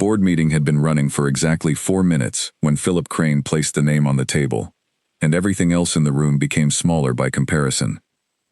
board meeting had been running for exactly 4 minutes when Philip Crane placed the name on the table, and everything else in the room became smaller by comparison.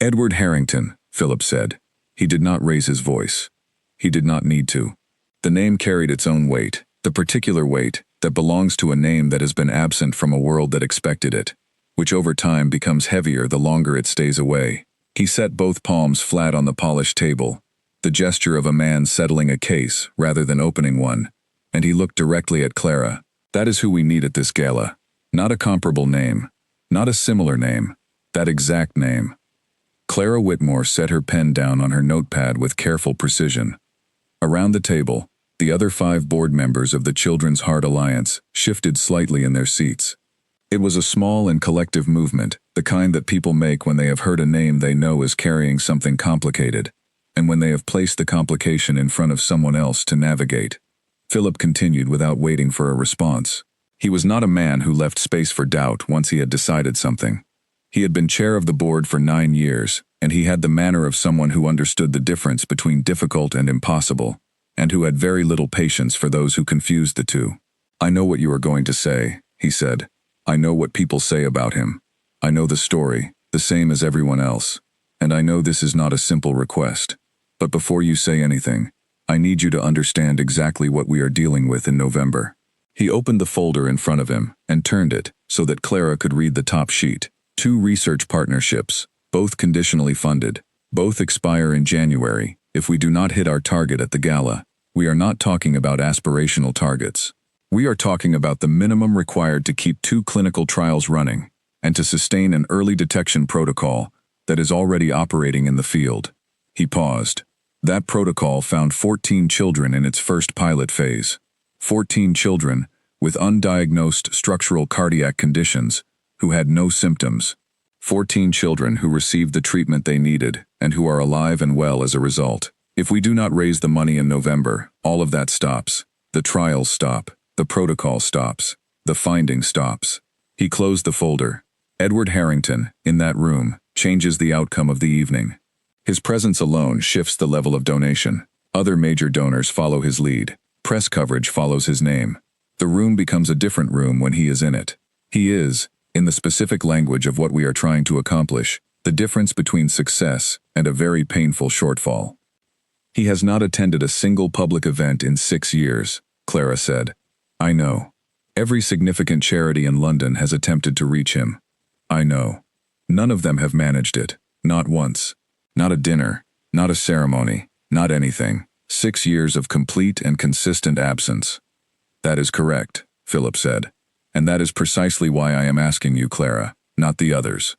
Edward Harrington, Philip said. He did not raise his voice. He did not need to. The name carried its own weight, the particular weight that belongs to a name that has been absent from a world that expected it, which over time becomes heavier the longer it stays away. He set both palms flat on the polished table, the gesture of a man settling a case rather than opening one, and he looked directly at Clara. That is who we need at this gala. Not a comparable name, not a similar name, that exact name. Clara Whitmore set her pen down on her notepad with careful precision. Around the table, the other 5 board members of the Children's Heart Alliance shifted slightly in their seats. It was a small and collective movement, the kind that people make when they have heard a name they know is carrying something complicated, and when they have placed the complication in front of someone else to navigate. Philip continued without waiting for a response. He was not a man who left space for doubt once he had decided something. He had been chair of the board for 9 years, and he had the manner of someone who understood the difference between difficult and impossible, and who had very little patience for those who confused the two. "I know what you are going to say," he said. "I know what people say about him. I know the story, the same as everyone else, and I know this is not a simple request. But before you say anything, I need you to understand exactly what we are dealing with in November." He opened the folder in front of him and turned it so that Clara could read the top sheet. 2 research partnerships, both conditionally funded, both expire in January. If we do not hit our target at the gala, we are not talking about aspirational targets. We are talking about the minimum required to keep 2 clinical trials running and to sustain an early detection protocol that is already operating in the field. He paused. That protocol found 14 children in its first pilot phase. 14 children with undiagnosed structural cardiac conditions who had no symptoms. 14 children who received the treatment they needed and who are alive and well as a result. If we do not raise the money in November, all of that stops. The trials stop. The protocol stops. The finding stops. He closed the folder. Edward Harrington, in that room, changes the outcome of the evening. His presence alone shifts the level of donation. Other major donors follow his lead. Press coverage follows his name. The room becomes a different room when he is in it. He is, in the specific language of what we are trying to accomplish, the difference between success and a very painful shortfall. "He has not attended a single public event in 6 years, Clara said. "I know. Every significant charity in London has attempted to reach him. I know. None of them have managed it, not once. Not a dinner, not a ceremony, not anything. 6 years of complete and consistent absence." "That is correct," Philip said. "And that is precisely why I am asking you, Clara, not the others."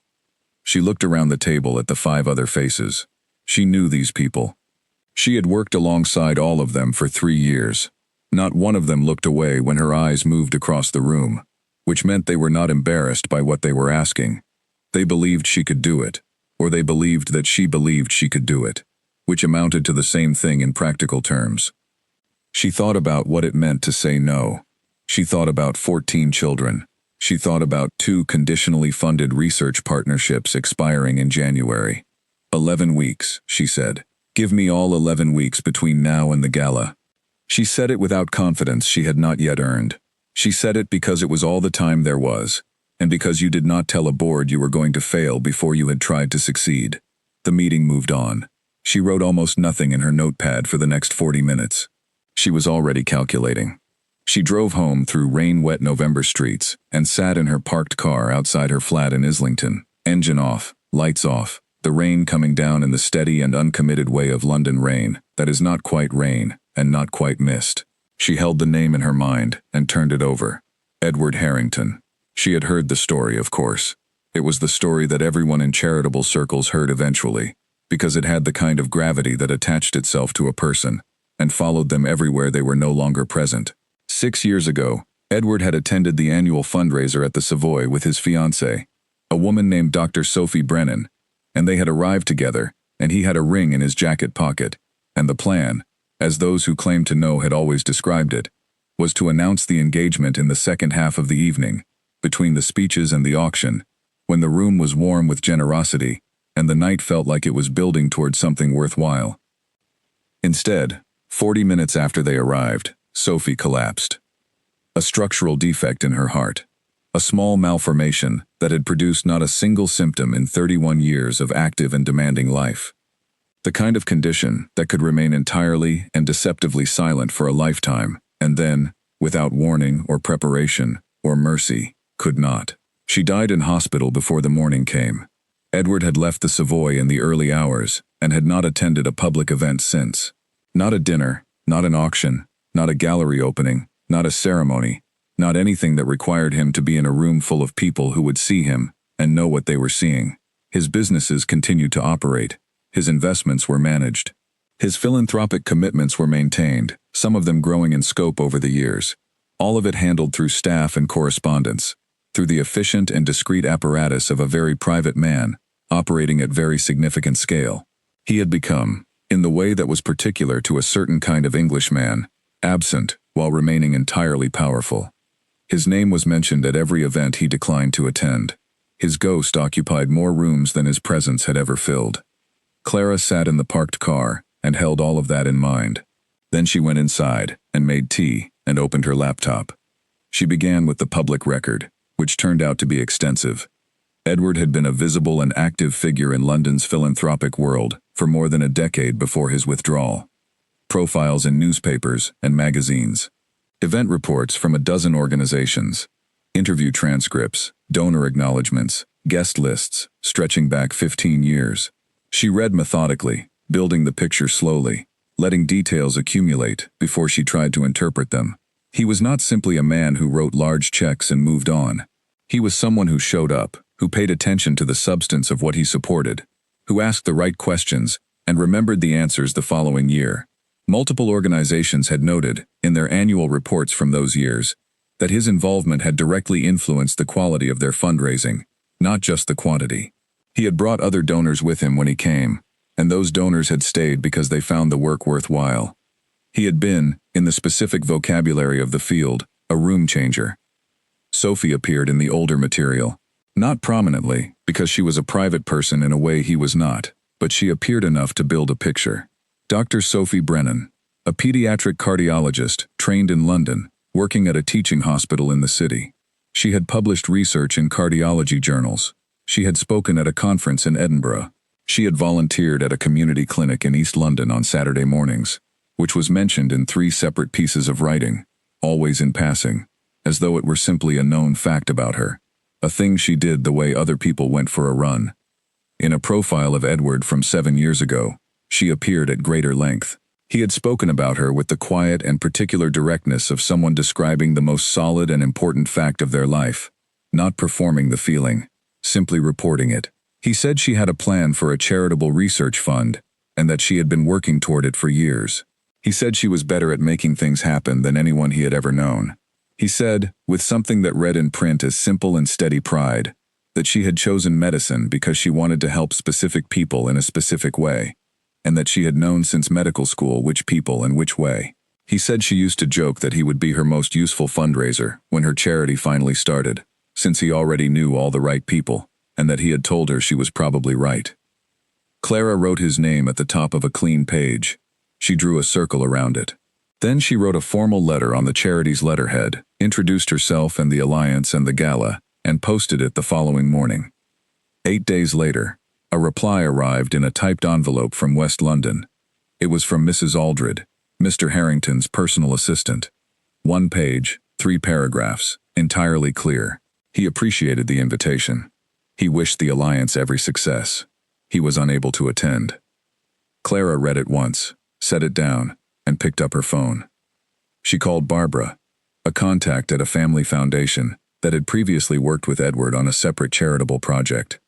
She looked around the table at the 5 other faces. She knew these people. She had worked alongside all of them for 3 years. Not one of them looked away when her eyes moved across the room, which meant they were not embarrassed by what they were asking. They believed she could do it, or they believed that she believed she could do it, which amounted to the same thing in practical terms. She thought about what it meant to say no. She thought about 14 children. She thought about 2 conditionally funded research partnerships expiring in January. 11 weeks, she said. "Give me all 11 weeks between now and the gala." She said it without confidence she had not yet earned. She said it because it was all the time there was, and because you did not tell a board you were going to fail before you had tried to succeed. The meeting moved on. She wrote almost nothing in her notepad for the next 40 minutes. She was already calculating. She drove home through rain-wet November streets and sat in her parked car outside her flat in Islington. Engine off, lights off, the rain coming down in the steady and uncommitted way of London rain that is not quite rain and not quite mist. She held the name in her mind and turned it over. Edward Harrington. She had heard the story, of course. It was the story that everyone in charitable circles heard eventually, because it had the kind of gravity that attached itself to a person and followed them everywhere they were no longer present. 6 years ago, Edward had attended the annual fundraiser at the Savoy with his fiancée, a woman named Dr. Sophie Brennan, and they had arrived together, and he had a ring in his jacket pocket, and the plan, as those who claimed to know had always described it, was to announce the engagement in the second half of the evening, between the speeches and the auction, when the room was warm with generosity, and the night felt like it was building toward something worthwhile. Instead, 40 minutes after they arrived, Sophie collapsed. A structural defect in her heart. A small malformation that had produced not a single symptom in 31 years of active and demanding life. The kind of condition that could remain entirely and deceptively silent for a lifetime, and then, without warning or preparation or mercy, could not. She died in hospital before the morning came. Edward had left the Savoy in the early hours and had not attended a public event since. Not a dinner, not an auction, not a gallery opening, not a ceremony, not anything that required him to be in a room full of people who would see him and know what they were seeing. His businesses continued to operate. His investments were managed. His philanthropic commitments were maintained, some of them growing in scope over the years. All of it handled through staff and correspondence, through the efficient and discreet apparatus of a very private man, operating at very significant scale. He had become, in the way that was particular to a certain kind of Englishman, absent while remaining entirely powerful. His name was mentioned at every event he declined to attend. His ghost occupied more rooms than his presence had ever filled. Clara sat in the parked car and held all of that in mind. Then she went inside and made tea and opened her laptop. She began with the public record, which turned out to be extensive. Edward had been a visible and active figure in London's philanthropic world for more than a decade before his withdrawal. Profiles in newspapers and magazines. Event reports from a dozen organizations. Interview transcripts, donor acknowledgments, guest lists, stretching back 15 years. She read methodically, building the picture slowly, letting details accumulate before she tried to interpret them. He was not simply a man who wrote large checks and moved on. He was someone who showed up, who paid attention to the substance of what he supported, who asked the right questions and remembered the answers the following year. Multiple organizations had noted, in their annual reports from those years, that his involvement had directly influenced the quality of their fundraising, not just the quantity. He had brought other donors with him when he came, and those donors had stayed because they found the work worthwhile. He had been, in the specific vocabulary of the field, a room changer. Sophie appeared in the older material. Not prominently, because she was a private person in a way he was not, but she appeared enough to build a picture. Dr. Sophie Brennan, a pediatric cardiologist trained in London, working at a teaching hospital in the city. She had published research in cardiology journals. She had spoken at a conference in Edinburgh. She had volunteered at a community clinic in East London on Saturday mornings, which was mentioned in 3 separate pieces of writing, always in passing, as though it were simply a known fact about her. A thing she did the way other people went for a run. In a profile of Edward from 7 years ago, she appeared at greater length. He had spoken about her with the quiet and particular directness of someone describing the most solid and important fact of their life, not performing the feeling, simply reporting it. He said she had a plan for a charitable research fund, and that she had been working toward it for years. He said she was better at making things happen than anyone he had ever known. He said, with something that read in print as simple and steady pride, that she had chosen medicine because she wanted to help specific people in a specific way, and that she had known since medical school which people and which way. He said she used to joke that he would be her most useful fundraiser when her charity finally started, since he already knew all the right people, and that he had told her she was probably right. Clara wrote his name at the top of a clean page. She drew a circle around it. Then she wrote a formal letter on the charity's letterhead, introduced herself and the Alliance and the Gala, and posted it the following morning. 8 days later, a reply arrived in a typed envelope from West London. It was from Mrs. Aldred, Mr. Harrington's personal assistant. 1 page, 3 paragraphs, entirely clear. He appreciated the invitation. He wished the Alliance every success. He was unable to attend. Clara read it once, set it down, and picked up her phone. She called Barbara, a contact at a family foundation that had previously worked with Edward on a separate charitable project.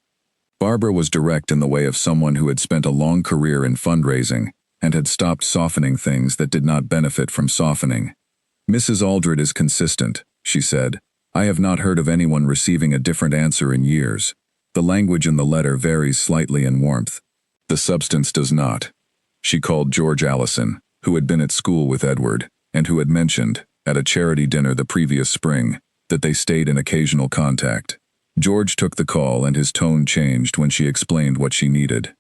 Barbara was direct in the way of someone who had spent a long career in fundraising and had stopped softening things that did not benefit from softening. Mrs. Aldred is consistent, she said. I have not heard of anyone receiving a different answer in years. The language in the letter varies slightly in warmth. The substance does not. She called George Allison, who had been at school with Edward, and who had mentioned, at a charity dinner the previous spring, that they stayed in occasional contact. George took the call and his tone changed when she explained what she needed.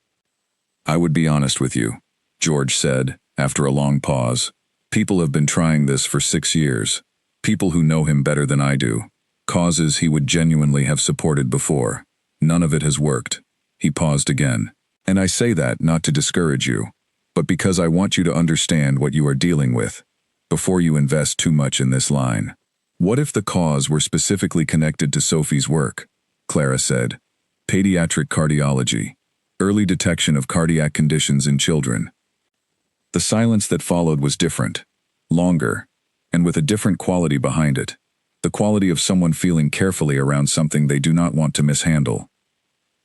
I would be honest with you, George said, after a long pause, People have been trying this for 6 years. People who know him better than I do. Causes he would genuinely have supported before. None of it has worked." He paused again. "And I say that not to discourage you, but because I want you to understand what you are dealing with, before you invest too much in this line." "What if the cause were specifically connected to Sophie's work?" Clara said. "Pediatric cardiology. Early detection of cardiac conditions in children." The silence that followed was different. Longer, and with a different quality behind it. The quality of someone feeling carefully around something they do not want to mishandle.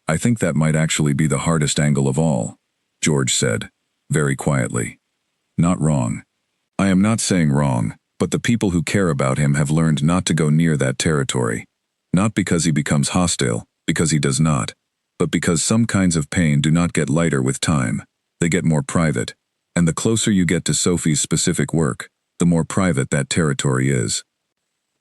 "I think that might actually be the hardest angle of all," George said, very quietly. "Not wrong. I am not saying wrong, but the people who care about him have learned not to go near that territory. Not because he becomes hostile, because he does not, but because some kinds of pain do not get lighter with time. They get more private, and the closer you get to Sophie's specific work, the more private that territory is."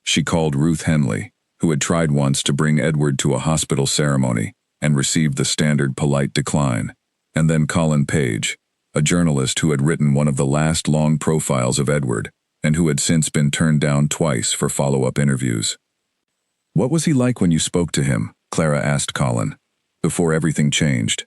She called Ruth Henley, who had tried once to bring Edward to a hospital ceremony and received the standard polite decline, and then Colin Page, a journalist who had written one of the last long profiles of Edward and who had since been turned down twice for follow-up interviews. "What was he like when you spoke to him?" Clara asked Colin, before everything changed.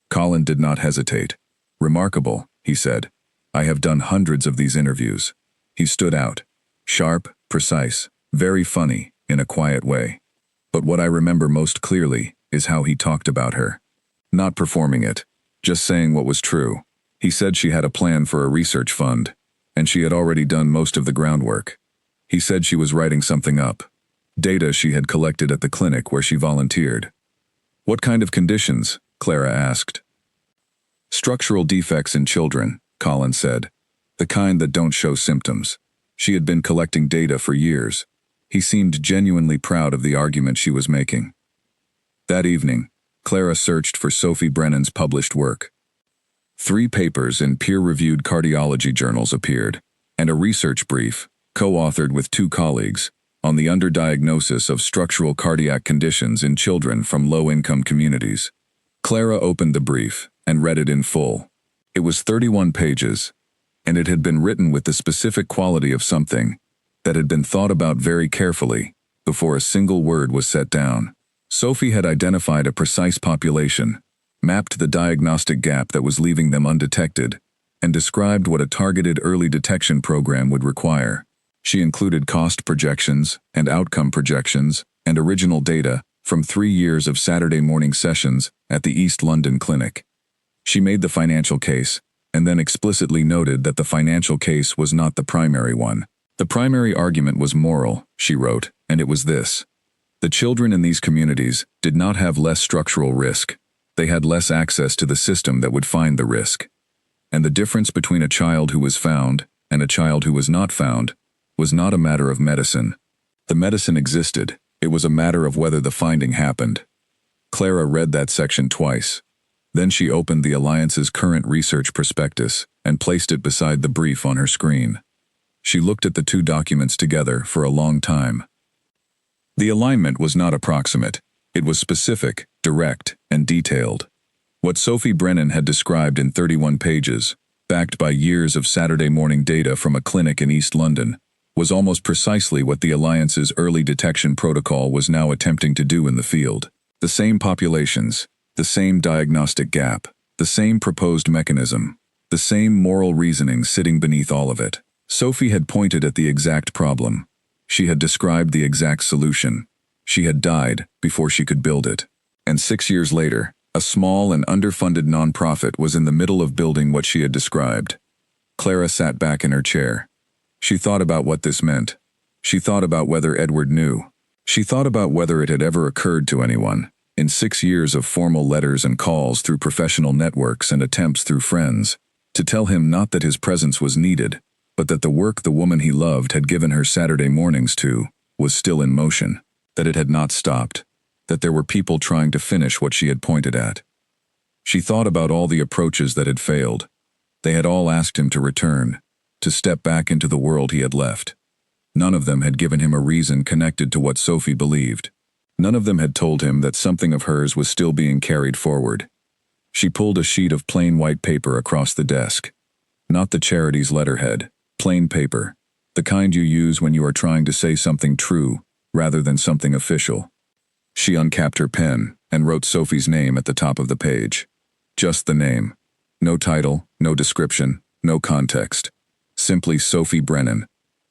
Colin did not hesitate. "Remarkable," he said. "I have done hundreds of these interviews." He stood out. Sharp, precise, very funny, in a quiet way. "But what I remember most clearly is how he talked about her. Not performing it, just saying what was true. He said she had a plan for a research fund, and she had already done most of the groundwork. He said she was writing something up. Data she had collected at the clinic where she volunteered." "What kind of conditions?" Clara asked. "Structural defects in children," Colin said. "The kind that don't show symptoms." She had been collecting data for years. He seemed genuinely proud of the argument she was making. That evening, Clara searched for Sophie Brennan's published work. 3 papers in peer-reviewed cardiology journals appeared, and a research brief, co-authored with 2 colleagues, on the underdiagnosis of structural cardiac conditions in children from low-income communities. Clara opened the brief and read it in full. It was 31 pages, and it had been written with the specific quality of something that had been thought about very carefully before a single word was set down. Sophie had identified a precise population, mapped the diagnostic gap that was leaving them undetected, and described what a targeted early detection program would require. She included cost projections and outcome projections and original data from 3 years of Saturday morning sessions at the East London clinic. She made the financial case, and then explicitly noted that the financial case was not the primary one. The primary argument was moral, she wrote, and it was this. The children in these communities did not have less structural risk. They had less access to the system that would find the risk. And the difference between a child who was found and a child who was not found was not a matter of medicine. The medicine existed. It was a matter of whether the finding happened. Clara read that section twice. Then she opened the Alliance's current research prospectus and placed it beside the brief on her screen. She looked at the 2 documents together for a long time. The alignment was not approximate. It was specific, direct, and detailed. What Sophie Brennan had described in 31 pages, backed by years of Saturday morning data from a clinic in East London, was almost precisely what the Alliance's early detection protocol was now attempting to do in the field. The same populations, the same diagnostic gap, the same proposed mechanism, the same moral reasoning sitting beneath all of it. Sophie had pointed at the exact problem. She had described the exact solution. She had died before she could build it. And 6 years later, a small and underfunded nonprofit was in the middle of building what she had described. Clara sat back in her chair. She thought about what this meant. She thought about whether Edward knew. She thought about whether it had ever occurred to anyone, in 6 years of formal letters and calls through professional networks and attempts through friends, to tell him not that his presence was needed, but that the work the woman he loved had given her Saturday mornings to was still in motion, that it had not stopped, that there were people trying to finish what she had pointed at. She thought about all the approaches that had failed. They had all asked him to return, to step back into the world he had left. None of them had given him a reason connected to what Sophie believed. None of them had told him that something of hers was still being carried forward. She pulled a sheet of plain white paper across the desk. Not the charity's letterhead, Plain paper. The kind you use when you are trying to say something true, rather than something official. She uncapped her pen and wrote Sophie's name at the top of the page. Just the name. No title, no description, no context. Simply Sophie Brennan.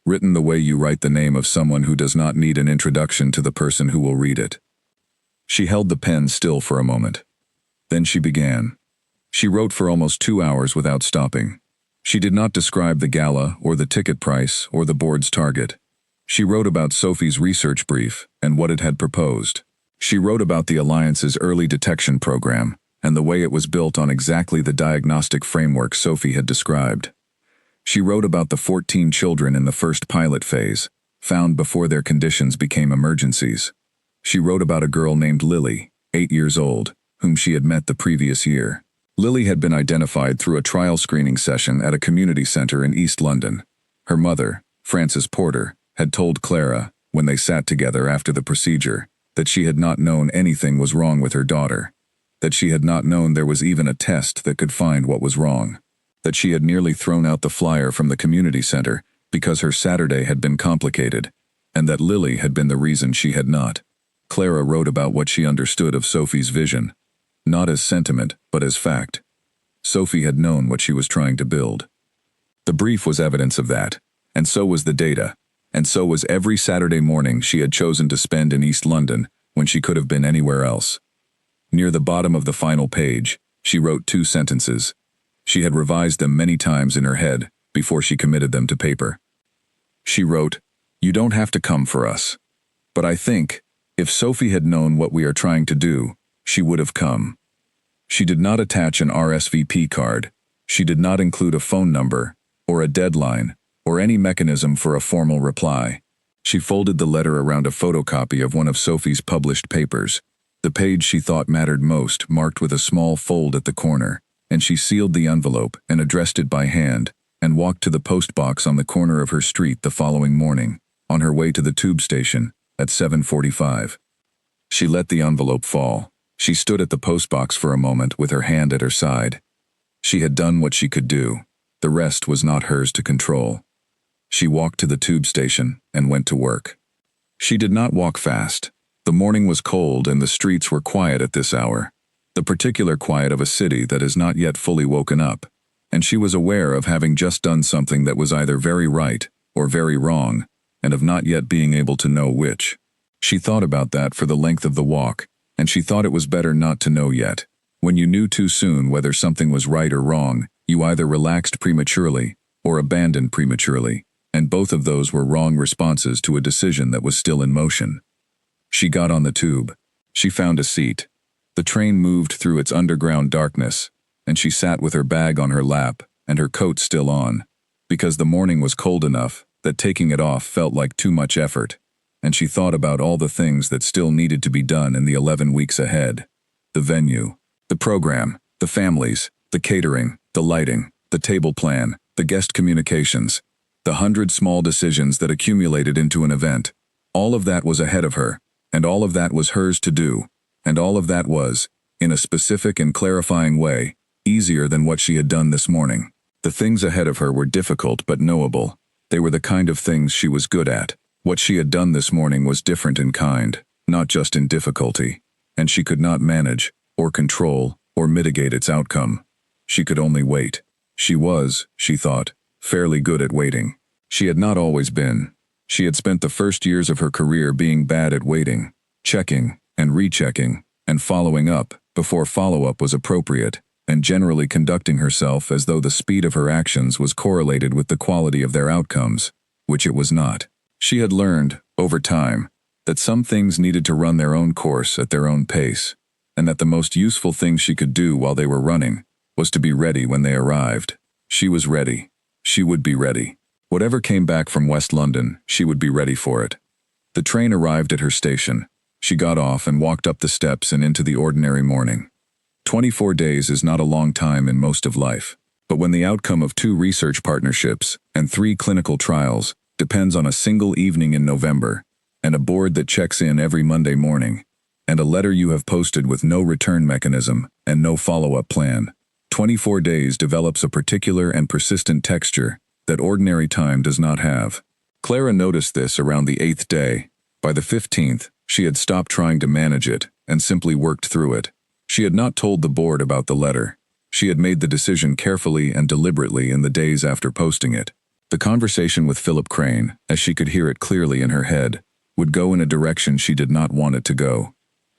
Written the way you write the name of someone who does not need an introduction to the person who will read it. She held the pen still for a moment. Then she began. She wrote for almost 2 hours without stopping. She did not describe the gala or the ticket price or the board's target. She wrote about Sophie's research brief and what it had proposed. She wrote about the Alliance's early detection program and the way it was built on exactly the diagnostic framework Sophie had described. She wrote about the 14 children in the first pilot phase, found before their conditions became emergencies. She wrote about a girl named Lily, 8 years old, whom she had met the previous year. Lily had been identified through a trial screening session at a community center in East London. Her mother, Frances Porter, had told Clara, when they sat together after the procedure, that she had not known anything was wrong with her daughter, that she had not known there was even a test that could find what was wrong, that she had nearly thrown out the flyer from the community center because her Saturday had been complicated, and that Lily had been the reason she had not. Clara wrote about what she understood of Sophie's vision, not as sentiment, but as fact. Sophie had known what she was trying to build. The brief was evidence of that, and so was the data, and so was every Saturday morning she had chosen to spend in East London when she could have been anywhere else. Near the bottom of the final page, she wrote 2 sentences. She had revised them many times in her head before she committed them to paper. She wrote, "You don't have to come for us. But I think, if Sophie had known what we are trying to do, she would have come." She did not attach an RSVP card. She did not include a phone number, or a deadline, or any mechanism for a formal reply. She folded the letter around a photocopy of one of Sophie's published papers, the page she thought mattered most marked with a small fold at the corner, and she sealed the envelope and addressed it by hand, and walked to the post box on the corner of her street the following morning, on her way to the tube station, at 7:45. She let the envelope fall. She stood at the post box for a moment with her hand at her side. She had done what she could do. The rest was not hers to control. She walked to the tube station and went to work. She did not walk fast. The morning was cold and the streets were quiet at this hour, the particular quiet of a city that has not yet fully woken up, and she was aware of having just done something that was either very right or very wrong, and of not yet being able to know which. She thought about that for the length of the walk, and she thought it was better not to know yet. When you knew too soon whether something was right or wrong, you either relaxed prematurely or abandoned prematurely, and both of those were wrong responses to a decision that was still in motion. She got on the tube. She found a seat. The train moved through its underground darkness, and she sat with her bag on her lap and her coat still on, because the morning was cold enough that taking it off felt like too much effort, and she thought about all the things that still needed to be done in the 11 weeks ahead. The venue, the program, the families, the catering, the lighting, the table plan, the guest communications, the 100 small decisions that accumulated into an event. All of that was ahead of her, and all of that was hers to do, and all of that was, in a specific and clarifying way, easier than what she had done this morning. The things ahead of her were difficult but knowable. They were the kind of things she was good at. What she had done this morning was different in kind, not just in difficulty, and she could not manage, or control, or mitigate its outcome. She could only wait. She was, she thought, fairly good at waiting. She had not always been. She had spent the first years of her career being bad at waiting, checking, and rechecking, and following up before follow-up was appropriate, and generally conducting herself as though the speed of her actions was correlated with the quality of their outcomes, which it was not. She had learned, over time, that some things needed to run their own course at their own pace, and that the most useful thing she could do while they were running was to be ready when they arrived. She was ready. She would be ready. Whatever came back from West London, she would be ready for it. The train arrived at her station. She got off and walked up the steps and into the ordinary morning. 24 days is not a long time in most of life, but when the outcome of 2 research partnerships and 3 clinical trials depends on a single evening in November, and a board that checks in every Monday morning, and a letter you have posted with no return mechanism and no follow-up plan, 24 days develops a particular and persistent texture that ordinary time does not have. Clara noticed this around the 8th day. By the 15th, she had stopped trying to manage it and simply worked through it. She had not told the board about the letter. She had made the decision carefully and deliberately in the days after posting it. The conversation with Philip Crane, as she could hear it clearly in her head, would go in a direction she did not want it to go.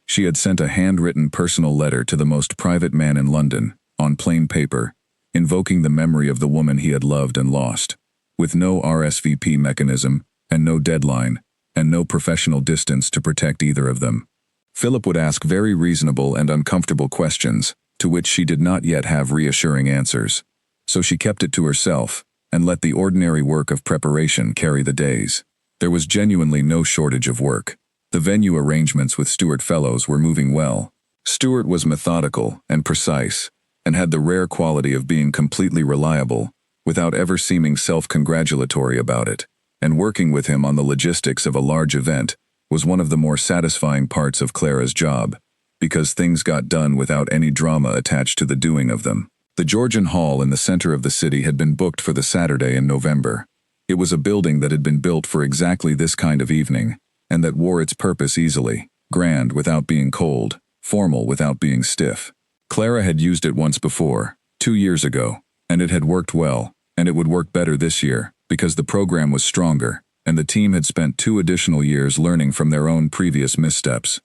She had sent a handwritten personal letter to the most private man in London, on plain paper, invoking the memory of the woman he had loved and lost, with no RSVP mechanism, and no deadline, and no professional distance to protect either of them. Philip would ask very reasonable and uncomfortable questions, to which she did not yet have reassuring answers. So she kept it to herself, and let the ordinary work of preparation carry the days. There was genuinely no shortage of work. The venue arrangements with Stuart Fellows were moving well. Stuart was methodical and precise, and had the rare quality of being completely reliable, without ever seeming self-congratulatory about it, and working with him on the logistics of a large event was one of the more satisfying parts of Clara's job, because things got done without any drama attached to the doing of them. The Georgian Hall in the center of the city had been booked for the Saturday in November. It was a building that had been built for exactly this kind of evening, and that wore its purpose easily, grand without being cold, formal without being stiff. Clara had used it once before, 2 years ago, and it had worked well, and it would work better this year, because the program was stronger, and the team had spent 2 additional years learning from their own previous missteps.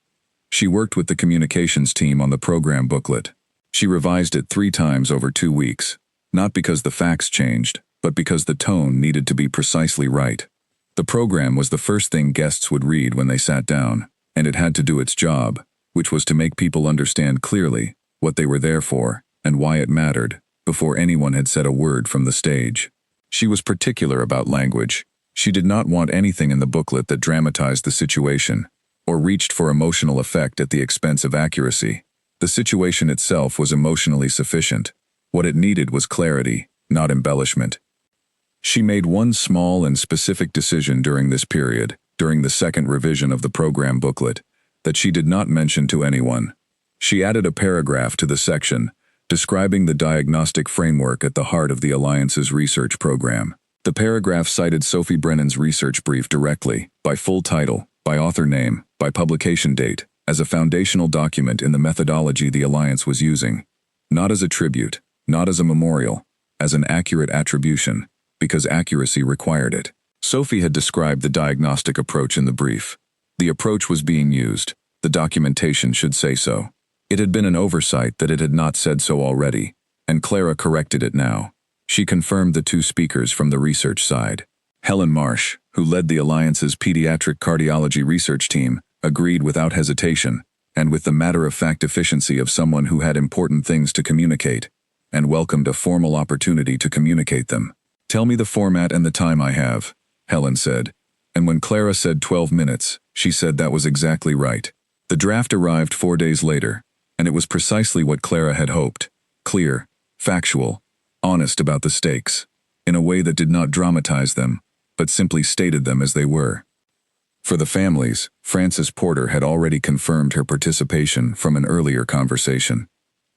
She worked with the communications team on the program booklet. She revised it 3 times over 2 weeks, not because the facts changed, but because the tone needed to be precisely right. The program was the first thing guests would read when they sat down, and it had to do its job, which was to make people understand clearly what they were there for and why it mattered, before anyone had said a word from the stage. She was particular about language. She did not want anything in the booklet that dramatized the situation, or reached for emotional effect at the expense of accuracy. The situation itself was emotionally sufficient. What it needed was clarity, not embellishment. She made one small and specific decision during this period, during the second revision of the program booklet, that she did not mention to anyone. She added a paragraph to the section, describing the diagnostic framework at the heart of the Alliance's research program. The paragraph cited Sophie Brennan's research brief directly, by full title, by author name, by publication date, as a foundational document in the methodology the Alliance was using. Not as a tribute, not as a memorial, as an accurate attribution, because accuracy required it. Sophie had described the diagnostic approach in the brief. The approach was being used. The documentation should say so. It had been an oversight that it had not said so already, and Clara corrected it now. She confirmed the 2 speakers from the research side. Helen Marsh, who led the Alliance's pediatric cardiology research team, agreed without hesitation, and with the matter-of-fact efficiency of someone who had important things to communicate, and welcomed a formal opportunity to communicate them. "Tell me the format and the time I have," Helen said, and when Clara said 12 minutes, she said that was exactly right. The draft arrived 4 days later, and it was precisely what Clara had hoped: clear, factual, honest about the stakes, in a way that did not dramatize them, but simply stated them as they were. For the families, Frances Porter had already confirmed her participation from an earlier conversation.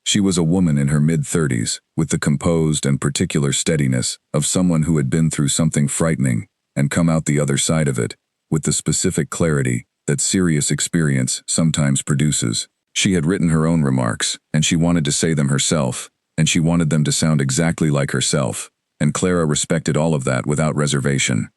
She was a woman in her mid-30s, with the composed and particular steadiness of someone who had been through something frightening and come out the other side of it, with the specific clarity that serious experience sometimes produces. She had written her own remarks, and she wanted to say them herself, and she wanted them to sound exactly like herself, and Clara respected all of that without reservation.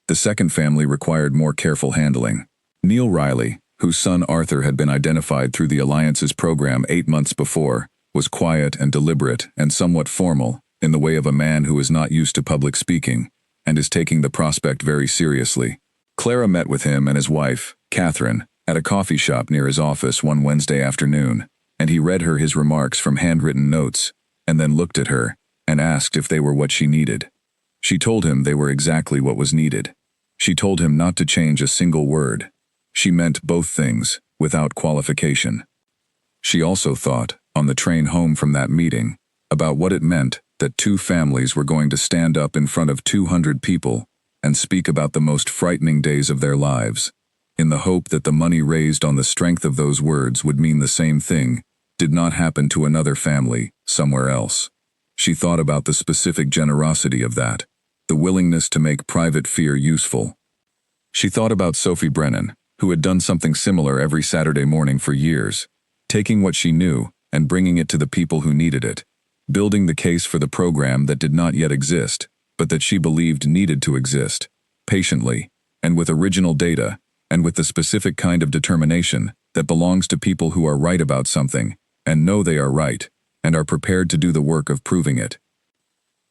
The second family required more careful handling. Neil Riley, whose son Arthur had been identified through the Alliance's program 8 months before, was quiet and deliberate and somewhat formal, in the way of a man who is not used to public speaking, and is taking the prospect very seriously. Clara met with him and his wife, Catherine, at a coffee shop near his office one Wednesday afternoon, and he read her his remarks from handwritten notes, and then looked at her, and asked if they were what she needed. She told him they were exactly what was needed. She told him not to change a single word. She meant both things, without qualification. She also thought, on the train home from that meeting, about what it meant that 2 families were going to stand up in front of 200 people and speak about the most frightening days of their lives, in the hope that the money raised on the strength of those words would mean the same thing did not happen to another family somewhere else. She thought about the specific generosity of that, the willingness to make private fear useful. She thought about Sophie Brennan, who had done something similar every Saturday morning for years, taking what she knew and bringing it to the people who needed it, building the case for the program that did not yet exist, but that she believed needed to exist, patiently, and with original data, and with the specific kind of determination that belongs to people who are right about something, and know they are right, and are prepared to do the work of proving it.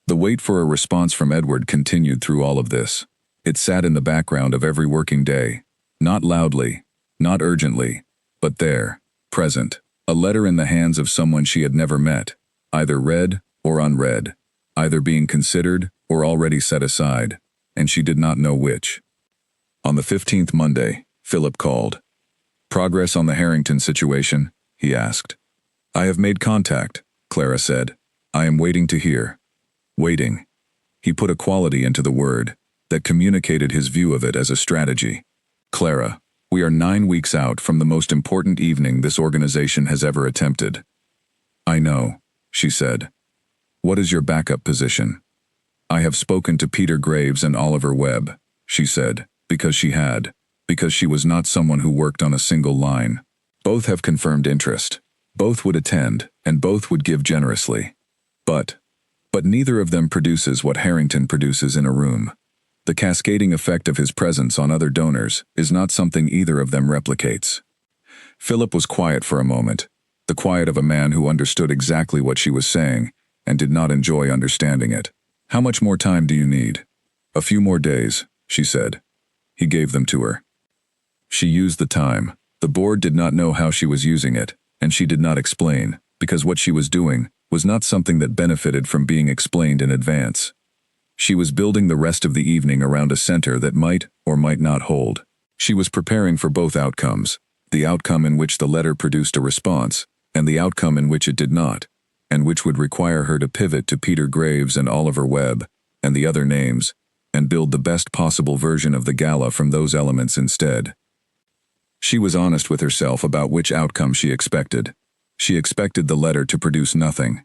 The wait for a response from Edward continued through all of this. It sat in the background of every working day, not loudly, not urgently, but there, present, a letter in the hands of someone she had never met, either read or unread, either being considered or already set aside, and she did not know which. On the 15th Monday, Philip called. "Progress on the Harrington situation?" he asked. "I have made contact," Clara said. "I am waiting to hear." Waiting. He put a quality into the word that communicated his view of it as a strategy. "Clara, we are 9 weeks out from the most important evening this organization has ever attempted." "I know," she said. "What is your backup position?" "I have spoken to Peter Graves and Oliver Webb," she said, because she was not someone who worked on a single line. "Both have confirmed interest. Both would attend, and both would give generously. But neither of them produces what Harrington produces in a room. The cascading effect of his presence on other donors is not something either of them replicates." Philip was quiet for a moment, the quiet of a man who understood exactly what she was saying and did not enjoy understanding it. "How much more time do you need?" "A few more days," she said. He gave them to her. She used the time. The board did not know how she was using it, and she did not explain, because what she was doing was not something that benefited from being explained in advance. She was building the rest of the evening around a center that might or might not hold. She was preparing for both outcomes, the outcome in which the letter produced a response, and the outcome in which it did not, and which would require her to pivot to Peter Graves and Oliver Webb, and the other names, and build the best possible version of the Gala from those elements instead. She was honest with herself about which outcome she expected. She expected the letter to produce nothing,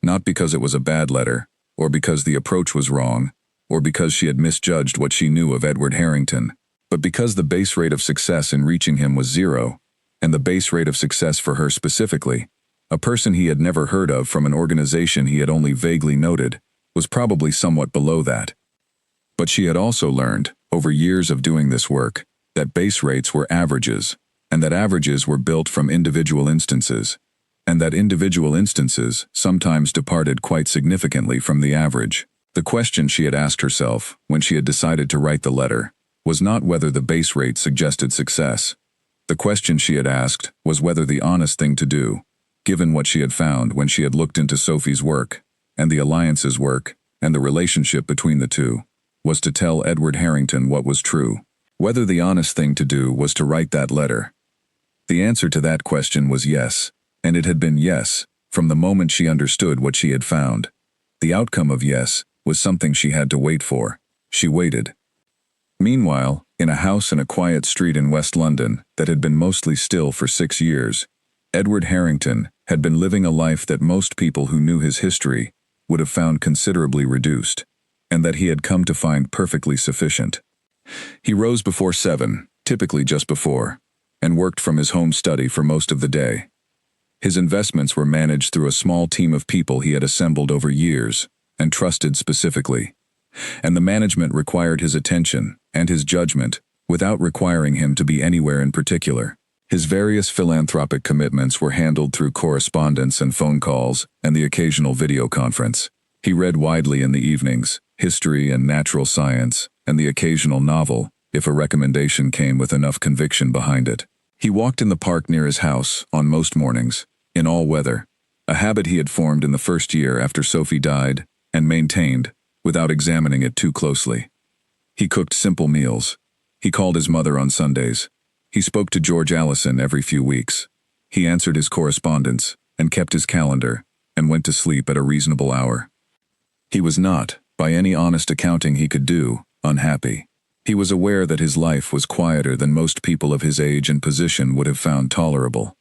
not because it was a bad letter, or because the approach was wrong, or because she had misjudged what she knew of Edward Harrington, but because the base rate of success in reaching him was 0, and the base rate of success for her specifically, a person he had never heard of from an organization he had only vaguely noted, was probably somewhat below that. But she had also learned, over years of doing this work, that base rates were averages, and that averages were built from individual instances, and that individual instances sometimes departed quite significantly from the average. The question she had asked herself, when she had decided to write the letter, was not whether the base rate suggested success. The question she had asked was whether the honest thing to do, given what she had found when she had looked into Sophie's work, and the Alliance's work, and the relationship between the two, was to tell Edward Harrington what was true. Whether the honest thing to do was to write that letter. The answer to that question was yes, and it had been yes, from the moment she understood what she had found. The outcome of yes was something she had to wait for. She waited. Meanwhile, in a house in a quiet street in West London that had been mostly still for 6 years, Edward Harrington had been living a life that most people who knew his history would have found considerably reduced, and that he had come to find perfectly sufficient. He rose before 7, typically just before, and worked from his home study for most of the day. His investments were managed through a small team of people he had assembled over years and trusted specifically, and the management required his attention and his judgment without requiring him to be anywhere in particular. His various philanthropic commitments were handled through correspondence and phone calls and the occasional video conference. He read widely in the evenings, history and natural science, and the occasional novel, if a recommendation came with enough conviction behind it. He walked in the park near his house on most mornings, in all weather, a habit he had formed in the first year after Sophie died, and maintained, without examining it too closely. He cooked simple meals. He called his mother on Sundays. He spoke to George Allison every few weeks. He answered his correspondence, and kept his calendar, and went to sleep at a reasonable hour. He was not, by any honest accounting he could do, unhappy. He was aware that his life was quieter than most people of his age and position would have found tolerable.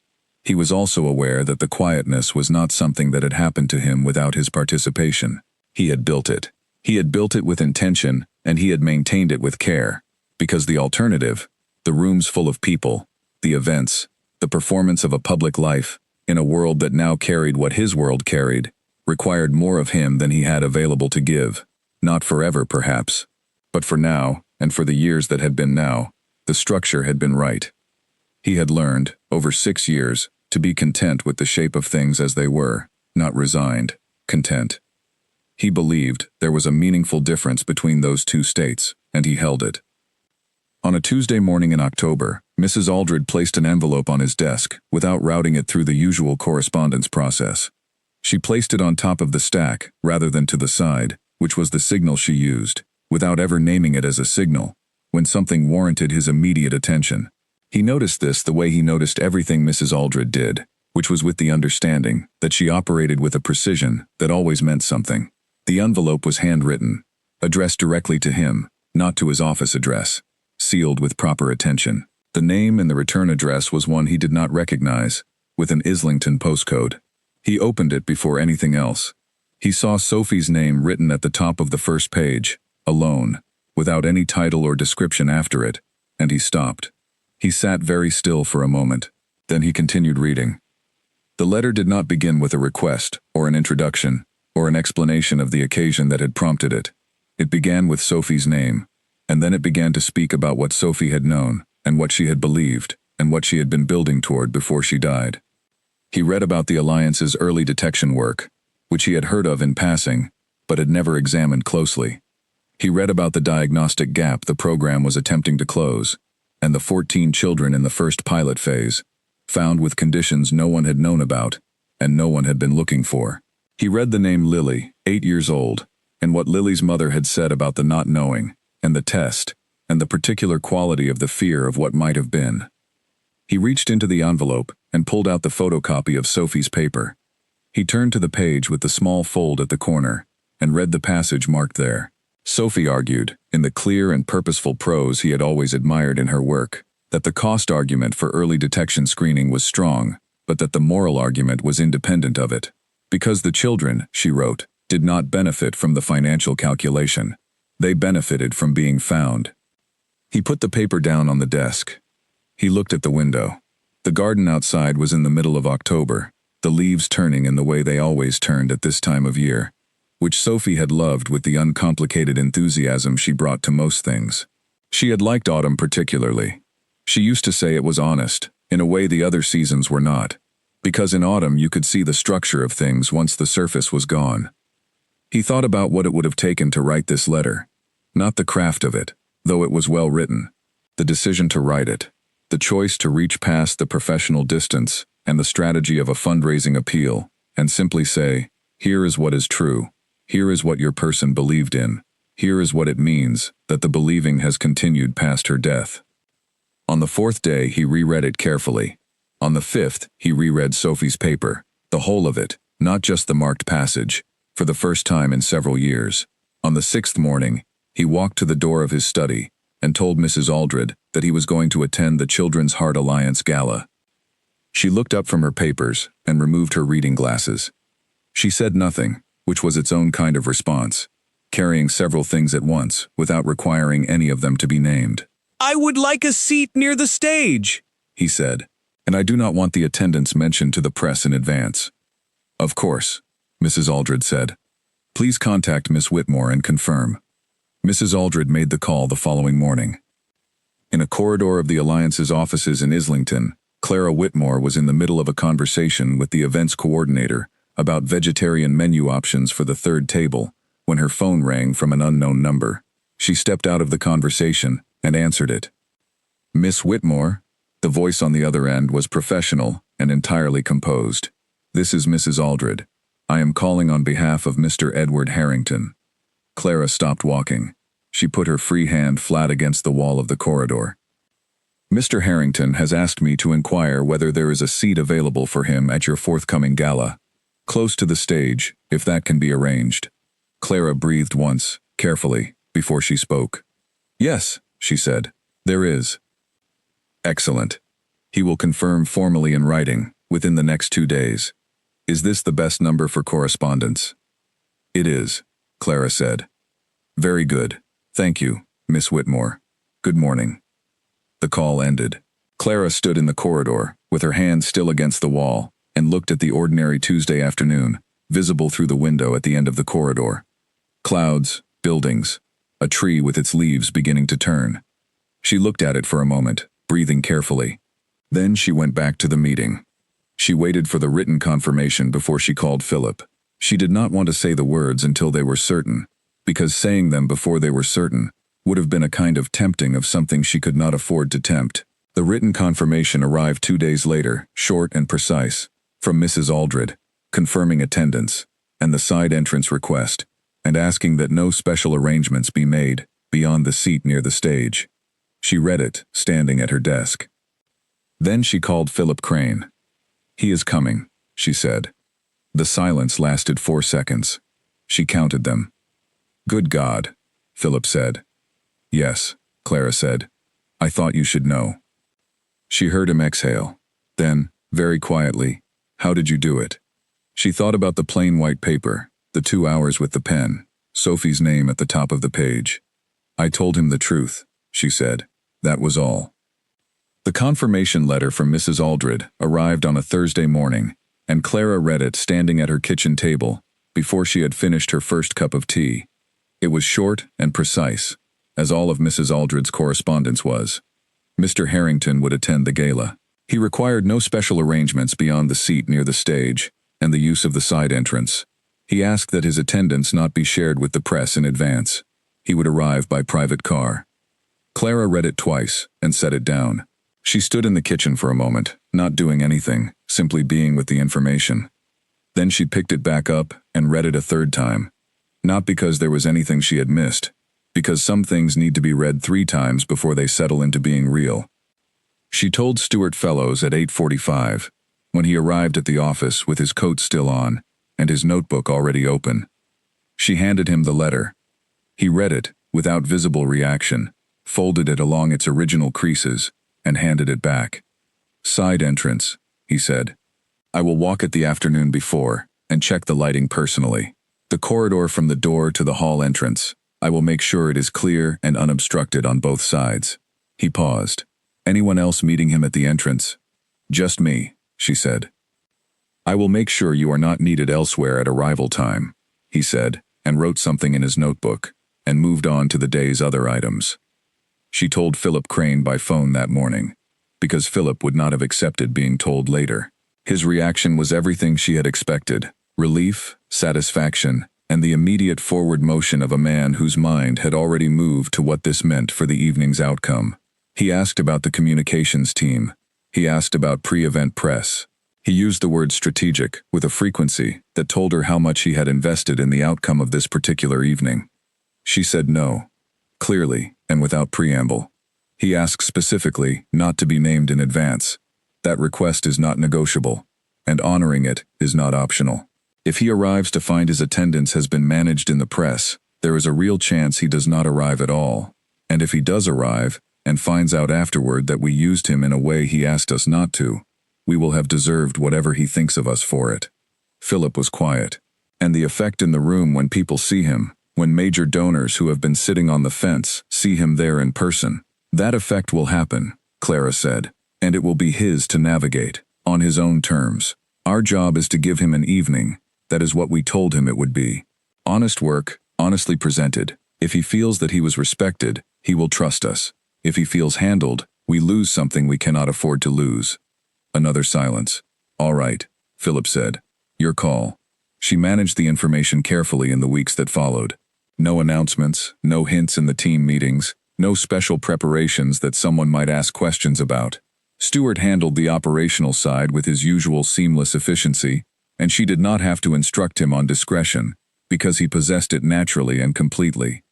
He was also aware that the quietness was not something that had happened to him without his participation. He had built it. He had built it with intention, and he had maintained it with care. Because the alternative, the rooms full of people, the events, the performance of a public life, in a world that now carried what his world carried, required more of him than he had available to give. Not forever, perhaps. But for now, and for the years that had been now, the structure had been right. He had learned, over 6 years, to be content with the shape of things as they were, not resigned, content. He believed there was a meaningful difference between those two states, and he held it. On a Tuesday morning in October, Mrs. Aldred placed an envelope on his desk, without routing it through the usual correspondence process. She placed it on top of the stack, rather than to the side, which was the signal she used, without ever naming it as a signal, when something warranted his immediate attention. He noticed this the way he noticed everything Mrs. Aldred did, which was with the understanding that she operated with a precision that always meant something. The envelope was handwritten, addressed directly to him, not to his office address, sealed with proper attention. The name and the return address was one he did not recognize, with an Islington postcode. He opened it before anything else. He saw Sophie's name written at the top of the first page, alone, without any title or description after it, and he stopped. He sat very still for a moment. Then he continued reading. The letter did not begin with a request, or an introduction, or an explanation of the occasion that had prompted it. It began with Sophie's name, and then it began to speak about what Sophie had known, and what she had believed, and what she had been building toward before she died. He read about the Alliance's early detection work, which he had heard of in passing, but had never examined closely. He read about the diagnostic gap the program was attempting to close, and the 14 children in the first pilot phase, found with conditions no one had known about, and no one had been looking for. He read the name Lily, 8 years old, and what Lily's mother had said about the not knowing, and the test, and the particular quality of the fear of what might have been. He reached into the envelope and pulled out the photocopy of Sophie's paper. He turned to the page with the small fold at the corner, and read the passage marked there. Sophie argued, in the clear and purposeful prose he had always admired in her work, that the cost argument for early detection screening was strong, but that the moral argument was independent of it. Because the children, she wrote, did not benefit from the financial calculation. They benefited from being found. He put the paper down on the desk. He looked at the window. The garden outside was in the middle of October, the leaves turning in the way they always turned at this time of year, which Sophie had loved with the uncomplicated enthusiasm she brought to most things. She had liked autumn particularly. She used to say it was honest, in a way the other seasons were not, because in autumn you could see the structure of things once the surface was gone. He thought about what it would have taken to write this letter, not the craft of it, though it was well written, the decision to write it, the choice to reach past the professional distance and the strategy of a fundraising appeal, and simply say, here is what is true. Here is what your person believed in. Here is what it means that the believing has continued past her death. On the 4th day, he reread it carefully. On the 5th, he reread Sophie's paper, the whole of it, not just the marked passage, for the first time in several years. On the 6th morning, he walked to the door of his study and told Mrs. Aldred that he was going to attend the Children's Heart Alliance Gala. She looked up from her papers and removed her reading glasses. She said nothing, which was its own kind of response, carrying several things at once without requiring any of them to be named. I would like a seat near the stage, he said, and I do not want the attendance mentioned to the press in advance. Of course, Mrs. Aldred said. Please contact Miss Whitmore and confirm. Mrs. Aldred made the call the following morning. In a corridor of the Alliance's offices in Islington, Clara Whitmore was in the middle of a conversation with the events coordinator about vegetarian menu options for the 3rd table, when her phone rang from an unknown number. She stepped out of the conversation and answered it. Miss Whitmore? The voice on the other end was professional and entirely composed. This is Mrs. Aldred. I am calling on behalf of Mr. Edward Harrington. Clara stopped walking. She put her free hand flat against the wall of the corridor. Mr. Harrington has asked me to inquire whether there is a seat available for him at your forthcoming gala. Close to the stage, if that can be arranged. Clara breathed once, carefully, before she spoke. Yes, she said, there is. Excellent. He will confirm formally in writing, within the next 2 days. Is this the best number for correspondence? It is, Clara said. Very good. Thank you, Miss Whitmore. Good morning. The call ended. Clara stood in the corridor, with her hands still against the wall, and looked at the ordinary Tuesday afternoon, visible through the window at the end of the corridor. Clouds, buildings, a tree with its leaves beginning to turn. She looked at it for a moment, breathing carefully. Then she went back to the meeting. She waited for the written confirmation before she called Philip. She did not want to say the words until they were certain, because saying them before they were certain would have been a kind of tempting of something she could not afford to tempt. The written confirmation arrived 2 days later, short and precise, from Mrs. Aldred, confirming attendance, and the side entrance request, and asking that no special arrangements be made beyond the seat near the stage. She read it, standing at her desk. Then she called Philip Crane. "He is coming," she said. The silence lasted 4 seconds. She counted them. "Good God," Philip said. "Yes," Clara said. "I thought you should know." She heard him exhale. Then, very quietly, "How did you do it?" She thought about the plain white paper, the 2 hours with the pen, Sophie's name at the top of the page. "I told him the truth," she said. "That was all." The confirmation letter from Mrs. Aldred arrived on a Thursday morning, and Clara read it standing at her kitchen table, before she had finished her first cup of tea. It was short and precise, as all of Mrs. Aldred's correspondence was. Mr. Harrington would attend the gala. He required no special arrangements beyond the seat near the stage, and the use of the side entrance. He asked that his attendance not be shared with the press in advance. He would arrive by private car. Clara read it twice, and set it down. She stood in the kitchen for a moment, not doing anything, simply being with the information. Then she picked it back up, and read it a third time. Not because there was anything she had missed, because some things need to be read 3 times before they settle into being real. She told Stuart Fellows at 8:45, when he arrived at the office with his coat still on, and his notebook already open. She handed him the letter. He read it, without visible reaction, folded it along its original creases, and handed it back. "Side entrance," he said. "I will walk it the afternoon before, and check the lighting personally. The corridor from the door to the hall entrance. I will make sure it is clear and unobstructed on both sides." He paused. "Anyone else meeting him at the entrance?" "Just me," she said. "I will make sure you are not needed elsewhere at arrival time," he said, and wrote something in his notebook, and moved on to the day's other items. She told Philip Crane by phone that morning, because Philip would not have accepted being told later. His reaction was everything she had expected: relief, satisfaction, and the immediate forward motion of a man whose mind had already moved to what this meant for the evening's outcome. He asked about the communications team. He asked about pre-event press. He used the word strategic with a frequency that told her how much he had invested in the outcome of this particular evening. She said no, clearly and without preamble. He asked specifically not to be named in advance. That request is not negotiable, and honoring it is not optional. If he arrives to find his attendance has been managed in the press, there is a real chance he does not arrive at all. And if he does arrive, and finds out afterward that we used him in a way he asked us not to, we will have deserved whatever he thinks of us for it. Philip was quiet. And the effect in the room when people see him, when major donors who have been sitting on the fence see him there in person, that effect will happen, Clara said, and it will be his to navigate, on his own terms. Our job is to give him an evening. That is what we told him it would be. Honest work, honestly presented. If he feels that he was respected, he will trust us. If he feels handled, we lose something we cannot afford to lose. Another silence. "All right," Philip said. "Your call." She managed the information carefully in the weeks that followed. No announcements, no hints in the team meetings, no special preparations that someone might ask questions about. Stuart handled the operational side with his usual seamless efficiency, and she did not have to instruct him on discretion, because he possessed it naturally and completely.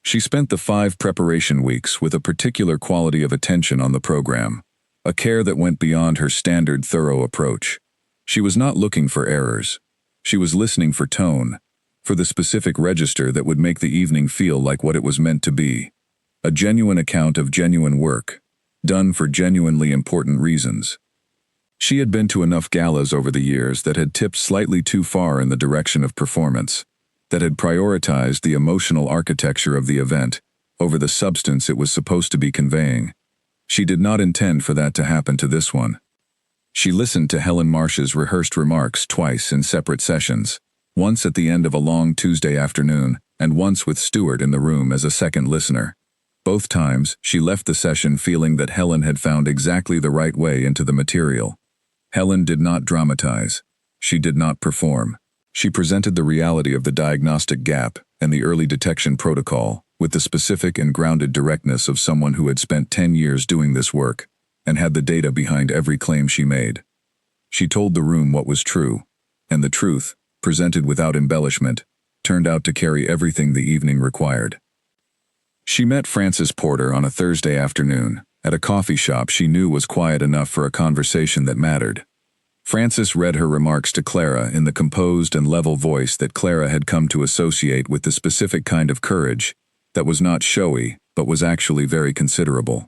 She spent the 5 preparation weeks with a particular quality of attention on the program, a care that went beyond her standard thorough approach. She was not looking for errors. She was listening for tone, for the specific register that would make the evening feel like what it was meant to be. A genuine account of genuine work, done for genuinely important reasons. She had been to enough galas over the years that had tipped slightly too far in the direction of performance, that had prioritized the emotional architecture of the event over the substance it was supposed to be conveying. She did not intend for that to happen to this one. She listened to Helen Marsh's rehearsed remarks twice in separate sessions, once at the end of a long Tuesday afternoon, and once with Stuart in the room as a second listener. Both times, she left the session feeling that Helen had found exactly the right way into the material. Helen did not dramatize. She did not perform. She presented the reality of the diagnostic gap and the early detection protocol with the specific and grounded directness of someone who had spent 10 years doing this work and had the data behind every claim she made. She told the room what was true, and the truth, presented without embellishment, turned out to carry everything the evening required. She met Francis Porter on a Thursday afternoon at a coffee shop she knew was quiet enough for a conversation that mattered. Francis read her remarks to Clara in the composed and level voice that Clara had come to associate with the specific kind of courage that was not showy but was actually very considerable.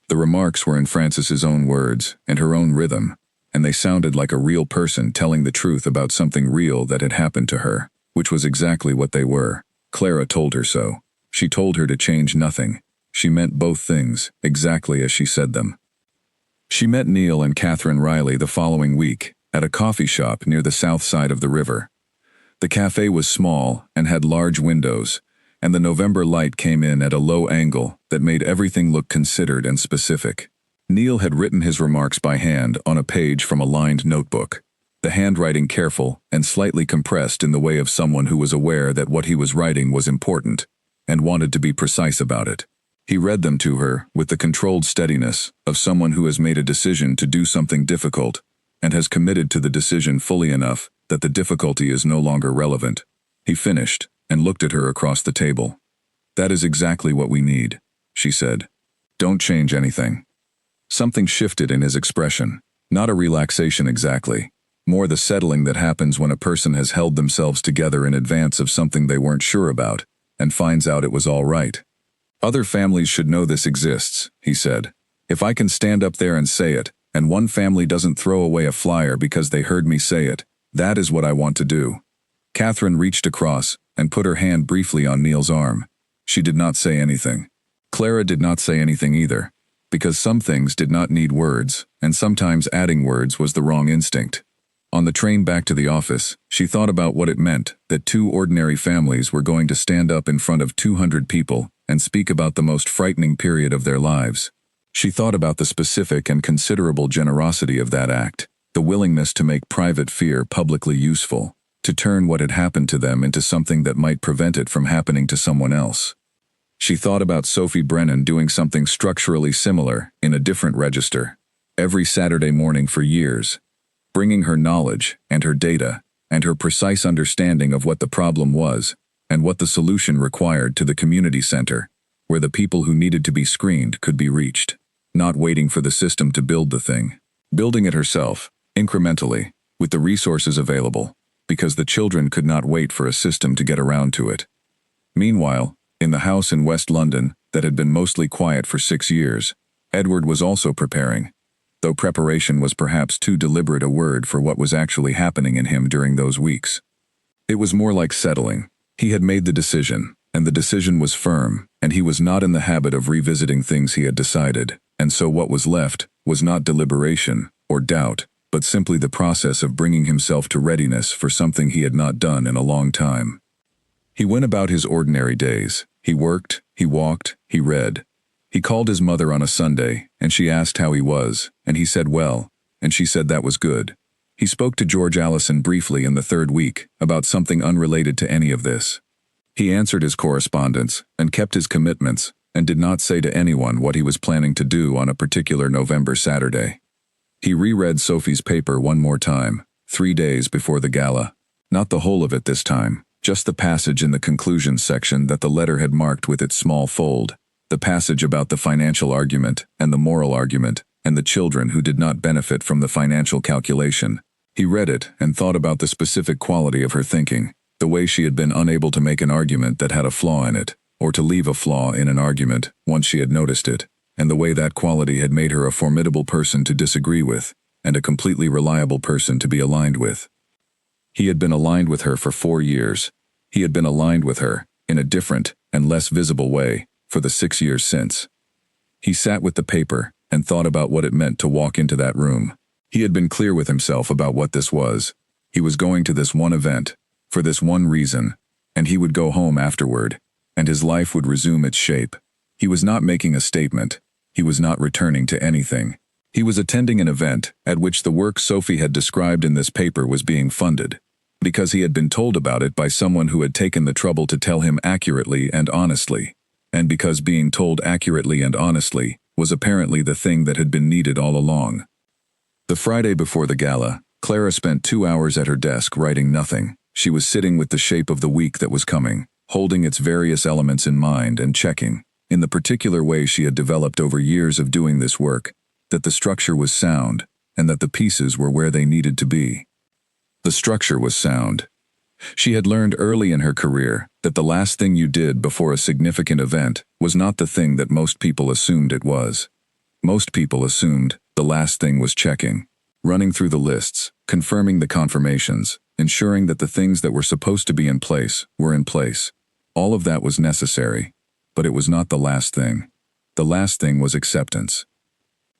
The remarks were in Francis's own words and her own rhythm, and they sounded like a real person telling the truth about something real that had happened to her, which was exactly what they were. Clara told her so. She told her to change nothing. She meant both things, exactly as she said them. She met Neil and Catherine Riley the following week, at a coffee shop near the south side of the river. The cafe was small and had large windows, and the November light came in at a low angle that made everything look considered and specific. Neil had written his remarks by hand on a page from a lined notebook, the handwriting careful and slightly compressed in the way of someone who was aware that what he was writing was important and wanted to be precise about it. He read them to her with the controlled steadiness of someone who has made a decision to do something difficult and has committed to the decision fully enough that the difficulty is no longer relevant. He finished and looked at her across the table. "That is exactly what we need," she said. "Don't change anything." Something shifted in his expression, not a relaxation exactly, more the settling that happens when a person has held themselves together in advance of something they weren't sure about and finds out it was all right. "Other families should know this exists," he said. "If I can stand up there and say it, and one family doesn't throw away a flyer because they heard me say it, that is what I want to do." Catherine reached across and put her hand briefly on Neil's arm. She did not say anything. Clara did not say anything either, because some things did not need words, and sometimes adding words was the wrong instinct. On the train back to the office, she thought about what it meant that two ordinary families were going to stand up in front of 200 people and speak about the most frightening period of their lives. She thought about the specific and considerable generosity of that act, the willingness to make private fear publicly useful, to turn what had happened to them into something that might prevent it from happening to someone else. She thought about Sophie Brennan doing something structurally similar in a different register, every Saturday morning for years, bringing her knowledge and her data and her precise understanding of what the problem was and what the solution required to the community center, where the people who needed to be screened could be reached, not waiting for the system to build the thing, building it herself, incrementally, with the resources available, because the children could not wait for a system to get around to it. Meanwhile, in the house in West London that had been mostly quiet for 6 years, Edward was also preparing, though preparation was perhaps too deliberate a word for what was actually happening in him during those weeks. It was more like settling. He had made the decision, and the decision was firm, and he was not in the habit of revisiting things he had decided, and so what was left was not deliberation or doubt, but simply the process of bringing himself to readiness for something he had not done in a long time. He went about his ordinary days. He worked, he walked, he read. He called his mother on a Sunday, and she asked how he was, and he said well, and she said that was good. He spoke to George Allison briefly in the third week about something unrelated to any of this. He answered his correspondence and kept his commitments and did not say to anyone what he was planning to do on a particular November Saturday. He reread Sophie's paper one more time, 3 days before the gala. Not the whole of it this time, just the passage in the conclusion section that the letter had marked with its small fold, the passage about the financial argument and the moral argument and the children who did not benefit from the financial calculation. He read it and thought about the specific quality of her thinking, the way she had been unable to make an argument that had a flaw in it, or to leave a flaw in an argument once she had noticed it, and the way that quality had made her a formidable person to disagree with, and a completely reliable person to be aligned with. He had been aligned with her for 4 years. He had been aligned with her, in a different and less visible way, for the 6 years since. He sat with the paper and thought about what it meant to walk into that room. He had been clear with himself about what this was. He was going to this one event, for this one reason, and he would go home afterward, and his life would resume its shape. He was not making a statement. He was not returning to anything. He was attending an event at which the work Sophie had described in this paper was being funded, because he had been told about it by someone who had taken the trouble to tell him accurately and honestly, and because being told accurately and honestly was apparently the thing that had been needed all along. The Friday before the gala, Clara spent 2 hours at her desk writing nothing. She was sitting with the shape of the week that was coming, holding its various elements in mind and checking, in the particular way she had developed over years of doing this work, that the structure was sound, and that the pieces were where they needed to be. The structure was sound. She had learned early in her career that the last thing you did before a significant event was not the thing that most people assumed it was. Most people assumed the last thing was checking, running through the lists, confirming the confirmations, ensuring that the things that were supposed to be in place were in place. All of that was necessary, but it was not the last thing. The last thing was acceptance.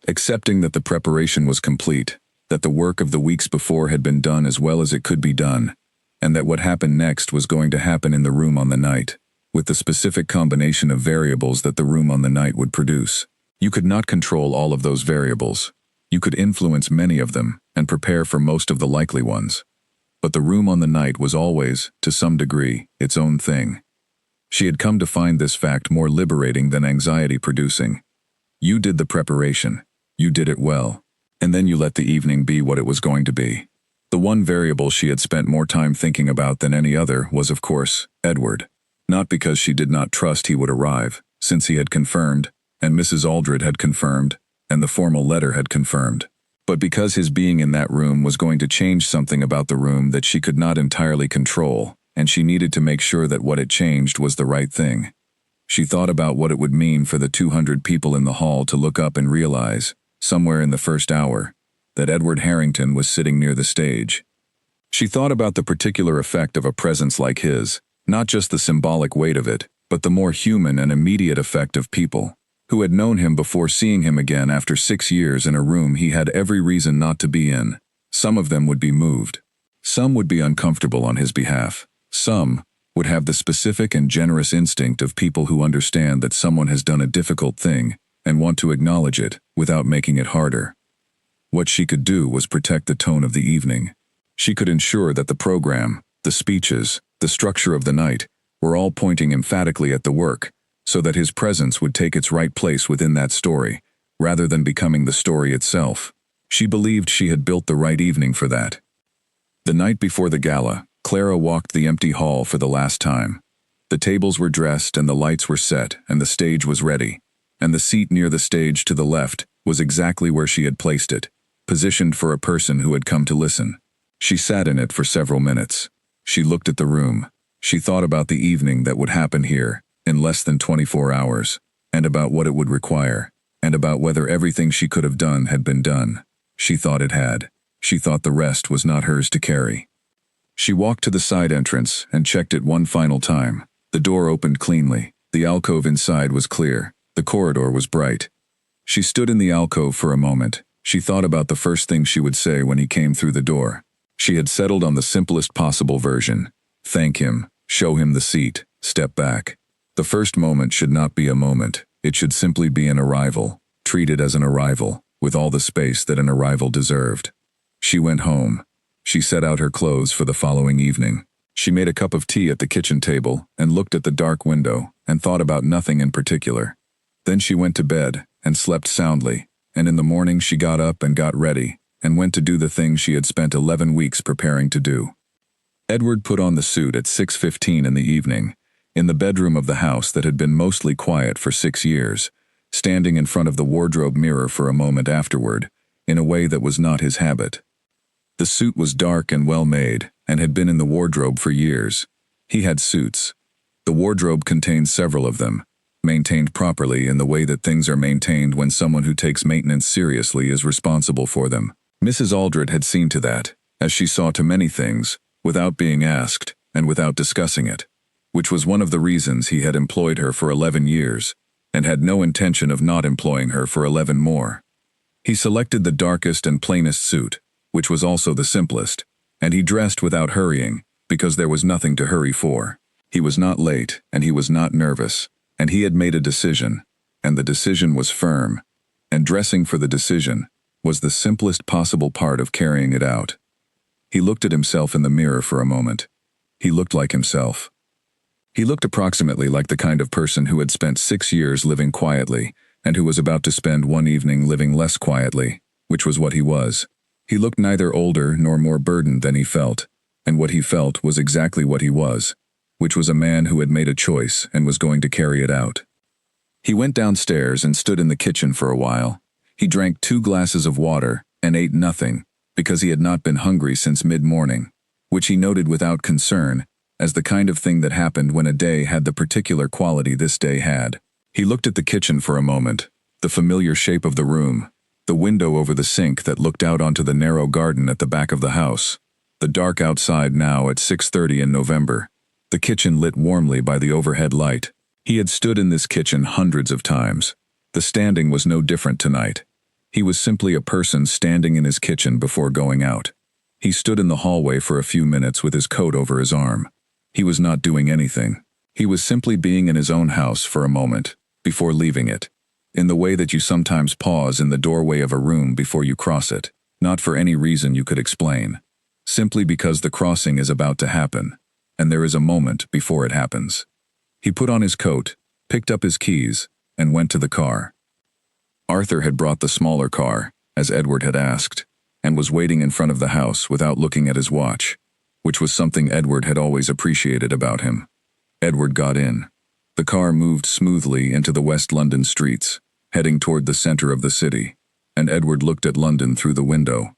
Accepting that the preparation was complete, that the work of the weeks before had been done as well as it could be done, and that what happened next was going to happen in the room on the night, with the specific combination of variables that the room on the night would produce. You could not control all of those variables. You could influence many of them and prepare for most of the likely ones. But the room on the night was always, to some degree, its own thing. She had come to find this fact more liberating than anxiety-producing. You did the preparation. You did it well. And then you let the evening be what it was going to be. The one variable she had spent more time thinking about than any other was, of course, Edward. Not because she did not trust he would arrive, since he had confirmed, and Mrs. Aldred had confirmed, and the formal letter had confirmed, but because his being in that room was going to change something about the room that she could not entirely control, and she needed to make sure that what it changed was the right thing. She thought about what it would mean for the 200 people in the hall to look up and realize, somewhere in the first hour, that Edward Harrington was sitting near the stage. She thought about the particular effect of a presence like his, not just the symbolic weight of it, but the more human and immediate effect of people who had known him before seeing him again after 6 years in a room he had every reason not to be in. Some of them would be moved. Some would be uncomfortable on his behalf. Some would have the specific and generous instinct of people who understand that someone has done a difficult thing and want to acknowledge it without making it harder. What she could do was protect the tone of the evening. She could ensure that the program, the speeches, the structure of the night were all pointing emphatically at the work, so that his presence would take its right place within that story, rather than becoming the story itself. She believed she had built the right evening for that. The night before the gala, Clara walked the empty hall for the last time. The tables were dressed and the lights were set and the stage was ready, and the seat near the stage to the left was exactly where she had placed it, positioned for a person who had come to listen. She sat in it for several minutes. She looked at the room. She thought about the evening that would happen here, in less than 24 hours, and about what it would require, and about whether everything she could have done had been done. She thought it had. She thought the rest was not hers to carry. She walked to the side entrance and checked it one final time. The door opened cleanly. The alcove inside was clear. The corridor was bright. She stood in the alcove for a moment. She thought about the first thing she would say when he came through the door. She had settled on the simplest possible version. Thank him, show him the seat, step back. The first moment should not be a moment. It should simply be an arrival, treated as an arrival, with all the space that an arrival deserved. She went home. She set out her clothes for the following evening. She made a cup of tea at the kitchen table and looked at the dark window and thought about nothing in particular. Then she went to bed and slept soundly, and in the morning she got up and got ready and went to do the thing she had spent 11 weeks preparing to do. Edward put on the suit at 6:15 in the evening, in the bedroom of the house that had been mostly quiet for 6 years, standing in front of the wardrobe mirror for a moment afterward, in a way that was not his habit. The suit was dark and well-made, and had been in the wardrobe for years. He had suits. The wardrobe contained several of them, maintained properly in the way that things are maintained when someone who takes maintenance seriously is responsible for them. Mrs. Aldred had seen to that, as she saw to many things, without being asked, and without discussing it, which was one of the reasons he had employed her for 11 years, and had no intention of not employing her for 11 more. He selected the darkest and plainest suit, which was also the simplest, and he dressed without hurrying, because there was nothing to hurry for. He was not late, and he was not nervous, and he had made a decision, and the decision was firm, and dressing for the decision was the simplest possible part of carrying it out. He looked at himself in the mirror for a moment. He looked like himself. He looked approximately like the kind of person who had spent 6 years living quietly, and who was about to spend one evening living less quietly, which was what he was. He looked neither older nor more burdened than he felt, and what he felt was exactly what he was, which was a man who had made a choice and was going to carry it out. He went downstairs and stood in the kitchen for a while. He drank 2 glasses of water and ate nothing, because he had not been hungry since mid-morning, which he noted without concern as the kind of thing that happened when a day had the particular quality this day had. He looked at the kitchen for a moment, the familiar shape of the room, the window over the sink that looked out onto the narrow garden at the back of the house, the dark outside now at 6:30 in November, the kitchen lit warmly by the overhead light. He had stood in this kitchen hundreds of times. The standing was no different tonight. He was simply a person standing in his kitchen before going out. He stood in the hallway for a few minutes with his coat over his arm. He was not doing anything. He was simply being in his own house for a moment, before leaving it, in the way that you sometimes pause in the doorway of a room before you cross it, not for any reason you could explain, simply because the crossing is about to happen, and there is a moment before it happens. He put on his coat, picked up his keys, and went to the car. Arthur had brought the smaller car, as Edward had asked, and was waiting in front of the house without looking at his watch, which was something Edward had always appreciated about him. Edward got in. The car moved smoothly into the West London streets, heading toward the center of the city, and Edward looked at London through the window.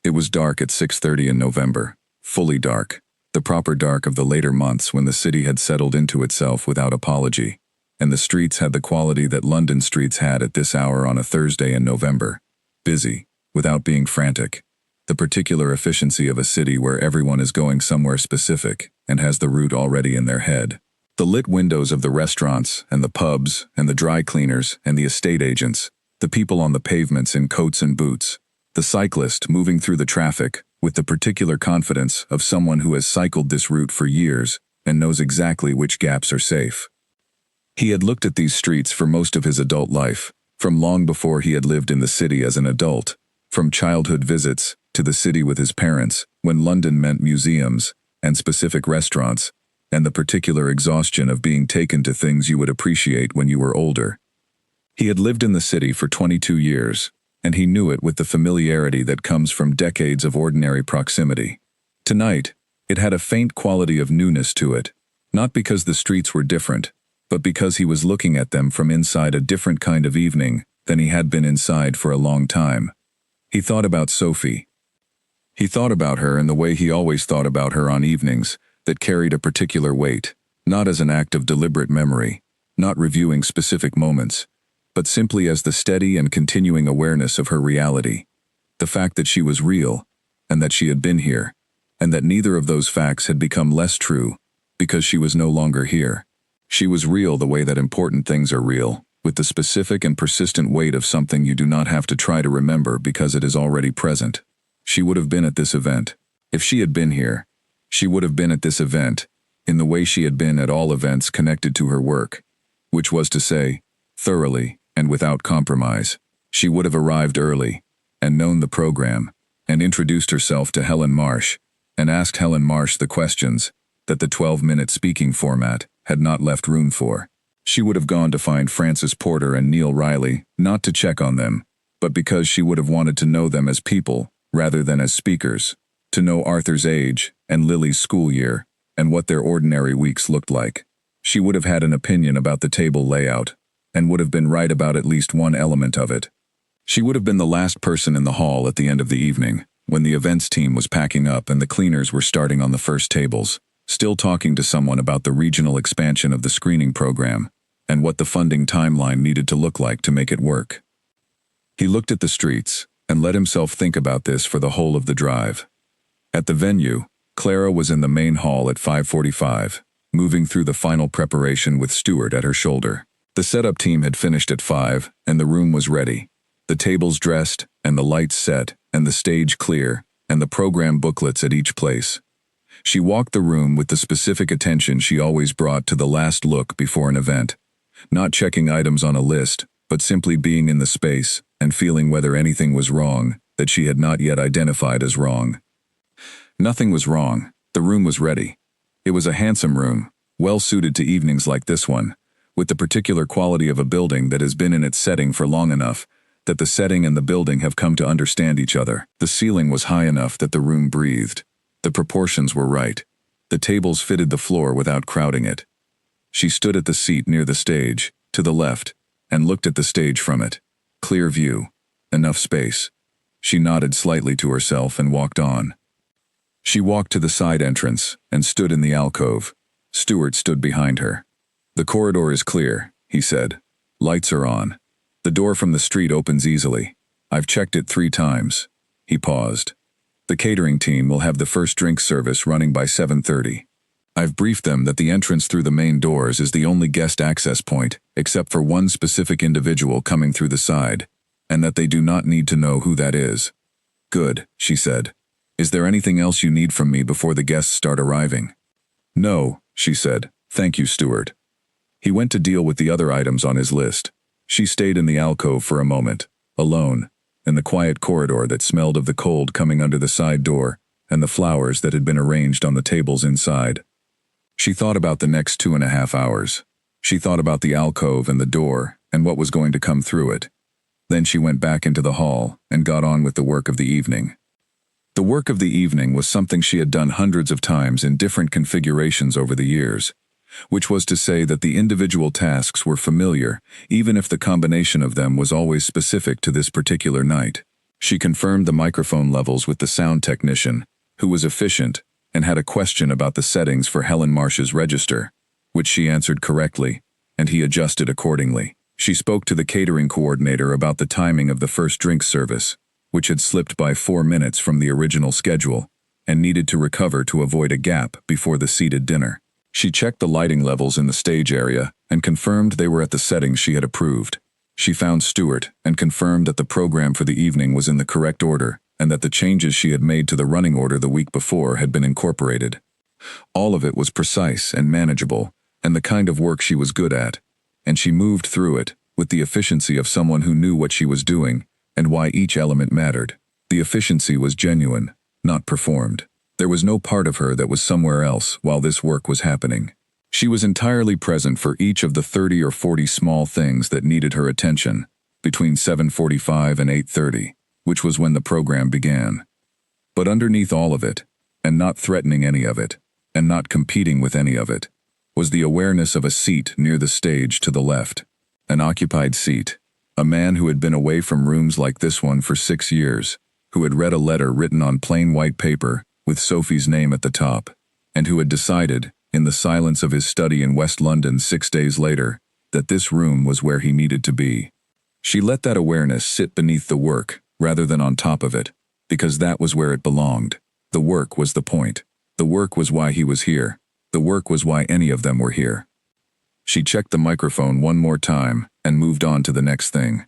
It was dark at 6:30 in November, fully dark, the proper dark of the later months when the city had settled into itself without apology, and the streets had the quality that London streets had at this hour on a Thursday in November, busy, without being frantic, the particular efficiency of a city where everyone is going somewhere specific and has the route already in their head. The lit windows of the restaurants and the pubs and the dry cleaners and the estate agents, the people on the pavements in coats and boots, the cyclist moving through the traffic with the particular confidence of someone who has cycled this route for years and knows exactly which gaps are safe. He had looked at these streets for most of his adult life, from long before he had lived in the city as an adult, from childhood visits to the city with his parents, when London meant museums and specific restaurants, and the particular exhaustion of being taken to things you would appreciate when you were older. He had lived in the city for 22 years, and he knew it with the familiarity that comes from decades of ordinary proximity. Tonight, it had a faint quality of newness to it, not because the streets were different, but because he was looking at them from inside a different kind of evening than he had been inside for a long time. He thought about Sophie. He thought about her in the way he always thought about her on evenings that carried a particular weight, not as an act of deliberate memory, not reviewing specific moments, but simply as the steady and continuing awareness of her reality, the fact that she was real, and that she had been here, and that neither of those facts had become less true because she was no longer here. She was real the way that important things are real, with the specific and persistent weight of something you do not have to try to remember because it is already present. She would have been at this event. If she had been here, she would have been at this event, in the way she had been at all events connected to her work, which was to say, thoroughly and without compromise. She would have arrived early, and known the program, and introduced herself to Helen Marsh, and asked Helen Marsh the questions that the 12-minute speaking format had not left room for. She would have gone to find Francis Porter and Neil Riley, not to check on them, but because she would have wanted to know them as people rather than as speakers, to know Arthur's age and Lily's school year and what their ordinary weeks looked like. She would have had an opinion about the table layout and would have been right about at least one element of it. She would have been the last person in the hall at the end of the evening, when the events team was packing up and the cleaners were starting on the first tables, still talking to someone about the regional expansion of the screening program and what the funding timeline needed to look like to make it work. He looked at the streets and let himself think about this for the whole of the drive. At the venue, Clara was in the main hall at 5:45, moving through the final preparation with Stuart at her shoulder. The setup team had finished at 5, and the room was ready. The tables dressed, and the lights set, and the stage clear, and the program booklets at each place. She walked the room with the specific attention she always brought to the last look before an event, not checking items on a list, but simply being in the space and feeling whether anything was wrong that she had not yet identified as wrong. Nothing was wrong. The room was ready. It was a handsome room, well suited to evenings like this one, with the particular quality of a building that has been in its setting for long enough that the setting and the building have come to understand each other. The ceiling was high enough that the room breathed. The proportions were right. The tables fitted the floor without crowding it. She stood at the seat near the stage, to the left, and looked at the stage from it. Clear view. Enough space. She nodded slightly to herself and walked on. She walked to the side entrance and stood in the alcove. Stuart stood behind her. "The corridor is clear," he said. "Lights are on. The door from the street opens easily. I've checked it 3 times. He paused. "The catering team will have the first drink service running by 7:30. I've briefed them that the entrance through the main doors is the only guest access point, except for one specific individual coming through the side, and that they do not need to know who that is." "Good," she said. "Is there anything else you need from me before the guests start arriving?" "No," she said. "Thank you, Stuart." He went to deal with the other items on his list. She stayed in the alcove for a moment, alone, in the quiet corridor that smelled of the cold coming under the side door and the flowers that had been arranged on the tables inside. She thought about the next 2.5 hours. She thought about the alcove and the door and what was going to come through it. Then she went back into the hall and got on with the work of the evening. The work of the evening was something she had done hundreds of times in different configurations over the years, which was to say that the individual tasks were familiar, even if the combination of them was always specific to this particular night. She confirmed the microphone levels with the sound technician, who was efficient, and had a question about the settings for Helen Marsh's register, which she answered correctly, and he adjusted accordingly. She spoke to the catering coordinator about the timing of the first drink service, which had slipped by 4 minutes from the original schedule, and needed to recover to avoid a gap before the seated dinner. She checked the lighting levels in the stage area and confirmed they were at the settings she had approved. She found Stuart and confirmed that the program for the evening was in the correct order and that the changes she had made to the running order the week before had been incorporated. All of it was precise and manageable, and the kind of work she was good at, and she moved through it with the efficiency of someone who knew what she was doing and why each element mattered. The efficiency was genuine, not performed. There was no part of her that was somewhere else while this work was happening. She was entirely present for each of the 30 or 40 small things that needed her attention, between 7:45 and 8:30, which was when the program began. But underneath all of it, and not threatening any of it, and not competing with any of it, was the awareness of a seat near the stage to the left. An occupied seat. A man who had been away from rooms like this one for 6 years, who had read a letter written on plain white paper with Sophie's name at the top, and who had decided, in the silence of his study in West London 6 days later, that this room was where he needed to be. She let that awareness sit beneath the work, rather than on top of it, because that was where it belonged. The work was the point. The work was why he was here. The work was why any of them were here. She checked the microphone one more time and moved on to the next thing.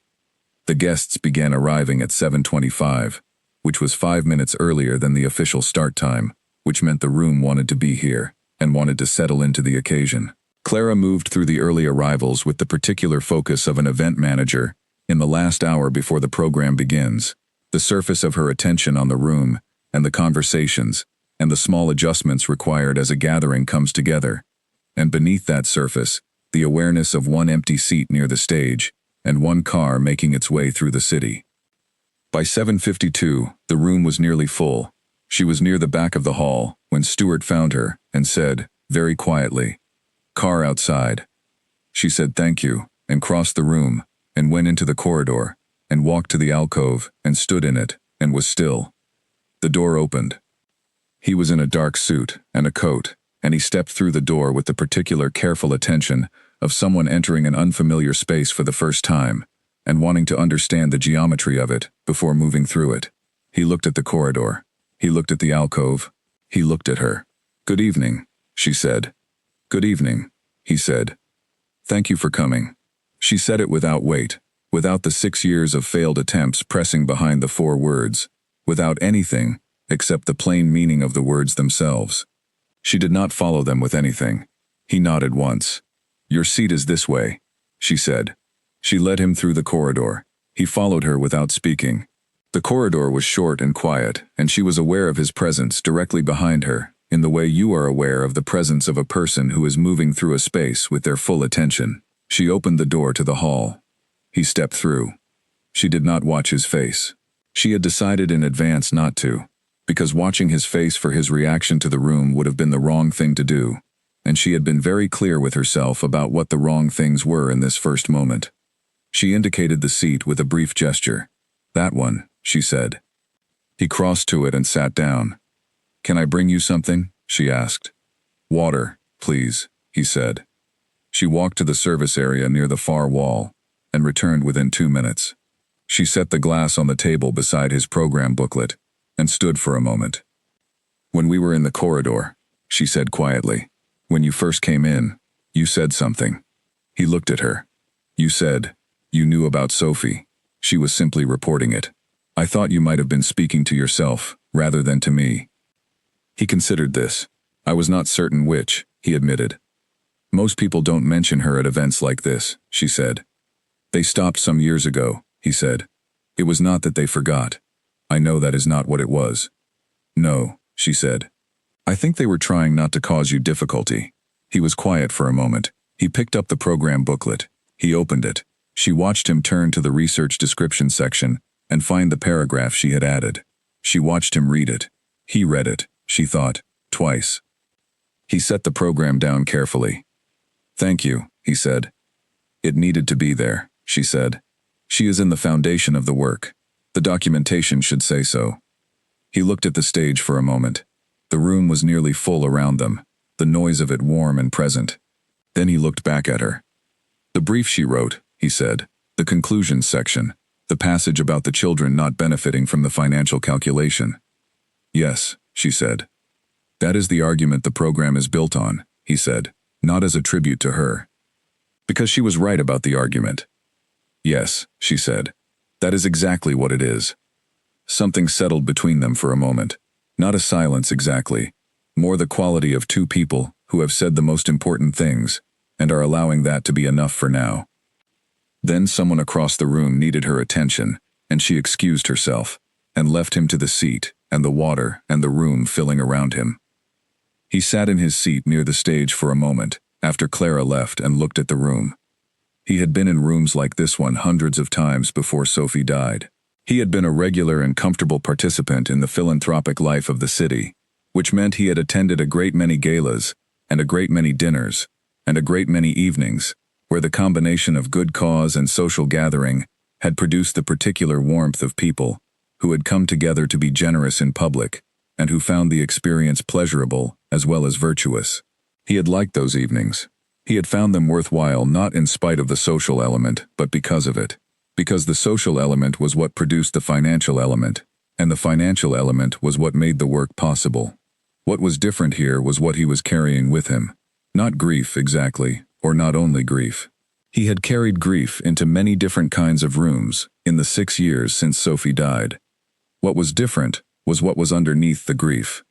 The guests began arriving at 7:25, which was 5 minutes earlier than the official start time, which meant the room wanted to be here and wanted to settle into the occasion. Clara moved through the early arrivals with the particular focus of an event manager in the last hour before the program begins, the surface of her attention on the room and the conversations and the small adjustments required as a gathering comes together, and beneath that surface, the awareness of one empty seat near the stage and one car making its way through the city. By 7:52, the room was nearly full. She was near the back of the hall when Stuart found her and said, very quietly, "Car outside." She said thank you and crossed the room and went into the corridor and walked to the alcove and stood in it and was still. The door opened. He was in a dark suit and a coat, and he stepped through the door with the particular careful attention of someone entering an unfamiliar space for the first time and wanting to understand the geometry of it before moving through it. He looked at the corridor. He looked at the alcove. He looked at her. "Good evening," she said. "Good evening," he said. "Thank you for coming." She said it without weight, without the 6 years of failed attempts pressing behind the 4 words, without anything except the plain meaning of the words themselves. She did not follow them with anything. He nodded once. "Your seat is this way," she said. She led him through the corridor. He followed her without speaking. The corridor was short and quiet, and she was aware of his presence directly behind her, in the way you are aware of the presence of a person who is moving through a space with their full attention. She opened the door to the hall. He stepped through. She did not watch his face. She had decided in advance not to, because watching his face for his reaction to the room would have been the wrong thing to do, and she had been very clear with herself about what the wrong things were in this first moment. She indicated the seat with a brief gesture. "That one," she said. He crossed to it and sat down. "Can I bring you something?" she asked. "Water, please," he said. She walked to the service area near the far wall and returned within 2 minutes. She set the glass on the table beside his program booklet and stood for a moment. "When we were in the corridor," she said quietly, "when you first came in, you said something." He looked at her. "You said you knew about Sophie. She was simply reporting it. I thought you might have been speaking to yourself rather than to me." He considered this. "I was not certain which," he admitted. "Most people don't mention her at events like this," she said. "They stopped some years ago," he said. "It was not that they forgot. I know that is not what it was." "No," she said. "I think they were trying not to cause you difficulty." He was quiet for a moment. He picked up the program booklet. He opened it. She watched him turn to the research description section and find the paragraph she had added. She watched him read it. He read it, she thought, twice. He set the program down carefully. "Thank you," he said. "It needed to be there," she said. "She is in the foundation of the work. The documentation should say so." He looked at the stage for a moment. The room was nearly full around them, the noise of it warm and present. Then he looked back at her. "The brief she wrote," he said, "the conclusions section, the passage about the children not benefiting from the financial calculation." "Yes," she said. "That is the argument the program is built on," he said, not as a tribute to her. "Because she was right about the argument." "Yes," she said. "That is exactly what it is." Something settled between them for a moment. Not a silence exactly, more the quality of 2 people who have said the most important things and are allowing that to be enough for now. Then someone across the room needed her attention, and she excused herself and left him to the seat and the water and the room filling around him. He sat in his seat near the stage for a moment after Clara left and looked at the room. He had been in rooms like this one hundreds of times before Sophie died. He had been a regular and comfortable participant in the philanthropic life of the city, which meant he had attended a great many galas and a great many dinners and a great many evenings where the combination of good cause and social gathering had produced the particular warmth of people who had come together to be generous in public and who found the experience pleasurable as well as virtuous. He had liked those evenings. He had found them worthwhile not in spite of the social element, but because of it. Because the social element was what produced the financial element, and the financial element was what made the work possible. What was different here was what he was carrying with him. Not grief exactly, or not only grief. He had carried grief into many different kinds of rooms in the 6 years since Sophie died. What was different was what was underneath the grief.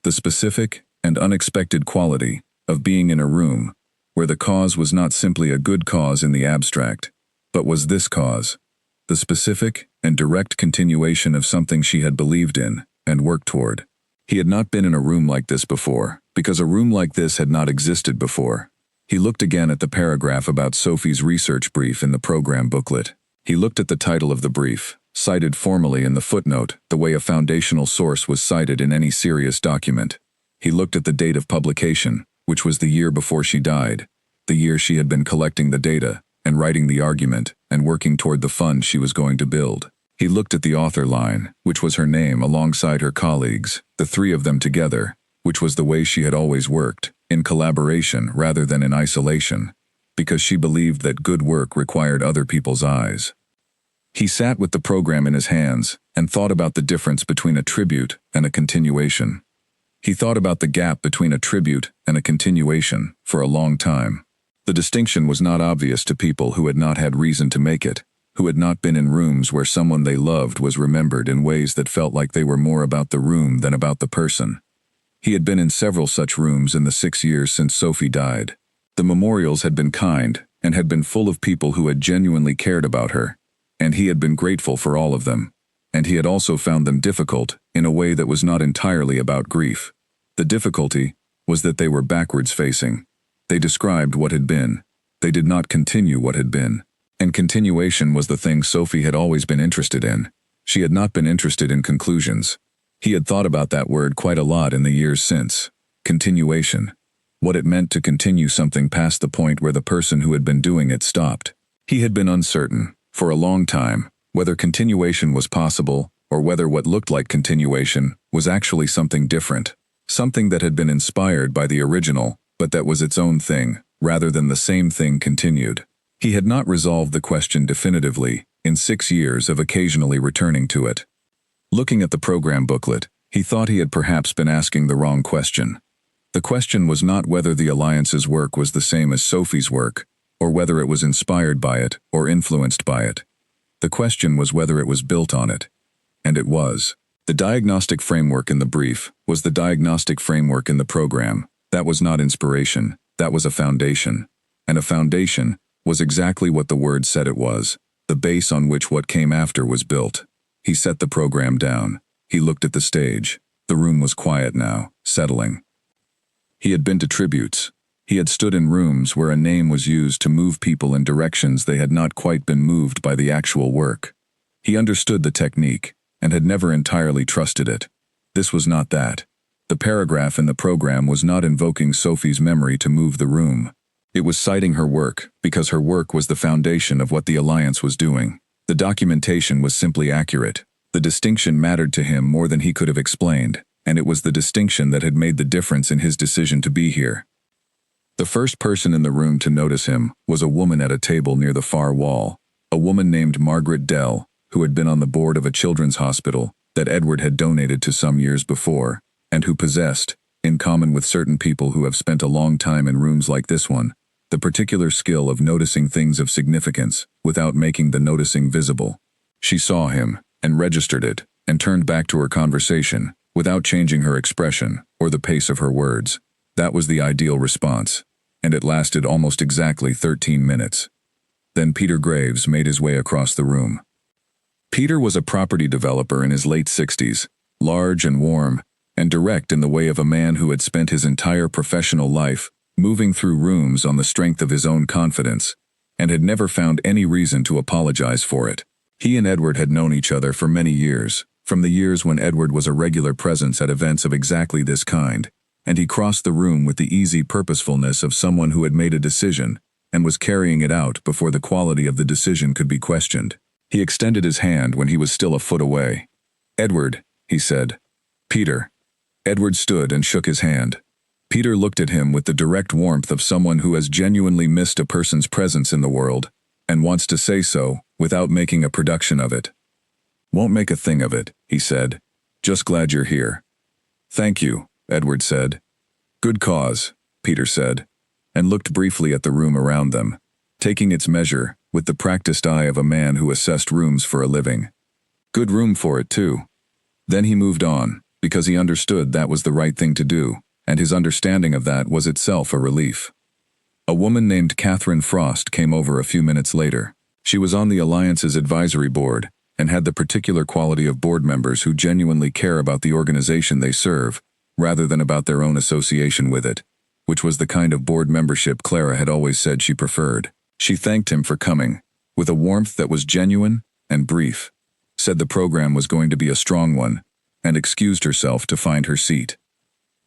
The specific and unexpected quality of being in a room where the cause was not simply a good cause in the abstract, but was this cause, the specific and direct continuation of something she had believed in and worked toward. He had not been in a room like this before, because a room like this had not existed before. He looked again at the paragraph about Sophie's research brief in the program booklet. He looked at the title of the brief, cited formally in the footnote, the way a foundational source was cited in any serious document. He looked at the date of publication, which was the year before she died, the year she had been collecting the data and writing the argument and working toward the fund she was going to build. He looked at the author line, which was her name alongside her colleagues, the 3 of them together, which was the way she had always worked, in collaboration rather than in isolation, because she believed that good work required other people's eyes. He sat with the program in his hands and thought about the difference between a tribute and a continuation. He thought about the gap between a tribute and a continuation for a long time. The distinction was not obvious to people who had not had reason to make it, who had not been in rooms where someone they loved was remembered in ways that felt like they were more about the room than about the person. He had been in several such rooms in the 6 years since Sophie died. The memorials had been kind and had been full of people who had genuinely cared about her, and he had been grateful for all of them. And he had also found them difficult in a way that was not entirely about grief. The difficulty was that they were backwards facing. They described what had been. They did not continue what had been. And continuation was the thing Sophie had always been interested in. She had not been interested in conclusions. He had thought about that word quite a lot in the years since. Continuation. What it meant to continue something past the point where the person who had been doing it stopped. He had been uncertain, for a long time, whether continuation was possible, or whether what looked like continuation was actually something different, something that had been inspired by the original, but that was its own thing, rather than the same thing continued. He had not resolved the question definitively, in 6 years of occasionally returning to it. Looking at the program booklet, he thought he had perhaps been asking the wrong question. The question was not whether the Alliance's work was the same as Sophie's work, or whether it was inspired by it or influenced by it. The question was whether it was built on it. And it was. The diagnostic framework in the brief was the diagnostic framework in the program. That was not inspiration, that was a foundation. And a foundation was exactly what the word said it was, the base on which what came after was built. He set the program down. He looked at the stage. The room was quiet now, settling. He had been to tributes. He had stood in rooms where a name was used to move people in directions they had not quite been moved by the actual work. He understood the technique, and had never entirely trusted it. This was not that. The paragraph in the program was not invoking Sophie's memory to move the room. It was citing her work, because her work was the foundation of what the Alliance was doing. The documentation was simply accurate. The distinction mattered to him more than he could have explained, and it was the distinction that had made the difference in his decision to be here. The first person in the room to notice him was a woman at a table near the far wall, a woman named Margaret Dell, who had been on the board of a children's hospital that Edward had donated to some years before, and who possessed, in common with certain people who have spent a long time in rooms like this one, the particular skill of noticing things of significance without making the noticing visible. She saw him, and registered it, and turned back to her conversation, without changing her expression or the pace of her words. That was the ideal response, and it lasted almost exactly 13 minutes. Then Peter Graves made his way across the room. Peter was a property developer in his late 60s, large and warm, and direct in the way of a man who had spent his entire professional life moving through rooms on the strength of his own confidence, and had never found any reason to apologize for it. He and Edward had known each other for many years, from the years when Edward was a regular presence at events of exactly this kind, and he crossed the room with the easy purposefulness of someone who had made a decision and was carrying it out before the quality of the decision could be questioned. He extended his hand when he was still a foot away. "Edward," he said. "Peter." Edward stood and shook his hand. Peter looked at him with the direct warmth of someone who has genuinely missed a person's presence in the world, and wants to say so without making a production of it. "Won't make a thing of it," he said. "Just glad you're here." "Thank you," Edward said. "Good cause," Peter said, and looked briefly at the room around them, taking its measure with the practiced eye of a man who assessed rooms for a living. Good room for it, too. Then he moved on, because he understood that was the right thing to do, and his understanding of that was itself a relief. A woman named Catherine Frost came over a few minutes later. She was on the Alliance's advisory board, and had the particular quality of board members who genuinely care about the organization they serve, rather than about their own association with it, which was the kind of board membership Clara had always said she preferred. She thanked him for coming, with a warmth that was genuine and brief, said the program was going to be a strong one, and excused herself to find her seat.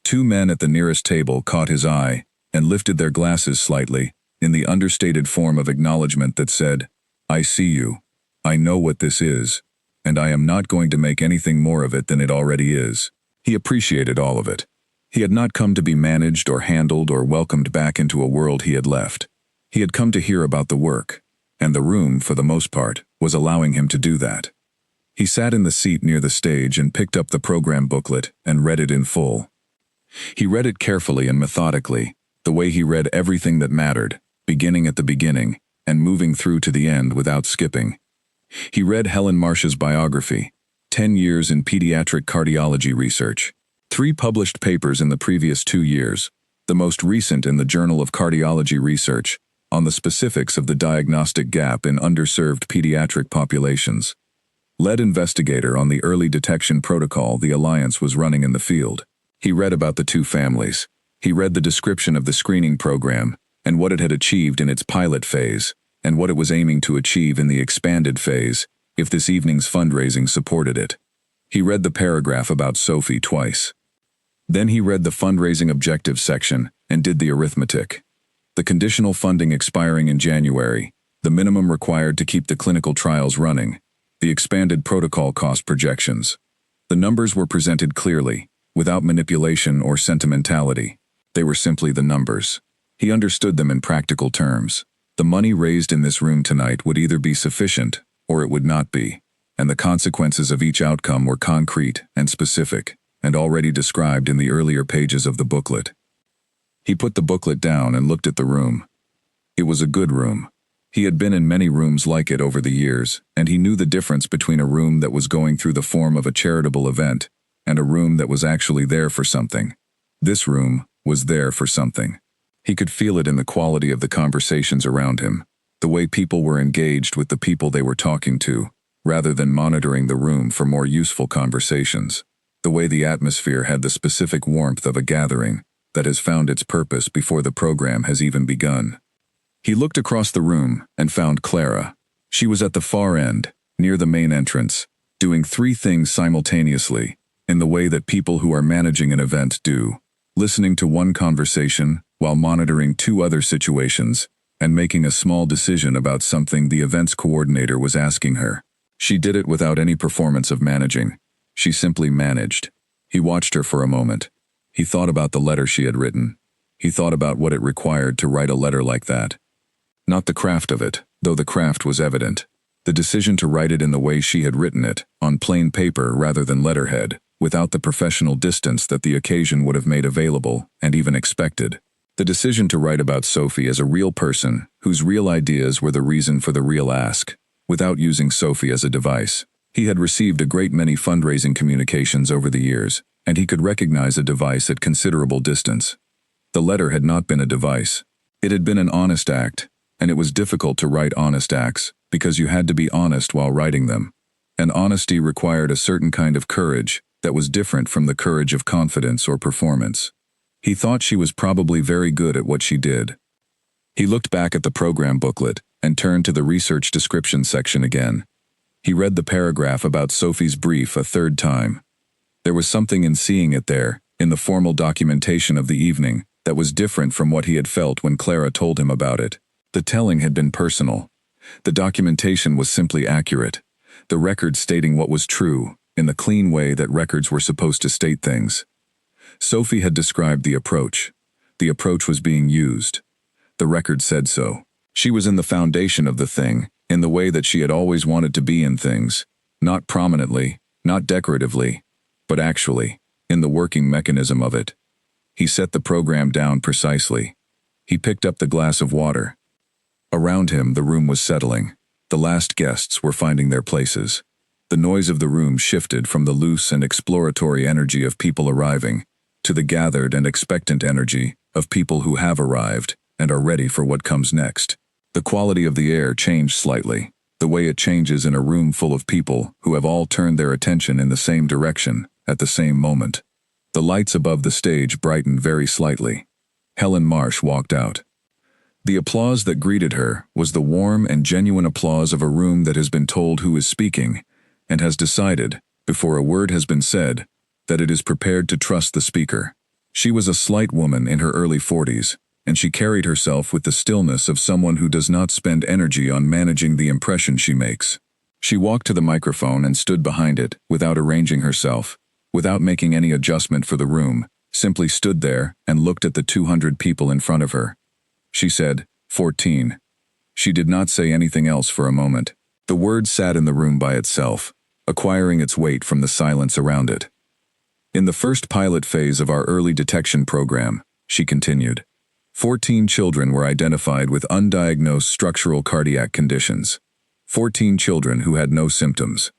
Two men at the nearest table caught his eye and lifted their glasses slightly, in the understated form of acknowledgement that said, "I see you. I know what this is, and I am not going to make anything more of it than it already is." He appreciated all of it. He had not come to be managed or handled or welcomed back into a world he had left. He had come to hear about the work, and the room, for the most part, was allowing him to do that. He sat in the seat near the stage and picked up the program booklet and read it in full. He read it carefully and methodically, the way he read everything that mattered, beginning at the beginning and moving through to the end without skipping. He read Helen Marsh's biography, 10 years in pediatric cardiology research, 3 published papers in the previous 2 years, the most recent in the Journal of Cardiology Research, on the specifics of the diagnostic gap in underserved pediatric populations. Lead investigator on the early detection protocol the Alliance was running in the field. He read about the 2 families. He read the description of the screening program and what it had achieved in its pilot phase, and what it was aiming to achieve in the expanded phase, if this evening's fundraising supported it. He read the paragraph about Sophie twice. Then he read the fundraising objectives section and did the arithmetic. The conditional funding expiring in January, the minimum required to keep the clinical trials running, the expanded protocol cost projections. The numbers were presented clearly, without manipulation or sentimentality. They were simply the numbers. He understood them in practical terms. The money raised in this room tonight would either be sufficient, or it would not be, and the consequences of each outcome were concrete and specific, and already described in the earlier pages of the booklet. He put the booklet down and looked at the room. It was a good room. He had been in many rooms like it over the years, and he knew the difference between a room that was going through the form of a charitable event and a room that was actually there for something. This room was there for something. He could feel it in the quality of the conversations around him, the way people were engaged with the people they were talking to, rather than monitoring the room for more useful conversations, the way the atmosphere had the specific warmth of a gathering that has found its purpose before the program has even begun. He looked across the room and found Clara. She was at the far end, near the main entrance, doing 3 things simultaneously, in the way that people who are managing an event do, listening to one conversation while monitoring 2 other situations, and making a small decision about something the events coordinator was asking her. She did it without any performance of managing. She simply managed. He watched her for a moment. He thought about the letter she had written. He thought about what it required to write a letter like that. Not the craft of it, though the craft was evident. The decision to write it in the way she had written it, on plain paper rather than letterhead, without the professional distance that the occasion would have made available, and even expected. The decision to write about Sophie as a real person, whose real ideas were the reason for the real ask, without using Sophie as a device. He had received a great many fundraising communications over the years, and he could recognize a device at considerable distance. The letter had not been a device. It had been an honest act, and it was difficult to write honest acts, because you had to be honest while writing them. And honesty required a certain kind of courage that was different from the courage of confidence or performance. He thought she was probably very good at what she did. He looked back at the program booklet and turned to the research description section again. He read the paragraph about Sophie's brief a 3rd time. There was something in seeing it there, in the formal documentation of the evening, that was different from what he had felt when Clara told him about it. The telling had been personal. The documentation was simply accurate. The record stating what was true, in the clean way that records were supposed to state things. Sophie had described the approach. The approach was being used. The record said so. She was in the foundation of the thing, in the way that she had always wanted to be in things, not prominently, not decoratively, but actually, in the working mechanism of it. He set the program down precisely. He picked up the glass of water. Around him, the room was settling. The last guests were finding their places. The noise of the room shifted from the loose and exploratory energy of people arriving to the gathered and expectant energy of people who have arrived and are ready for what comes next. The quality of the air changed slightly, the way it changes in a room full of people who have all turned their attention in the same direction at the same moment. The lights above the stage brightened very slightly. Helen Marsh walked out. The applause that greeted her was the warm and genuine applause of a room that has been told who is speaking and has decided, before a word has been said, that it is prepared to trust the speaker. She was a slight woman in her early 40s, and she carried herself with the stillness of someone who does not spend energy on managing the impression she makes. She walked to the microphone and stood behind it, without arranging herself, without making any adjustment for the room, simply stood there and looked at the 200 people in front of her. She said, 14. She did not say anything else for a moment. The word sat in the room by itself, acquiring its weight from the silence around it. In the first pilot phase of our early detection program, she continued, 14 children were identified with undiagnosed structural cardiac conditions. 14 children who had no symptoms.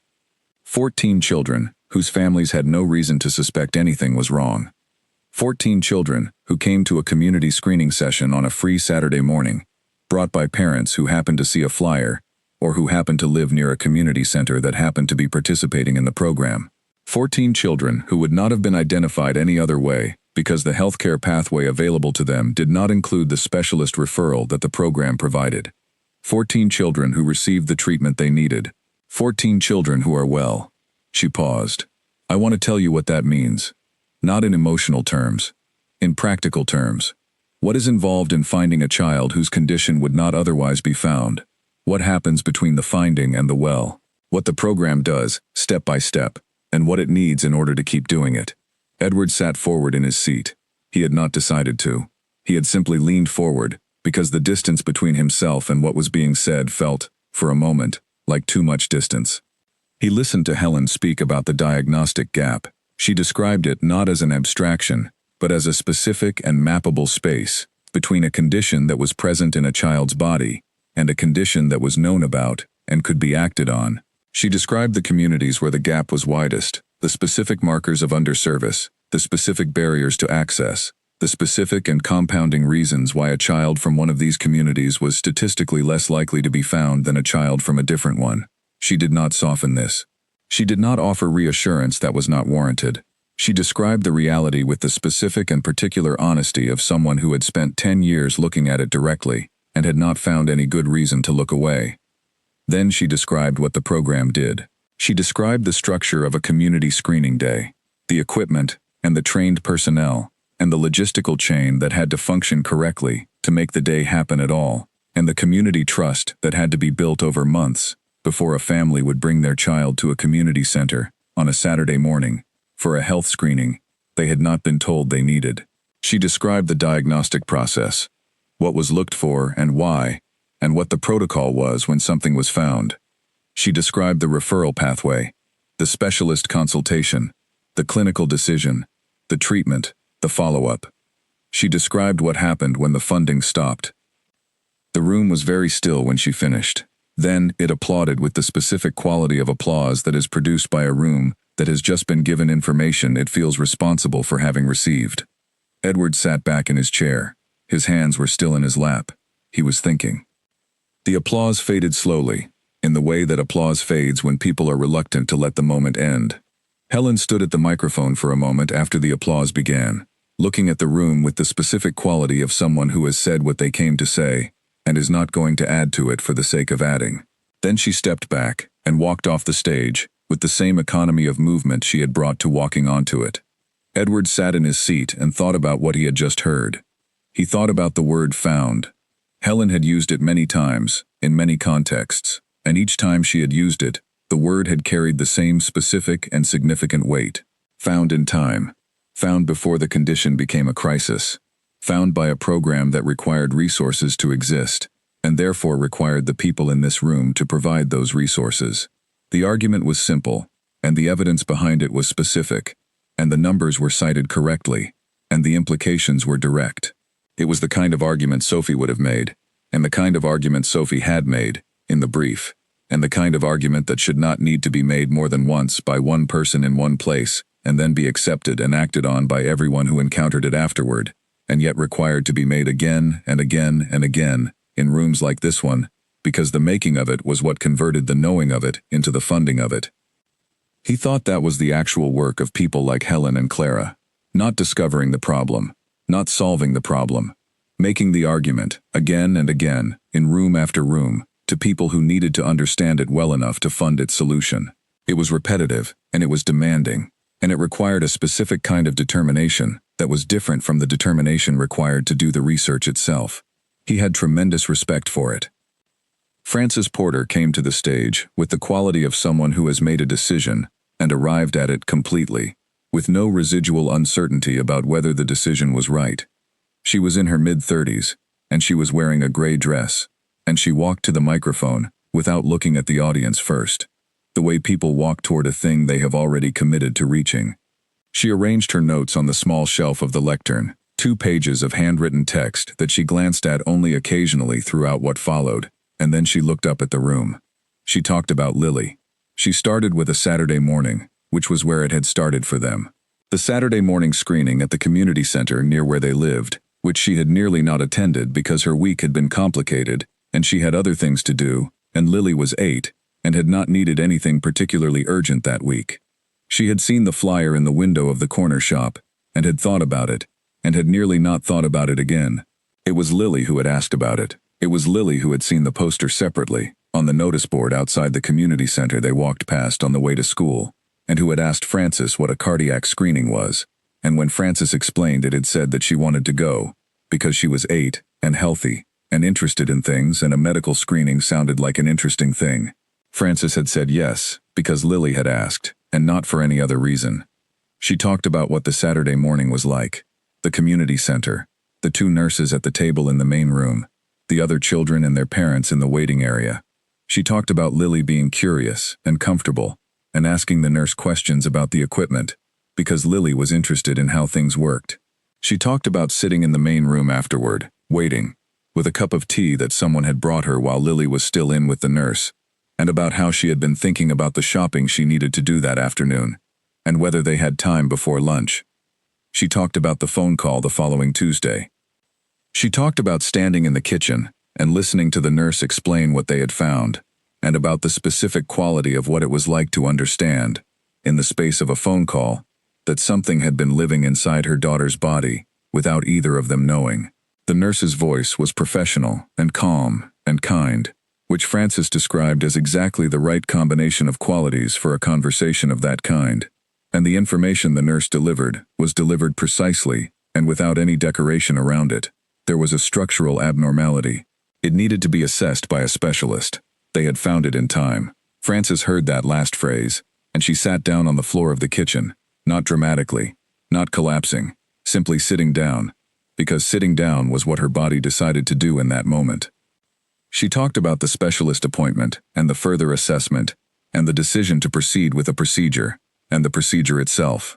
14 children whose families had no reason to suspect anything was wrong. 14 children who came to a community screening session on a free Saturday morning, brought by parents who happened to see a flyer or who happened to live near a community center that happened to be participating in the program. 14 children who would not have been identified any other way because the healthcare pathway available to them did not include the specialist referral that the program provided. 14 children who received the treatment they needed. 14 children who are well. She paused. I want to tell you what that means. Not in emotional terms. In practical terms. What is involved in finding a child whose condition would not otherwise be found? What happens between the finding and the well? What the program does, step by step, and what it needs in order to keep doing it. Edward sat forward in his seat. He had not decided to. He had simply leaned forward, because the distance between himself and what was being said felt, for a moment, like too much distance. He listened to Helen speak about the diagnostic gap. She described it not as an abstraction, but as a specific and mappable space between a condition that was present in a child's body and a condition that was known about and could be acted on. She described the communities where the gap was widest, the specific markers of underservice, the specific barriers to access, the specific and compounding reasons why a child from one of these communities was statistically less likely to be found than a child from a different one. She did not soften this. She did not offer reassurance that was not warranted. She described the reality with the specific and particular honesty of someone who had spent 10 years looking at it directly and had not found any good reason to look away. Then she described what the program did. She described the structure of a community screening day, the equipment and the trained personnel, and the logistical chain that had to function correctly to make the day happen at all, and the community trust that had to be built over months before a family would bring their child to a community center on a Saturday morning for a health screening they had not been told they needed. She described the diagnostic process, what was looked for and why, and what the protocol was when something was found. She described the referral pathway, the specialist consultation, the clinical decision, the treatment, the follow-up. She described what happened when the funding stopped. The room was very still when she finished. Then it applauded with the specific quality of applause that is produced by a room that has just been given information it feels responsible for having received. Edward sat back in his chair. His hands were still in his lap. He was thinking. The applause faded slowly, in the way that applause fades when people are reluctant to let the moment end. Helen stood at the microphone for a moment after the applause began, looking at the room with the specific quality of someone who has said what they came to say, and is not going to add to it for the sake of adding. Then she stepped back and walked off the stage with the same economy of movement she had brought to walking onto it. Edward sat in his seat and thought about what he had just heard. He thought about the word found. Helen had used it many times, in many contexts, and each time she had used it, the word had carried the same specific and significant weight. Found in time. Found before the condition became a crisis. Found by a program that required resources to exist, and therefore required the people in this room to provide those resources. The argument was simple, and the evidence behind it was specific, and the numbers were cited correctly, and the implications were direct. It was the kind of argument Sophie would have made, and the kind of argument Sophie had made, in the brief, and the kind of argument that should not need to be made more than once by one person in one place, and then be accepted and acted on by everyone who encountered it afterward, and yet required to be made again and again and again, in rooms like this one, because the making of it was what converted the knowing of it into the funding of it. He thought that was the actual work of people like Helen and Clara, not discovering the problem, not solving the problem, making the argument, again and again, in room after room, to people who needed to understand it well enough to fund its solution. It was repetitive, and it was demanding, and it required a specific kind of determination that was different from the determination required to do the research itself. He had tremendous respect for it. Francis Porter came to the stage with the quality of someone who has made a decision and arrived at it completely, with no residual uncertainty about whether the decision was right. She was in her mid-30s, and she was wearing a gray dress, and she walked to the microphone without looking at the audience first, the way people walk toward a thing they have already committed to reaching. She arranged her notes on the small shelf of the lectern, 2 pages of handwritten text that she glanced at only occasionally throughout what followed, and then she looked up at the room. She talked about Lily. She started with a Saturday morning, which was where it had started for them. The Saturday morning screening at the community center near where they lived, which she had nearly not attended because her week had been complicated, and she had other things to do, and Lily was 8, and had not needed anything particularly urgent that week. She had seen the flyer in the window of the corner shop, and had thought about it, and had nearly not thought about it again. It was Lily who had asked about it. It was Lily who had seen the poster separately, on the notice board outside the community center they walked past on the way to school, and who had asked Frances what a cardiac screening was, and when Frances explained it had said that she wanted to go, because she was 8, and healthy, and interested in things, and a medical screening sounded like an interesting thing. Frances had said yes, because Lily had asked, and not for any other reason. She talked about what the Saturday morning was like, the community center, the 2 nurses at the table in the main room, the other children and their parents in the waiting area. She talked about Lily being curious and comfortable, and asking the nurse questions about the equipment, because Lily was interested in how things worked. She talked about sitting in the main room afterward, waiting, with a cup of tea that someone had brought her while Lily was still in with the nurse, and about how she had been thinking about the shopping she needed to do that afternoon, and whether they had time before lunch. She talked about the phone call the following Tuesday. She talked about standing in the kitchen and listening to the nurse explain what they had found, and about the specific quality of what it was like to understand, in the space of a phone call, that something had been living inside her daughter's body, without either of them knowing. The nurse's voice was professional and calm and kind, which Frances described as exactly the right combination of qualities for a conversation of that kind, and the information the nurse delivered was delivered precisely and without any decoration around it. There was a structural abnormality. It needed to be assessed by a specialist. They had found it in time. Frances heard that last phrase, and she sat down on the floor of the kitchen, not dramatically, not collapsing, simply sitting down, because sitting down was what her body decided to do in that moment. She talked about the specialist appointment and the further assessment, and the decision to proceed with a procedure, and the procedure itself,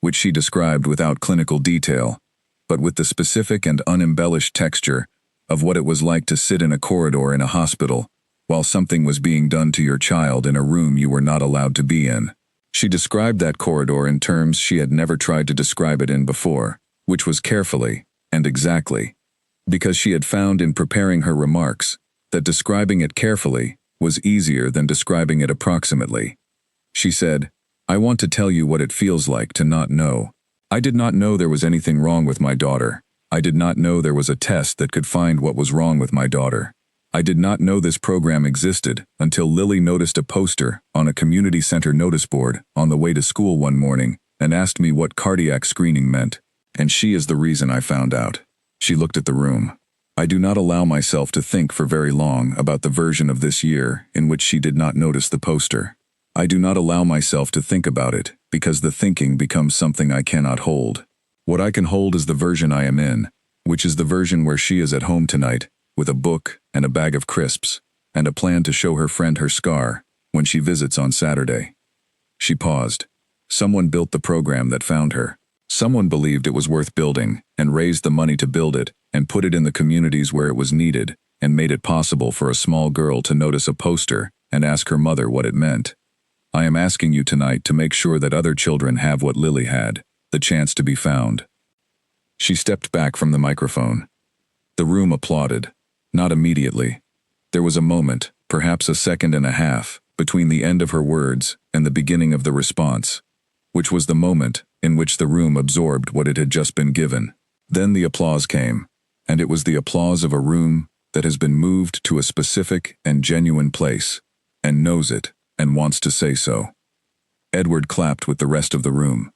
which she described without clinical detail, but with the specific and unembellished texture of what it was like to sit in a corridor in a hospital while something was being done to your child in a room you were not allowed to be in. She described that corridor in terms she had never tried to describe it in before, which was carefully and exactly, because she had found in preparing her remarks that describing it carefully was easier than describing it approximately. She said, "I want to tell you what it feels like to not know. I did not know there was anything wrong with my daughter. I did not know there was a test that could find what was wrong with my daughter. I did not know this program existed until Lily noticed a poster on a community center notice board on the way to school one morning and asked me what cardiac screening meant, and she is the reason I found out." She looked at the room. I do not allow myself to think for very long about the version of this year in which she did not notice the poster. I do not allow myself to think about it because the thinking becomes something I cannot hold. What I can hold is the version I am in, which is the version where she is at home tonight, with a book and a bag of crisps, and a plan to show her friend her scar when she visits on Saturday. She paused. Someone built the program that found her. Someone believed it was worth building, and raised the money to build it, and put it in the communities where it was needed, and made it possible for a small girl to notice a poster and ask her mother what it meant. I am asking you tonight to make sure that other children have what Lily had, the chance to be found. She stepped back from the microphone. The room applauded. Not immediately. There was a moment, perhaps a second and a half, between the end of her words and the beginning of the response, which was the moment in which the room absorbed what it had just been given. Then the applause came, and it was the applause of a room that has been moved to a specific and genuine place, and knows it, and wants to say so. Edward clapped with the rest of the room.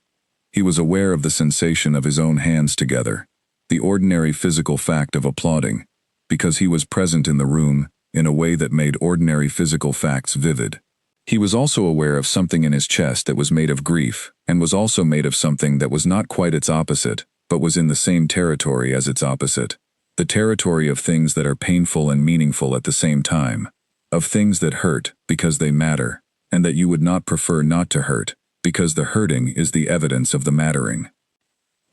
He was aware of the sensation of his own hands together, the ordinary physical fact of applauding, because he was present in the room in a way that made ordinary physical facts vivid. He was also aware of something in his chest that was made of grief, and was also made of something that was not quite its opposite, but was in the same territory as its opposite. The territory of things that are painful and meaningful at the same time, of things that hurt because they matter, and that you would not prefer not to hurt, because the hurting is the evidence of the mattering.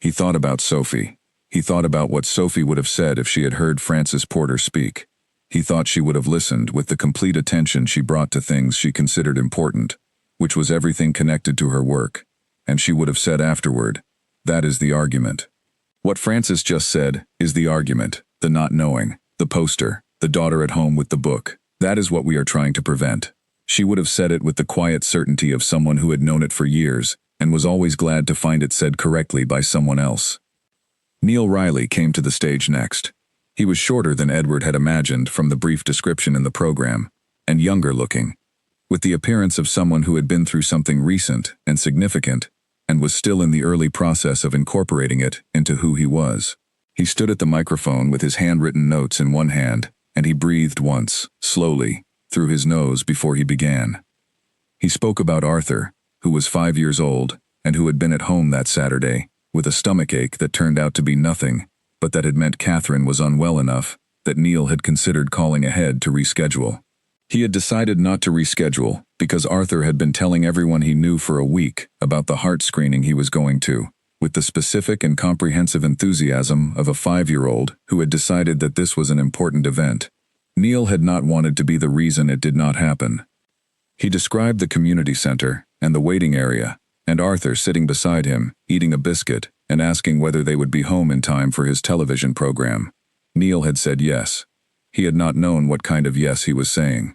He thought about Sophie. He thought about what Sophie would have said if she had heard Francis Porter speak. He thought she would have listened with the complete attention she brought to things she considered important, which was everything connected to her work, and she would have said afterward, "That is the argument." What Francis just said is the argument, the not knowing, the poster, the daughter at home with the book. That is what we are trying to prevent. She would have said it with the quiet certainty of someone who had known it for years and was always glad to find it said correctly by someone else. Neil Riley came to the stage next. He was shorter than Edward had imagined from the brief description in the program, and younger looking, with the appearance of someone who had been through something recent and significant and was still in the early process of incorporating it into who he was. He stood at the microphone with his handwritten notes in one hand, and he breathed once, slowly, through his nose before he began. He spoke about Arthur, who was 5 years old and who had been at home that Saturday, with a stomachache that turned out to be nothing, but that had meant Catherine was unwell enough that Neil had considered calling ahead to reschedule. He had decided not to reschedule because Arthur had been telling everyone he knew for a week about the heart screening he was going to, with the specific and comprehensive enthusiasm of a 5-year-old who had decided that this was an important event. Neil had not wanted to be the reason it did not happen. He described the community center and the waiting area, and Arthur sitting beside him, eating a biscuit, and asking whether they would be home in time for his television program. Neil had said yes. He had not known what kind of yes he was saying.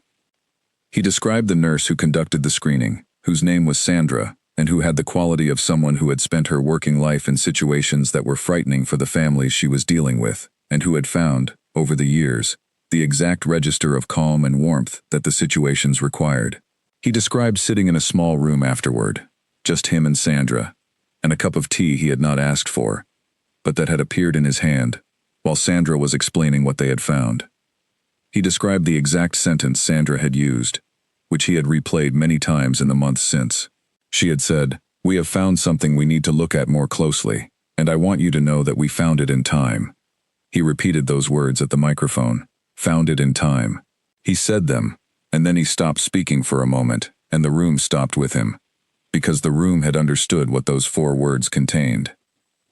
He described the nurse who conducted the screening, whose name was Sandra, and who had the quality of someone who had spent her working life in situations that were frightening for the families she was dealing with, and who had found, over the years, the exact register of calm and warmth that the situations required. He described sitting in a small room afterward, just him and Sandra, and a cup of tea he had not asked for, but that had appeared in his hand, while Sandra was explaining what they had found. He described the exact sentence Sandra had used, which he had replayed many times in the months since. She had said, "We have found something we need to look at more closely, and I want you to know that we found it in time." He repeated those words at the microphone, "Found it in time." He said them, and then he stopped speaking for a moment, and the room stopped with him, because the room had understood what those 4 words contained.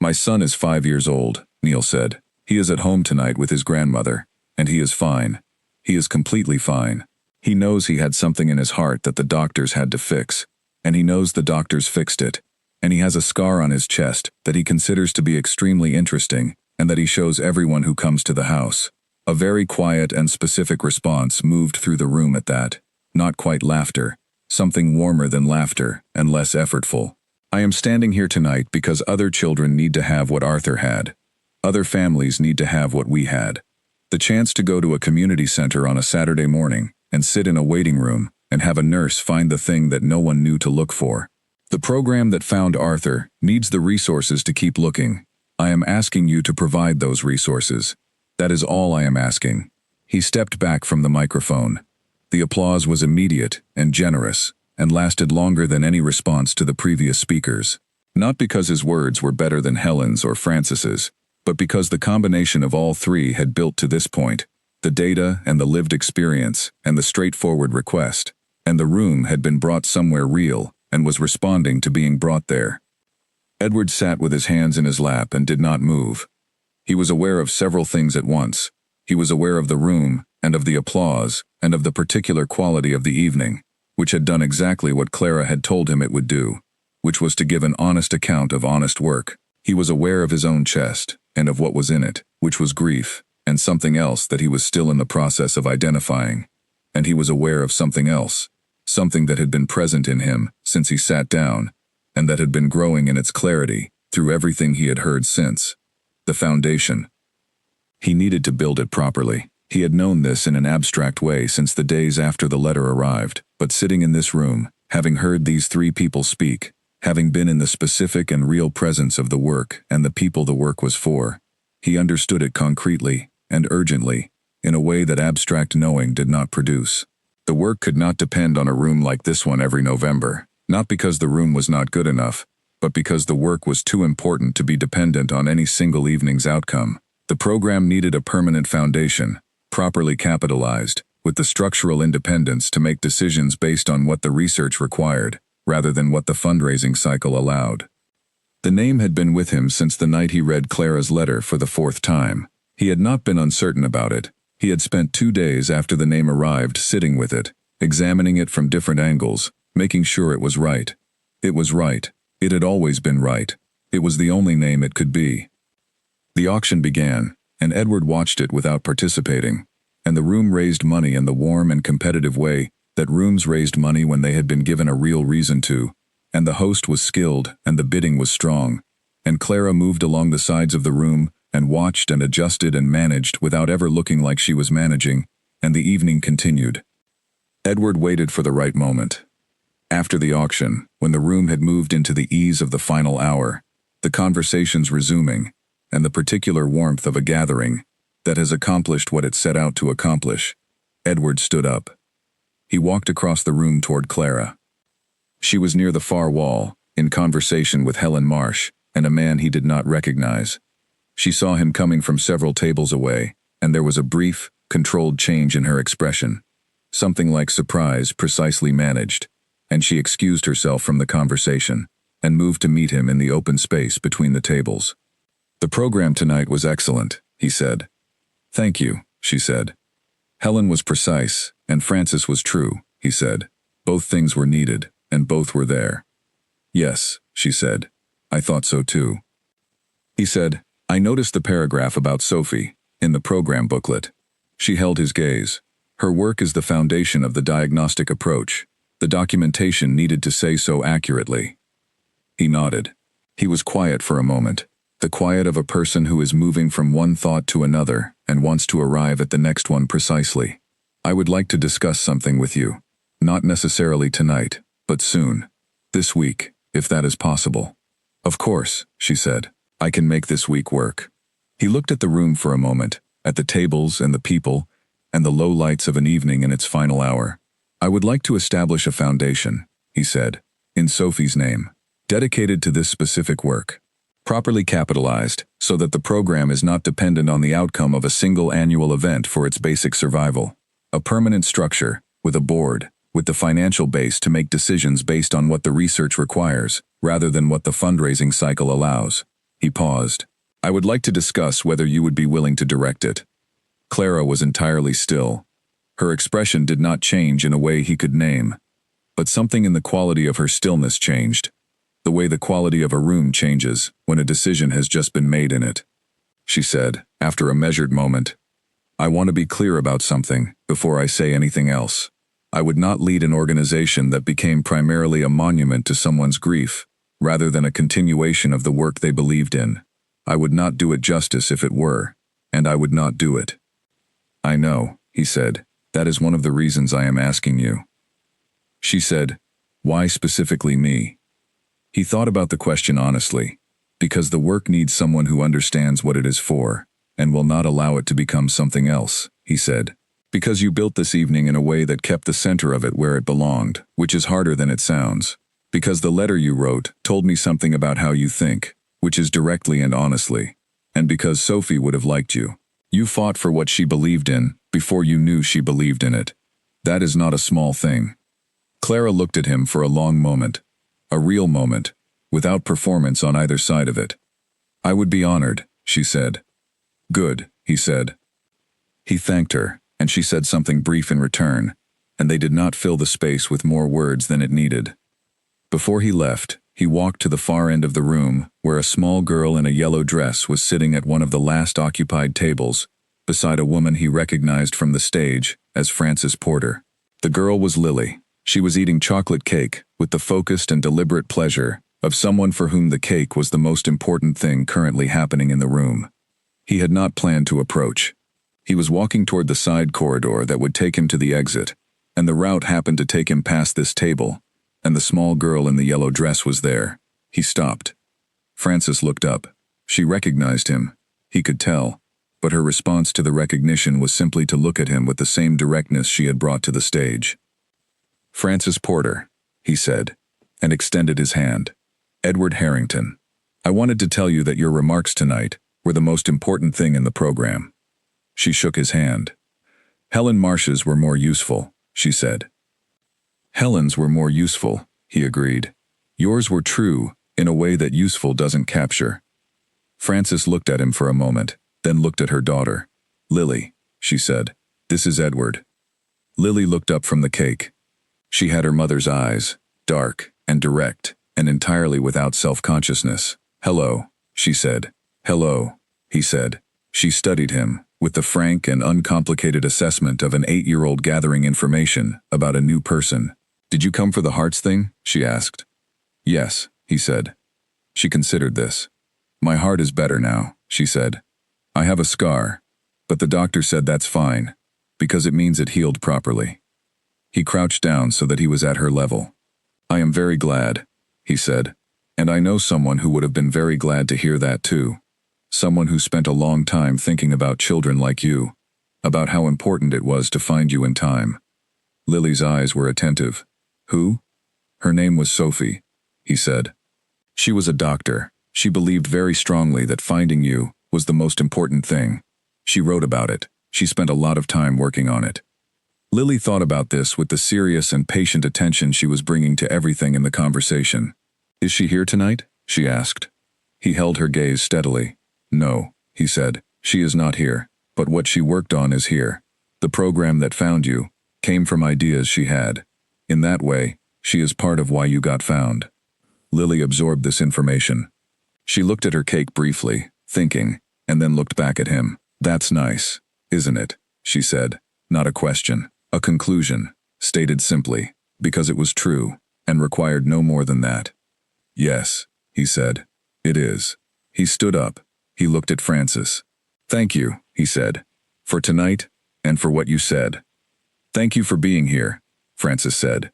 "My son is 5 years old," Neil said. "He is at home tonight with his grandmother, and he is fine. He is completely fine. He knows he had something in his heart that the doctors had to fix, and he knows the doctors fixed it, and he has a scar on his chest that he considers to be extremely interesting and that he shows everyone who comes to the house." A very quiet and specific response moved through the room at that. Not quite laughter, something warmer than laughter and less effortful. "I am standing here tonight because other children need to have what Arthur had. Other families need to have what we had. The chance to go to a community center on a Saturday morning and sit in a waiting room and have a nurse find the thing that no one knew to look for. The program that found Arthur needs the resources to keep looking. I am asking you to provide those resources. That is all I am asking." He stepped back from the microphone. The applause was immediate and generous, and lasted longer than any response to the previous speakers. Not because his words were better than Helen's or Francis's, but because the combination of all 3 had built to this point, the data and the lived experience and the straightforward request, and the room had been brought somewhere real and was responding to being brought there. Edward sat with his hands in his lap and did not move. He was aware of several things at once. He was aware of the room, and of the applause, and of the particular quality of the evening, which had done exactly what Clara had told him it would do, which was to give an honest account of honest work. He was aware of his own chest, and of what was in it, which was grief, and something else that he was still in the process of identifying. And he was aware of something else, something that had been present in him since he sat down, and that had been growing in its clarity through everything he had heard since. The foundation. He needed to build it properly. He had known this in an abstract way since the days after the letter arrived, but sitting in this room, having heard these 3 people speak, having been in the specific and real presence of the work and the people the work was for, he understood it concretely and urgently, in a way that abstract knowing did not produce. The work could not depend on a room like this one every November, not because the room was not good enough, but because the work was too important to be dependent on any single evening's outcome. The program needed a permanent foundation, properly capitalized, with the structural independence to make decisions based on what the research required, rather than what the fundraising cycle allowed. The name had been with him since the night he read Clara's letter for the fourth time. He had not been uncertain about it. He had spent 2 days after the name arrived sitting with it, examining it from different angles, making sure it was right. It was right. It had always been right. It was the only name it could be. The auction began, and Edward watched it without participating, and the room raised money in the warm and competitive way that rooms raised money when they had been given a real reason to, and the host was skilled and the bidding was strong, and Clara moved along the sides of the room and watched and adjusted and managed without ever looking like she was managing, and the evening continued. Edward waited for the right moment. After the auction, when the room had moved into the ease of the final hour, the conversations resuming, and the particular warmth of a gathering that has accomplished what it set out to accomplish, Edward stood up. He walked across the room toward Clara. She was near the far wall, in conversation with Helen Marsh and a man he did not recognize. She saw him coming from several tables away, and there was a brief, controlled change in her expression, something like surprise precisely managed, and she excused herself from the conversation and moved to meet him in the open space between the tables. "The program tonight was excellent," he said. "Thank you," she said. "Helen was precise, and Francis was true," he said. "Both things were needed, and both were there." "Yes," she said. "I thought so too." He said, "I noticed the paragraph about Sophie, in the program booklet." She held his gaze. "Her work is the foundation of the diagnostic approach. The documentation needed to say so accurately." He nodded. He was quiet for a moment, the quiet of a person who is moving from one thought to another and wants to arrive at the next one precisely. "I would like to discuss something with you. Not necessarily tonight, but soon. This week, if that is possible." "Of course," she said. "I can make this week work." He looked at the room for a moment, at the tables and the people, and the low lights of an evening in its final hour. "I would like to establish a foundation," he said, "in Sophie's name, dedicated to this specific work. Properly capitalized, so that the program is not dependent on the outcome of a single annual event for its basic survival. A permanent structure, with a board, with the financial base to make decisions based on what the research requires, rather than what the fundraising cycle allows." He paused. "I would like to discuss whether you would be willing to direct it." Clara was entirely still. Her expression did not change in a way he could name, but something in the quality of her stillness changed, the way the quality of a room changes when a decision has just been made in it. She said, after a measured moment, "I want to be clear about something before I say anything else. I would not lead an organization that became primarily a monument to someone's grief, rather than a continuation of the work they believed in. I would not do it justice if it were, and I would not do it." "I know," he said. "That is one of the reasons I am asking you." She said, "Why specifically me?" He thought about the question honestly. "Because the work needs someone who understands what it is for, and will not allow it to become something else," he said. "Because you built this evening in a way that kept the center of it where it belonged, which is harder than it sounds. Because the letter you wrote told me something about how you think, which is directly and honestly. And because Sophie would have liked you. You fought for what she believed in, before you knew she believed in it. That is not a small thing." Clara looked at him for a long moment. A real moment, without performance on either side of it. "I would be honored," she said. "Good," he said. He thanked her, and she said something brief in return, and they did not fill the space with more words than it needed. Before he left, he walked to the far end of the room, where a small girl in a yellow dress was sitting at one of the last occupied tables, beside a woman he recognized from the stage as Frances Porter. The girl was Lily. She was eating chocolate cake with the focused and deliberate pleasure of someone for whom the cake was the most important thing currently happening in the room. He had not planned to approach. He was walking toward the side corridor that would take him to the exit, and the route happened to take him past this table, and the small girl in the yellow dress was there. He stopped. Frances looked up. She recognized him. He could tell, but her response to the recognition was simply to look at him with the same directness she had brought to the stage. "Frances Porter," he said, and extended his hand. "Edward Harrington. I wanted to tell you that your remarks tonight were the most important thing in the program." She shook his hand. "Helen Marsh's were more useful," she said. "Helen's were more useful," he agreed. Yours were true, in a way that useful doesn't capture. Frances looked at him for a moment, then looked at her daughter. Lily, she said, this is Edward. Lily looked up from the cake. She had her mother's eyes, dark and direct, and entirely without self-consciousness. Hello, she said. Hello, he said. She studied him, with the frank and uncomplicated assessment of an 8-year-old gathering information about a new person. Did you come for the hearts thing? She asked. Yes, he said. She considered this. My heart is better now, she said. I have a scar, but the doctor said that's fine, because it means it healed properly. He crouched down so that he was at her level. I am very glad, he said, and I know someone who would have been very glad to hear that too. Someone who spent a long time thinking about children like you, about how important it was to find you in time. Lily's eyes were attentive. Who? Her name was Sophie, he said. She was a doctor. She believed very strongly that finding you was the most important thing. She wrote about it. She spent a lot of time working on it. Lily thought about this with the serious and patient attention she was bringing to everything in the conversation. Is she here tonight? She asked. He held her gaze steadily. No, he said, she is not here, but what she worked on is here. The program that found you came from ideas she had. In that way, she is part of why you got found. Lily absorbed this information. She looked at her cake briefly, thinking, and then looked back at him. That's nice, isn't it? She said. Not a question, a conclusion, stated simply, because it was true, and required no more than that. Yes, he said. It is. He stood up. He looked at Frances. Thank you, he said, for tonight, and for what you said. Thank you for being here, Frances said.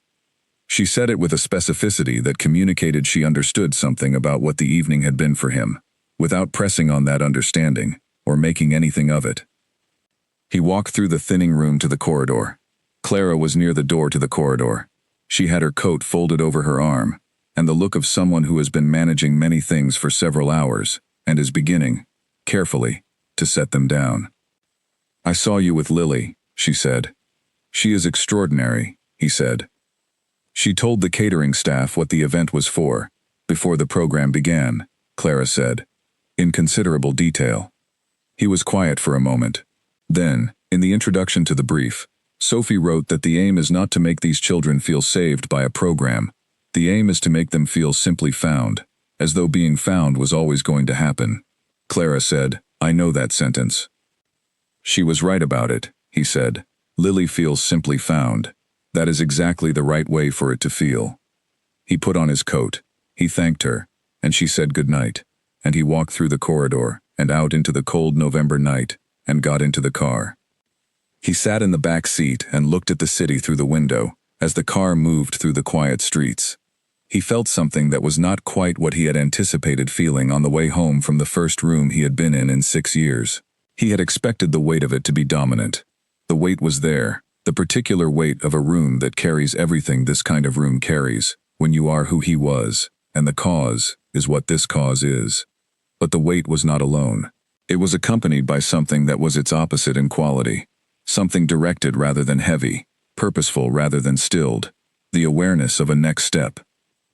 She said it with a specificity that communicated she understood something about what the evening had been for him, without pressing on that understanding, or making anything of it. He walked through the thinning room to the corridor. Clara was near the door to the corridor. She had her coat folded over her arm, and the look of someone who has been managing many things for several hours, and is beginning, carefully, to set them down. I saw you with Lily, she said. She is extraordinary, he said. She told the catering staff what the event was for, before the program began, Clara said, in considerable detail. He was quiet for a moment. Then, in the introduction to the brief, Sophie wrote that the aim is not to make these children feel saved by a program. The aim is to make them feel simply found, as though being found was always going to happen. Clara said, I know that sentence. She was right about it, he said. Lily feels simply found. That is exactly the right way for it to feel. He put on his coat. He thanked her, and she said good night, and he walked through the corridor and out into the cold November night and got into the car. He sat in the back seat and looked at the city through the window as the car moved through the quiet streets. He felt something that was not quite what he had anticipated feeling on the way home from the first room he had been in 6 years. He had expected the weight of it to be dominant. The weight was there, the particular weight of a room that carries everything this kind of room carries, when you are who he was, and the cause is what this cause is. But the weight was not alone. It was accompanied by something that was its opposite in quality, something directed rather than heavy, purposeful rather than stilled, the awareness of a next step,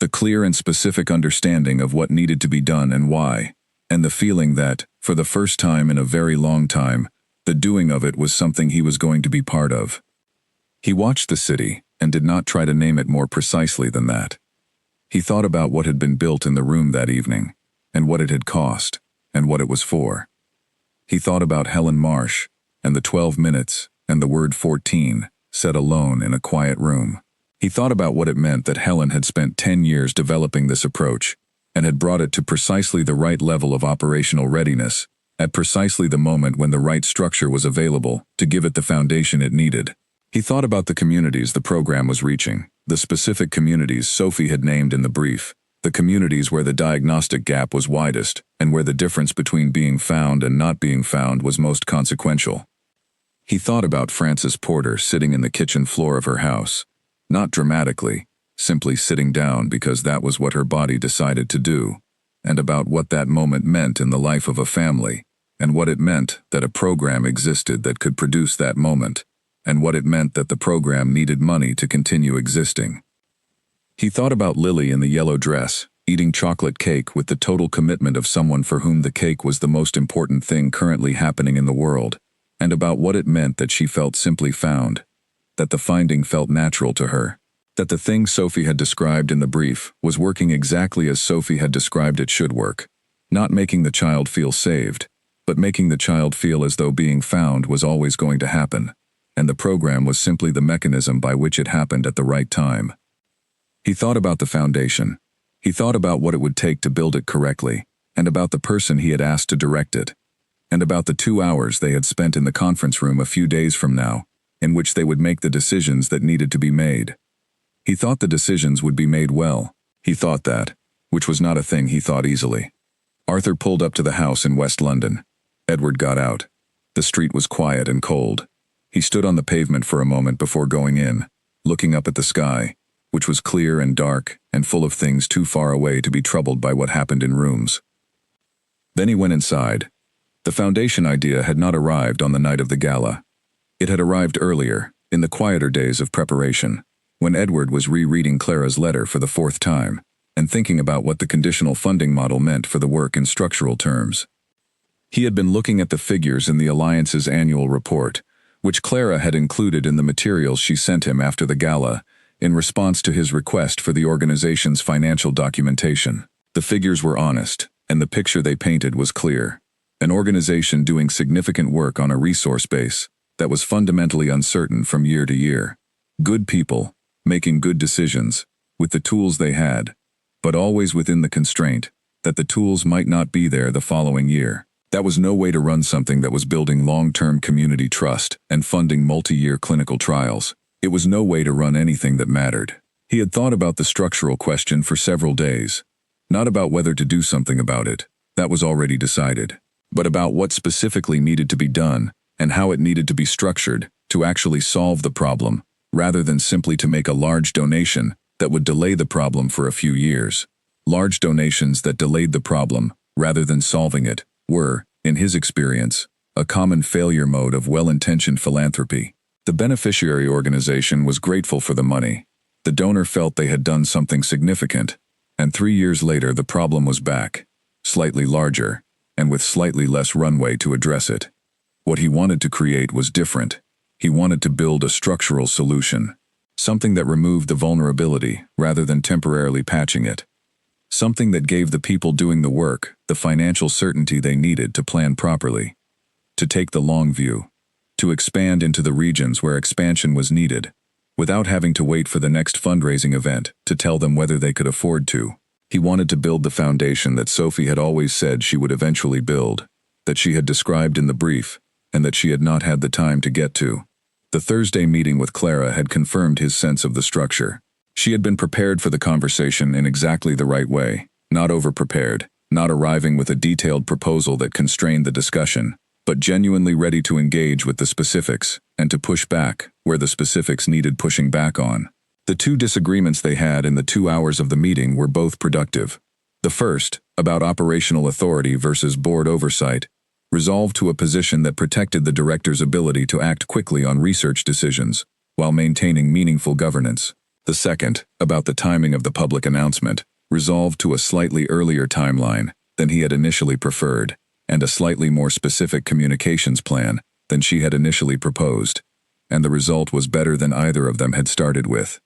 the clear and specific understanding of what needed to be done and why, and the feeling that, for the first time in a very long time, the doing of it was something he was going to be part of. He watched the city and did not try to name it more precisely than that. He thought about what had been built in the room that evening, and what it had cost, and what it was for. He thought about Helen Marsh, and the 12 minutes, and the word 14, said alone in a quiet room. He thought about what it meant that Helen had spent 10 years developing this approach, and had brought it to precisely the right level of operational readiness, at precisely the moment when the right structure was available to give it the foundation it needed. He thought about the communities the program was reaching, the specific communities Sophie had named in the brief, the communities where the diagnostic gap was widest, and where the difference between being found and not being found was most consequential. He thought about Frances Porter sitting in the kitchen floor of her house, not dramatically, simply sitting down because that was what her body decided to do, and about what that moment meant in the life of a family, and what it meant that a program existed that could produce that moment, and what it meant that the program needed money to continue existing. He thought about Lily in the yellow dress, eating chocolate cake with the total commitment of someone for whom the cake was the most important thing currently happening in the world, and about what it meant that she felt simply found, that the finding felt natural to her, that the thing Sophie had described in the brief was working exactly as Sophie had described it should work, not making the child feel saved, but making the child feel as though being found was always going to happen, and the program was simply the mechanism by which it happened at the right time. He thought about the foundation. He thought about what it would take to build it correctly, and about the person he had asked to direct it, and about the 2 hours they had spent in the conference room a few days from now, in which they would make the decisions that needed to be made. He thought the decisions would be made well. He thought that, which was not a thing he thought easily. Arthur pulled up to the house in West London. Edward got out. The street was quiet and cold. He stood on the pavement for a moment before going in, looking up at the sky, which was clear and dark and full of things too far away to be troubled by what happened in rooms. Then he went inside. The foundation idea had not arrived on the night of the gala. It had arrived earlier, in the quieter days of preparation, when Edward was rereading Clara's letter for the 4th time, and thinking about what the conditional funding model meant for the work in structural terms. He had been looking at the figures in the Alliance's annual report, which Clara had included in the materials she sent him after the gala, in response to his request for the organization's financial documentation. The figures were honest, and the picture they painted was clear. An organization doing significant work on a resource base that was fundamentally uncertain from year to year. Good people, making good decisions, with the tools they had, but always within the constraint that the tools might not be there the following year. That was no way to run something that was building long-term community trust and funding multi-year clinical trials. It was no way to run anything that mattered. He had thought about the structural question for several days, not about whether to do something about it, that was already decided, but about what specifically needed to be done and how it needed to be structured to actually solve the problem, rather than simply to make a large donation that would delay the problem for a few years. Large donations that delayed the problem, rather than solving it, were, in his experience, a common failure mode of well-intentioned philanthropy. The beneficiary organization was grateful for the money. The donor felt they had done something significant, and 3 years later the problem was back, slightly larger, and with slightly less runway to address it. What he wanted to create was different. He wanted to build a structural solution, something that removed the vulnerability rather than temporarily patching it. Something that gave the people doing the work the financial certainty they needed to plan properly, to take the long view, to expand into the regions where expansion was needed, without having to wait for the next fundraising event to tell them whether they could afford to. He wanted to build the foundation that Sophie had always said she would eventually build, that she had described in the brief, and that she had not had the time to get to. The Thursday meeting with Clara had confirmed his sense of the structure. She had been prepared for the conversation in exactly the right way, not over-prepared, not arriving with a detailed proposal that constrained the discussion, but genuinely ready to engage with the specifics and to push back where the specifics needed pushing back on. The 2 disagreements they had in the 2 hours of the meeting were both productive. The first, about operational authority versus board oversight, resolved to a position that protected the director's ability to act quickly on research decisions while maintaining meaningful governance. The second, about the timing of the public announcement, resolved to a slightly earlier timeline than he had initially preferred, and a slightly more specific communications plan than she had initially proposed, and the result was better than either of them had started with.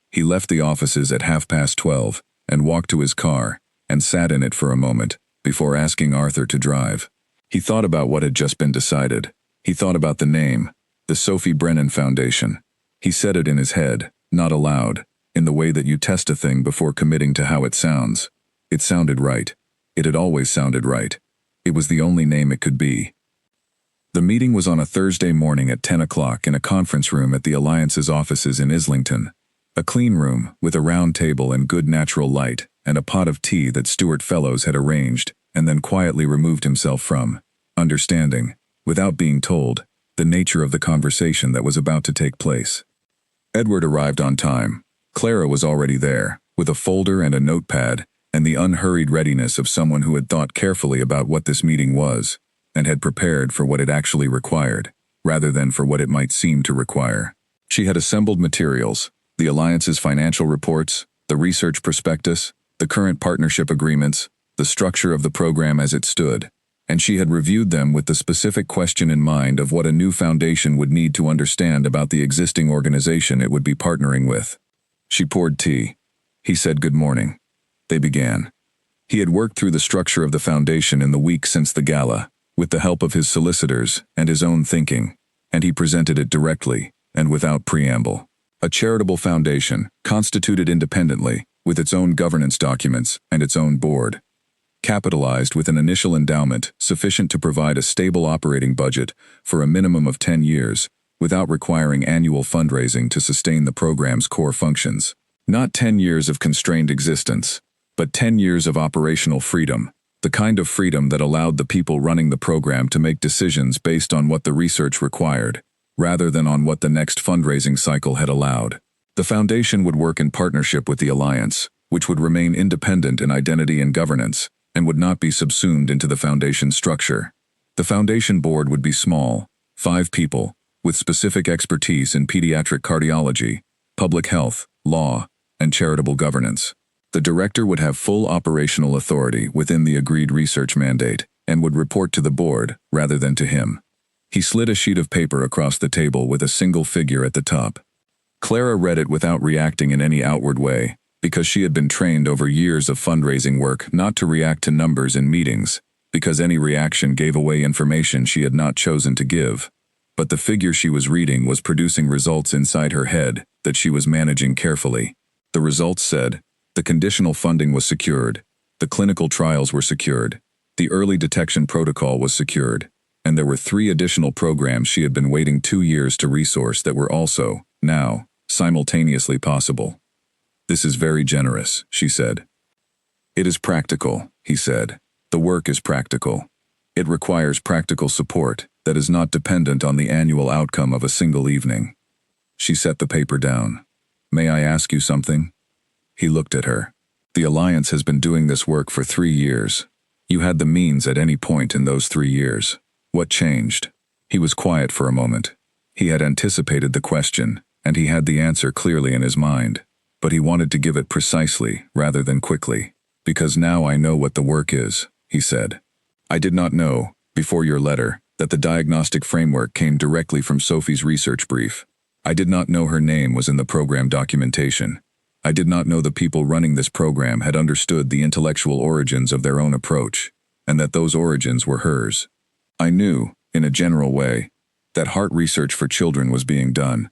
He left the offices at 12:30 and walked to his car and sat in it for a moment before asking Arthur to drive. He thought about what had just been decided. He thought about the name, the Sophie Brennan Foundation. He said it in his head, not aloud, in the way that you test a thing before committing to how it sounds. It sounded right. It had always sounded right. It was the only name it could be. The meeting was on a Thursday morning at 10 o'clock in a conference room at the Alliance's offices in Islington. A clean room, with a round table and good natural light, and a pot of tea that Stuart Fellows had arranged, and then quietly removed himself from, understanding, without being told, the nature of the conversation that was about to take place. Edward arrived on time. Clara was already there, with a folder and a notepad, and the unhurried readiness of someone who had thought carefully about what this meeting was, and had prepared for what it actually required, rather than for what it might seem to require. She had assembled materials, the Alliance's financial reports, the research prospectus, the current partnership agreements, the structure of the program as it stood, and she had reviewed them with the specific question in mind of what a new foundation would need to understand about the existing organization it would be partnering with. She poured tea. He said good morning. They began. He had worked through the structure of the foundation in the week since the gala, with the help of his solicitors and his own thinking, and he presented it directly and without preamble. A charitable foundation, constituted independently, with its own governance documents and its own board. Capitalized with an initial endowment sufficient to provide a stable operating budget for a minimum of 10 years, without requiring annual fundraising to sustain the program's core functions. Not 10 years of constrained existence, but 10 years of operational freedom, the kind of freedom that allowed the people running the program to make decisions based on what the research required, rather than on what the next fundraising cycle had allowed. The foundation would work in partnership with the Alliance, which would remain independent in identity and governance, and would not be subsumed into the foundation structure. The foundation board would be small, 5 people, with specific expertise in pediatric cardiology, public health, law, and charitable governance. The director would have full operational authority within the agreed research mandate, and would report to the board rather than to him. He slid a sheet of paper across the table with a single figure at the top. Clara read it without reacting in any outward way, because she had been trained over years of fundraising work not to react to numbers in meetings, because any reaction gave away information she had not chosen to give. But the figure she was reading was producing results inside her head that she was managing carefully. The results said, the conditional funding was secured, the clinical trials were secured, the early detection protocol was secured, and there were 3 additional programs she had been waiting 2 years to resource that were also, now, simultaneously possible. This is very generous, she said. It is practical, he said. The work is practical. It requires practical support that is not dependent on the annual outcome of a single evening. She set the paper down. May I ask you something? He looked at her. The Alliance has been doing this work for 3 years. You had the means at any point in those 3 years. What changed? He was quiet for a moment. He had anticipated the question, and he had the answer clearly in his mind. But he wanted to give it precisely rather than quickly. Because now I know what the work is, he said. I did not know, before your letter, that the diagnostic framework came directly from Sophie's research brief. I did not know her name was in the program documentation. I did not know the people running this program had understood the intellectual origins of their own approach, and that those origins were hers. I knew, in a general way, that heart research for children was being done.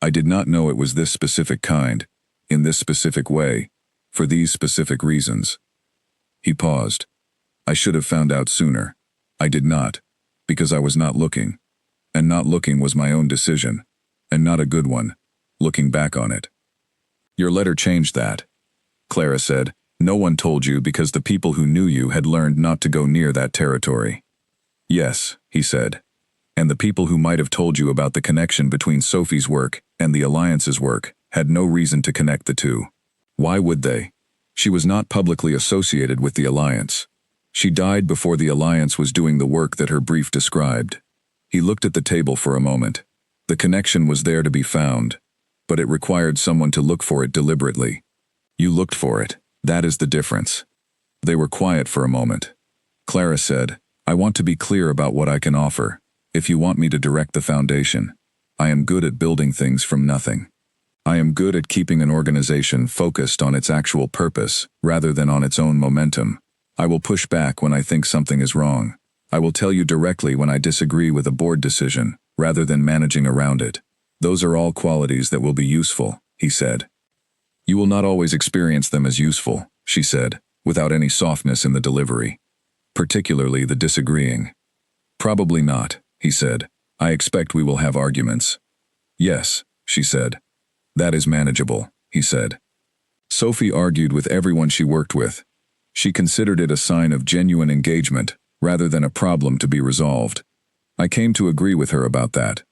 I did not know it was this specific kind, in this specific way, for these specific reasons. He paused. I should have found out sooner. I did not, because I was not looking. And not looking was my own decision, and not a good one, looking back on it. Your letter changed that, Clara said. No one told you because the people who knew you had learned not to go near that territory. Yes, he said. And the people who might have told you about the connection between Sophie's work and the Alliance's work had no reason to connect the two. Why would they? She was not publicly associated with the Alliance. She died before the Alliance was doing the work that her brief described. He looked at the table for a moment. The connection was there to be found, but it required someone to look for it deliberately. You looked for it. That is the difference. They were quiet for a moment. Clara said, I want to be clear about what I can offer. If you want me to direct the foundation, I am good at building things from nothing. I am good at keeping an organization focused on its actual purpose rather than on its own momentum. I will push back when I think something is wrong. I will tell you directly when I disagree with a board decision rather than managing around it. Those are all qualities that will be useful, he said. You will not always experience them as useful, she said, without any softness in the delivery. Particularly the disagreeing. Probably not, he said. I expect we will have arguments. Yes, she said. That is manageable, he said. Sophie argued with everyone she worked with. She considered it a sign of genuine engagement, rather than a problem to be resolved. I came to agree with her about that.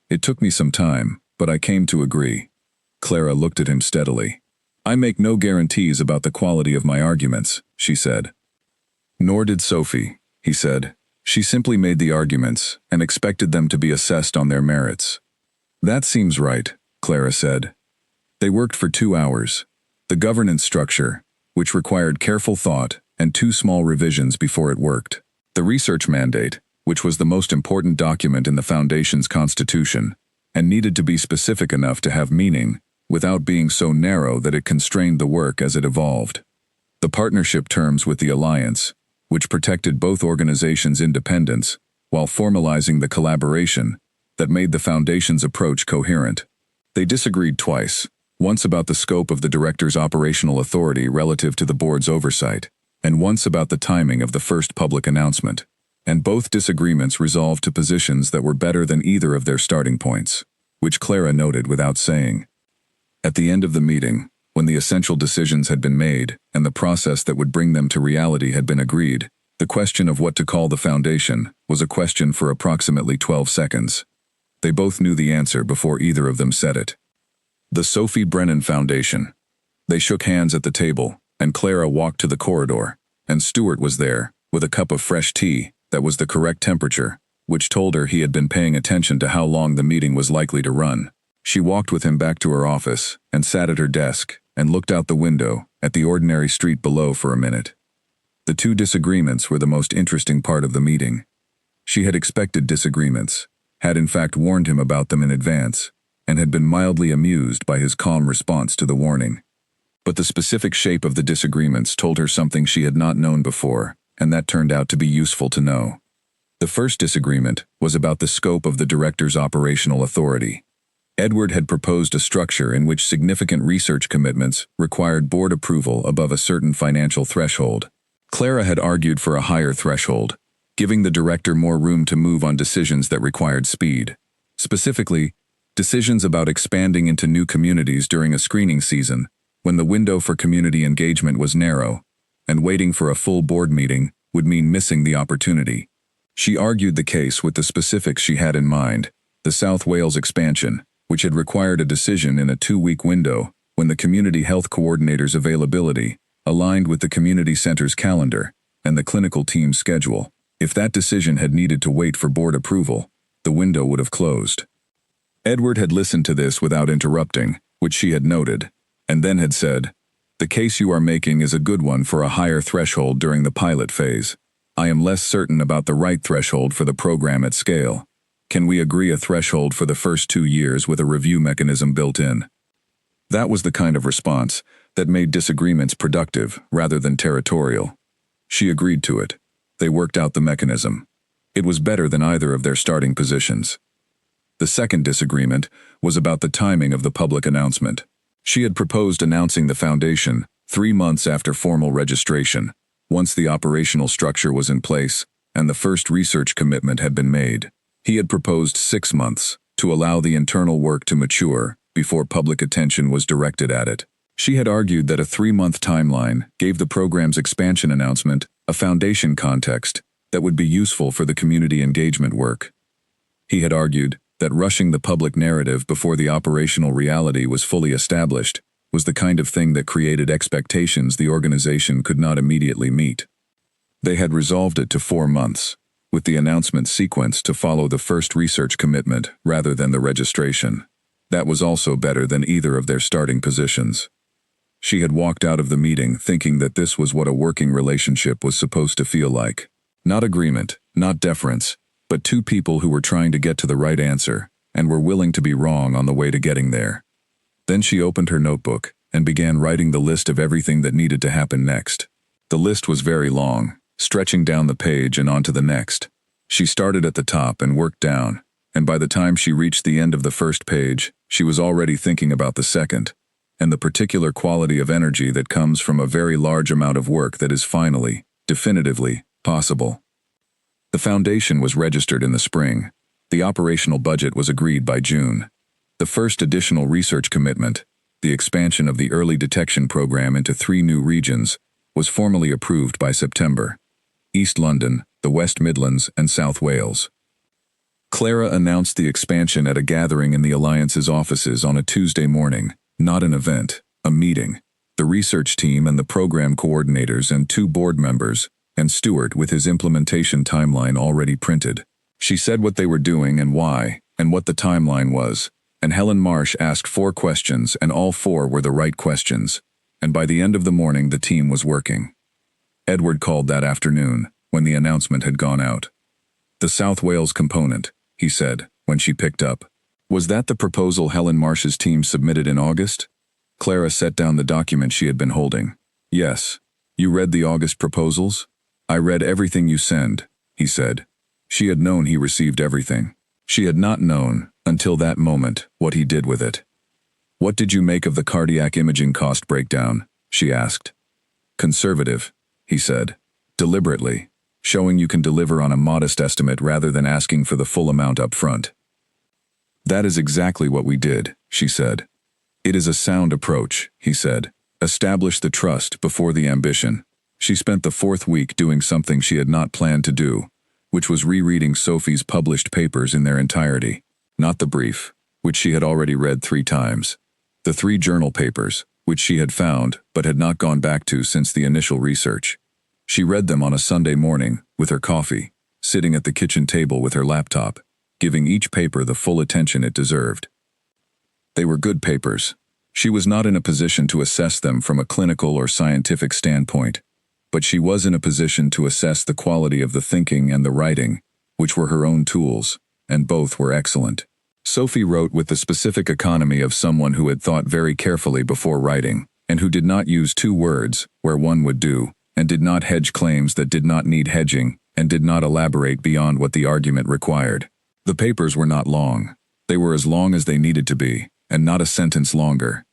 It took me some time, but I came to agree. Clara looked at him steadily. I make no guarantees about the quality of my arguments, she said. Nor did Sophie, he said. She simply made the arguments and expected them to be assessed on their merits. That seems right, Clara said. They worked for 2 hours. The governance structure, which required careful thought and 2 small revisions before it worked. The research mandate, which was the most important document in the Foundation's constitution, and needed to be specific enough to have meaning, without being so narrow that it constrained the work as it evolved. The partnership terms with the Alliance, which protected both organizations' independence, while formalizing the collaboration that made the Foundation's approach coherent. They disagreed twice, once about the scope of the director's operational authority relative to the board's oversight, and once about the timing of the first public announcement. And both disagreements resolved to positions that were better than either of their starting points, which Clara noted without saying. At the end of the meeting, when the essential decisions had been made and the process that would bring them to reality had been agreed, the question of what to call the Foundation was a question for approximately 12 seconds. They both knew the answer before either of them said it. The Sophie Brennan Foundation. They shook hands at the table, and Clara walked to the corridor, and Stuart was there, with a cup of fresh tea that was the correct temperature, which told her he had been paying attention to how long the meeting was likely to run. She walked with him back to her office and sat at her desk and looked out the window at the ordinary street below for a minute. The 2 disagreements were the most interesting part of the meeting. She had expected disagreements, had in fact warned him about them in advance, and had been mildly amused by his calm response to the warning. But the specific shape of the disagreements told her something she had not known before, and that turned out to be useful to know. The first disagreement was about the scope of the director's operational authority. Edward had proposed a structure in which significant research commitments required board approval above a certain financial threshold. Clara had argued for a higher threshold, giving the director more room to move on decisions that required speed. Specifically, decisions about expanding into new communities during a screening season, when the window for community engagement was narrow, and waiting for a full board meeting would mean missing the opportunity. She argued the case with the specifics she had in mind: the South Wales expansion, which had required a decision in a 2-week window when the community health coordinator's availability aligned with the community center's calendar and the clinical team's schedule. If that decision had needed to wait for board approval, the window would have closed. Edward had listened to this without interrupting, which she had noted, and then had said, "The case you are making is a good one for a higher threshold during the pilot phase. I am less certain about the right threshold for the program at scale. Can we agree a threshold for the first 2 years with a review mechanism built in?" That was the kind of response that made disagreements productive rather than territorial. She agreed to it. They worked out the mechanism. It was better than either of their starting positions. The second disagreement was about the timing of the public announcement. She had proposed announcing the Foundation 3 months after formal registration, once the operational structure was in place and the first research commitment had been made. He had proposed 6 months to allow the internal work to mature before public attention was directed at it. She had argued that a 3-month timeline gave the program's expansion announcement a foundation context that would be useful for the community engagement work. He had argued that rushing the public narrative before the operational reality was fully established was the kind of thing that created expectations the organization could not immediately meet. They had resolved it to 4 months, with the announcement sequence to follow the first research commitment rather than the registration. That was also better than either of their starting positions. She had walked out of the meeting thinking that this was what a working relationship was supposed to feel like. Not agreement, not deference, but 2 people who were trying to get to the right answer and were willing to be wrong on the way to getting there. Then she opened her notebook and began writing the list of everything that needed to happen next. The list was very long, stretching down the page and onto the next. She started at the top and worked down, and by the time she reached the end of the first page, she was already thinking about the second, and the particular quality of energy that comes from a very large amount of work that is finally, definitively, possible. The Foundation was registered in the spring. The operational budget was agreed by June. The first additional research commitment, the expansion of the early detection program into 3 new regions, was formally approved by September: East London, the West Midlands, and South Wales. Clara announced the expansion at a gathering in the Alliance's offices on a Tuesday morning, not an event, a meeting. The research team and the program coordinators and 2 board members, and Stuart with his implementation timeline already printed. She said what they were doing and why, and what the timeline was, and Helen Marsh asked 4 questions and all 4 were the right questions. and by the end of the morning the team was working. Edward called that afternoon, when the announcement had gone out. "The South Wales component," he said, when she picked up. "Was that the proposal Helen Marsh's team submitted in August?" Clara set down the document she had been holding. "Yes. You read the August proposals?" "I read everything you send," he said. She had known he received everything. She had not known, until that moment, what he did with it. "What did you make of the cardiac imaging cost breakdown?" she asked. "Conservative," he said, deliberately, showing you can deliver on a modest estimate rather than asking for the full amount up front. "That is exactly what we did," she said. "It is a sound approach," he said. "Establish the trust before the ambition." She spent the 4th week doing something she had not planned to do, which was rereading Sophie's published papers in their entirety. Not the brief, which she had already read 3 times. The 3 journal papers, which she had found but had not gone back to since the initial research. She read them on a Sunday morning, with her coffee, sitting at the kitchen table with her laptop, giving each paper the full attention it deserved. They were good papers. She was not in a position to assess them from a clinical or scientific standpoint, but she was in a position to assess the quality of the thinking and the writing, which were her own tools, and both were excellent. Sophie wrote with the specific economy of someone who had thought very carefully before writing, and who did not use 2 words where one would do, and did not hedge claims that did not need hedging, and did not elaborate beyond what the argument required. The papers were not long. They were as long as they needed to be, and not a sentence longer.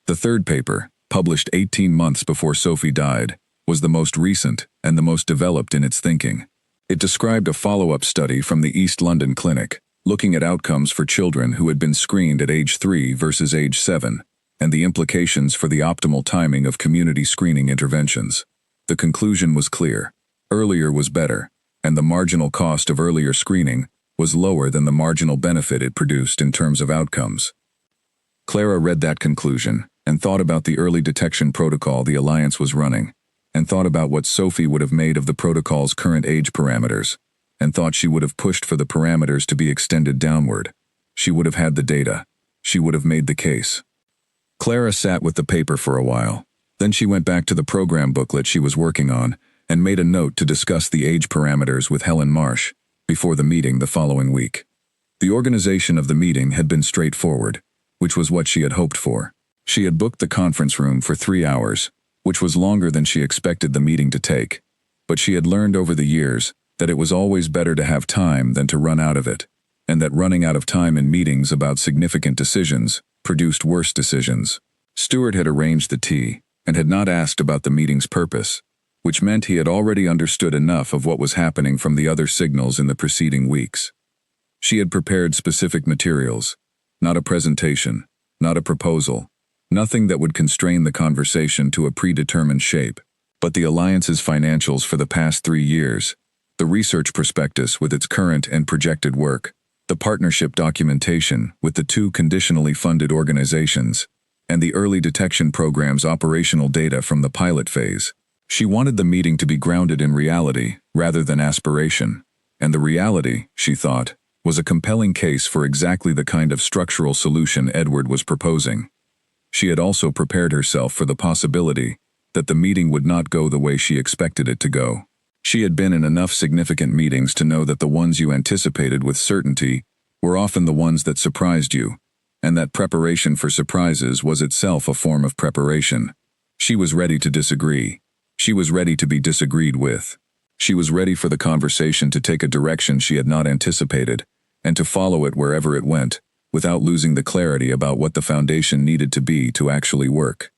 The 3rd paper, published 18 months before Sophie died, was the most recent and the most developed in its thinking. It described a follow-up study from the East London Clinic, looking at outcomes for children who had been screened at age 3 versus age 7, and the implications for the optimal timing of community screening interventions. The conclusion was clear. Earlier was better, and the marginal cost of earlier screening was lower than the marginal benefit it produced in terms of outcomes. Clara read that conclusion, and thought about the early detection protocol the Alliance was running, and thought about what Sophie would have made of the protocol's current age parameters, and thought she would have pushed for the parameters to be extended downward. She would have had the data. She would have made the case. Clara sat with the paper for a while. Then she went back to the program booklet she was working on, and made a note to discuss the age parameters with Helen Marsh, before the meeting the following week. The organization of the meeting had been straightforward, which was what she had hoped for. She had booked the conference room for 3 hours, which was longer than she expected the meeting to take, but she had learned over the years that it was always better to have time than to run out of it, and that running out of time in meetings about significant decisions produced worse decisions. Stuart had arranged the tea, and had not asked about the meeting's purpose, which meant he had already understood enough of what was happening from the other signals in the preceding weeks. She had prepared specific materials, not a presentation, not a proposal, nothing that would constrain the conversation to a predetermined shape, but the Alliance's financials for the past 3 years, the research prospectus with its current and projected work, the partnership documentation with the 2 conditionally funded organizations, and the early detection program's operational data from the pilot phase. She wanted the meeting to be grounded in reality rather than aspiration, and the reality, she thought, was a compelling case for exactly the kind of structural solution Edward was proposing. She had also prepared herself for the possibility that the meeting would not go the way she expected it to go. She had been in enough significant meetings to know that the ones you anticipated with certainty were often the ones that surprised you, and that preparation for surprises was itself a form of preparation. She was ready to disagree. She was ready to be disagreed with. She was ready for the conversation to take a direction she had not anticipated, and to follow it wherever it went, without losing the clarity about what the foundation needed to be to actually work.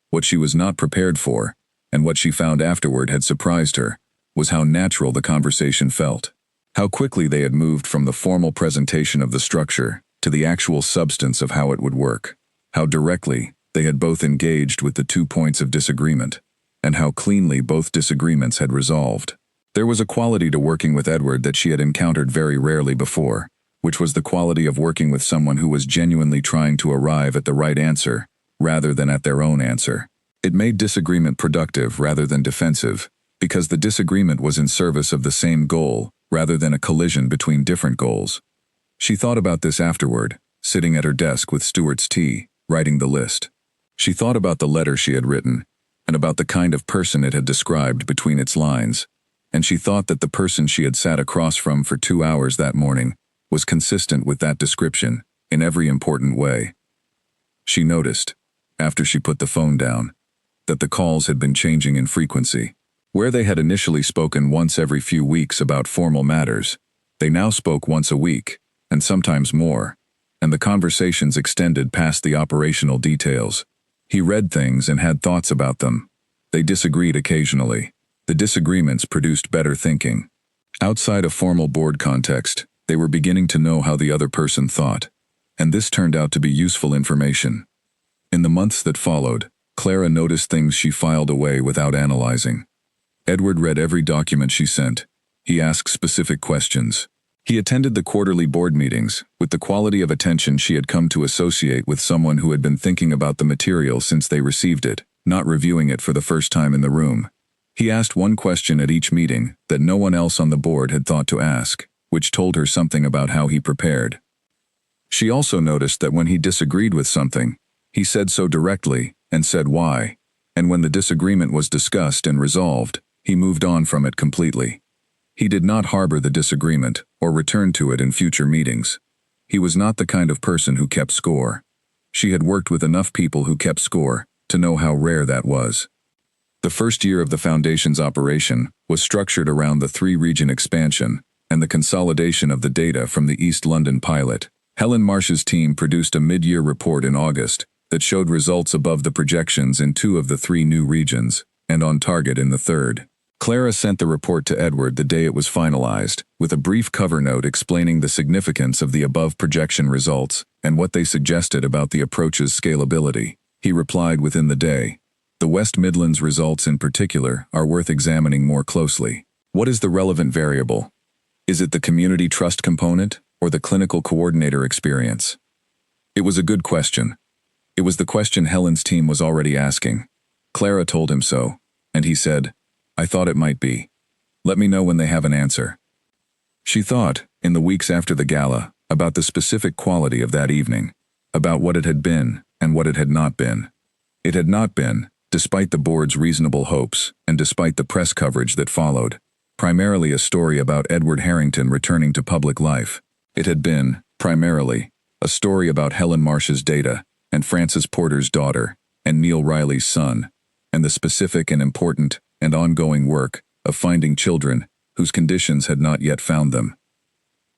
What she was not prepared for, and what she found afterward had surprised her, was how natural the conversation felt. How quickly they had moved from the formal presentation of the structure to the actual substance of how it would work. How directly they had both engaged with the 2 points of disagreement, and how cleanly both disagreements had resolved. There was a quality to working with Edward that she had encountered very rarely before, which was the quality of working with someone who was genuinely trying to arrive at the right answer, rather than at their own answer. It made disagreement productive rather than defensive, because the disagreement was in service of the same goal, rather than a collision between different goals. She thought about this afterward, sitting at her desk with Stuart's tea, writing the list. She thought about the letter she had written, and about the kind of person it had described between its lines, and she thought that the person she had sat across from for 2 hours that morning was consistent with that description in every important way. She noticed, after she put the phone down, that the calls had been changing in frequency. Where they had initially spoken once every few weeks about formal matters, they now spoke once a week, and sometimes more, and the conversations extended past the operational details. He read things and had thoughts about them. They disagreed occasionally. The disagreements produced better thinking. Outside a formal board context, they were beginning to know how the other person thought, and this turned out to be useful information. In the months that followed, Clara noticed things she filed away without analyzing. Edward read every document she sent. He asked specific questions. He attended the quarterly board meetings with the quality of attention she had come to associate with someone who had been thinking about the material since they received it, not reviewing it for the first time in the room. He asked one question at each meeting that no one else on the board had thought to ask, which told her something about how he prepared. She also noticed that when he disagreed with something, he said so directly and said why, and when the disagreement was discussed and resolved, he moved on from it completely. He did not harbor the disagreement or return to it in future meetings. He was not the kind of person who kept score. She had worked with enough people who kept score to know how rare that was. The first year of the Foundation's operation was structured around the 3-region expansion and the consolidation of the data from the East London pilot. Helen Marsh's team produced a mid-year report in August that showed results above the projections in 2 of the 3 new regions, and on target in the 3rd. Clara sent the report to Edward the day it was finalized, with a brief cover note explaining the significance of the above projection results and what they suggested about the approach's scalability. He replied within the day, "The West Midlands results in particular are worth examining more closely. What is the relevant variable? Is it the community trust component or the clinical coordinator experience?" It was a good question. It was the question Helen's team was already asking. Clara told him so, and he said, "I thought it might be. Let me know when they have an answer." She thought, in the weeks after the gala, about the specific quality of that evening, about what it had been and what it had not been. It had not been, despite the board's reasonable hopes and despite the press coverage that followed, primarily a story about Edward Harrington returning to public life. It had been, primarily, a story about Helen Marsh's data and Frances Porter's daughter and Neil Riley's son, and the specific and important and ongoing work of finding children whose conditions had not yet found them.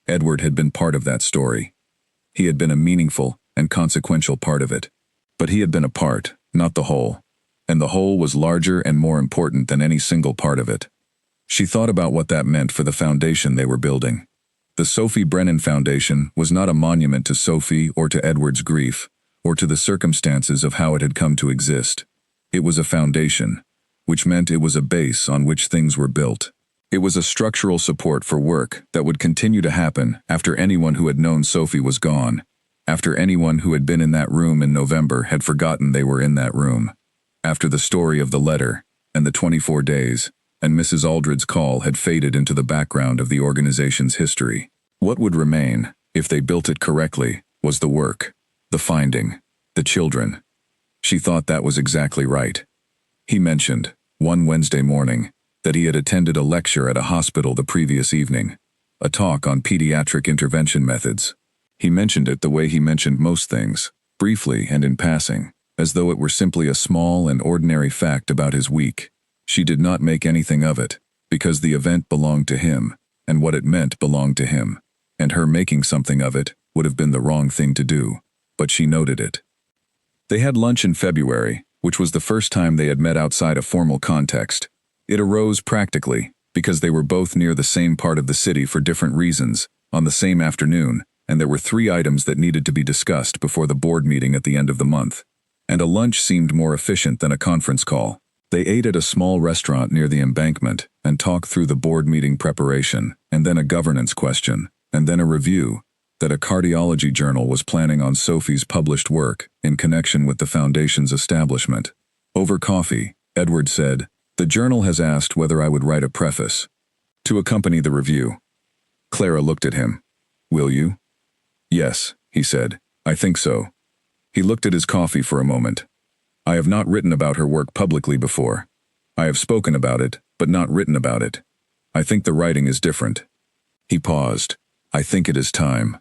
Edward had been part of that story. He had been a meaningful and consequential part of it. But he had been a part, not the whole, and the whole was larger and more important than any single part of it. She thought about what that meant for the foundation they were building. The Sophie Brennan Foundation was not a monument to Sophie or to Edward's grief, or to the circumstances of how it had come to exist. It was a foundation, which meant it was a base on which things were built. It was a structural support for work that would continue to happen after anyone who had known Sophie was gone, after anyone who had been in that room in November had forgotten they were in that room, after the story of the letter and the 24 days and Mrs. Aldred's call had faded into the background of the organization's history. What would remain, if they built it correctly, was the work, the finding, the children. She thought that was exactly right. He mentioned, one Wednesday morning, that he had attended a lecture at a hospital the previous evening, a talk on pediatric intervention methods. He mentioned it the way he mentioned most things, briefly and in passing, as though it were simply a small and ordinary fact about his week. She did not make anything of it, because the event belonged to him, and what it meant belonged to him, and her making something of it would have been the wrong thing to do, but she noted it. They had lunch in February, which was the first time they had met outside a formal context. It arose practically, because they were both near the same part of the city for different reasons, on the same afternoon, and there were 3 items that needed to be discussed before the board meeting at the end of the month. And a lunch seemed more efficient than a conference call. They ate at a small restaurant near the embankment and talked through the board meeting preparation, and then a governance question, and then a review that a cardiology journal was planning on Sophie's published work in connection with the Foundation's establishment. Over coffee, Edward said, "The journal has asked whether I would write a preface to accompany the review." Clara looked at him. "Will you?" "Yes," he said. "I think so." He looked at his coffee for a moment. I have not written about her work publicly before. I have spoken about it, but not written about it. I think the writing is different." He paused. "I think it is time."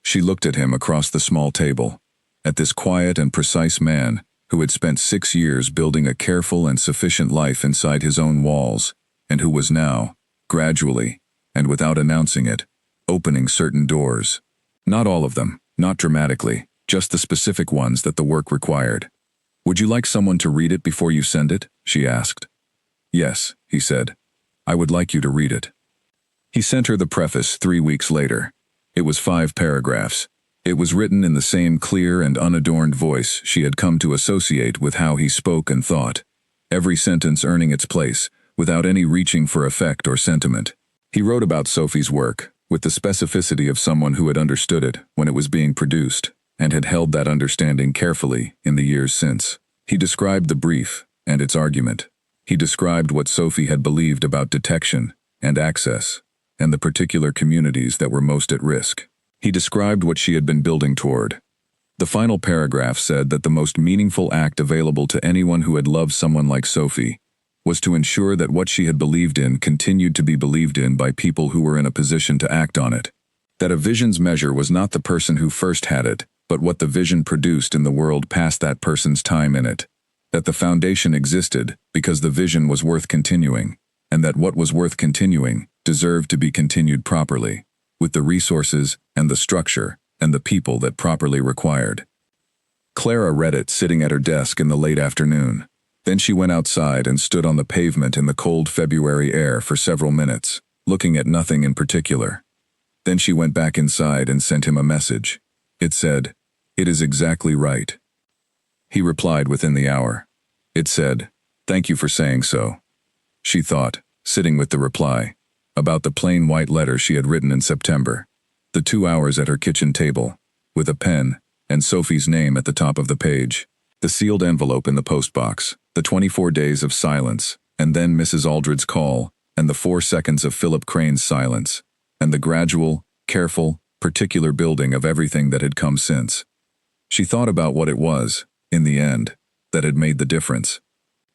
She looked at him across the small table, at this quiet and precise man who had spent 6 years building a careful and sufficient life inside his own walls, and who was now, gradually, and without announcing it, opening certain doors. Not all of them, not dramatically, just the specific ones that the work required. "Would you like someone to read it before you send it?" she asked. "Yes," he said. "I would like you to read it." He sent her the preface 3 weeks later. It was 5 paragraphs. It was written in the same clear and unadorned voice she had come to associate with how he spoke and thought, every sentence earning its place, without any reaching for effect or sentiment. He wrote about Sophie's work, with the specificity of someone who had understood it when it was being produced, and had held that understanding carefully in the years since. He described the brief and its argument. He described what Sophie had believed about detection and access, and the particular communities that were most at risk. He described what she had been building toward. The final paragraph said that the most meaningful act available to anyone who had loved someone like Sophie was to ensure that what she had believed in continued to be believed in by people who were in a position to act on it. That a vision's measure was not the person who first had it, but what the vision produced in the world past that person's time in it. That the foundation existed because the vision was worth continuing, and that what was worth continuing deserved to be continued properly, with the resources and the structure and the people that properly required. Clara read it sitting at her desk in the late afternoon. Then she went outside and stood on the pavement in the cold February air for several minutes, looking at nothing in particular. Then she went back inside and sent him a message. It said, "It is exactly right." He replied within the hour. It said, "Thank you for saying so." She thought, sitting with the reply, about the plain white letter she had written in September, the 2 hours at her kitchen table, with a pen and Sophie's name at the top of the page, the sealed envelope in the postbox, the 24 days of silence, and then Mrs. Aldred's call, and the 4 seconds of Philip Crane's silence, and the gradual, careful, particular building of everything that had come since. She thought about what it was, in the end, that had made the difference.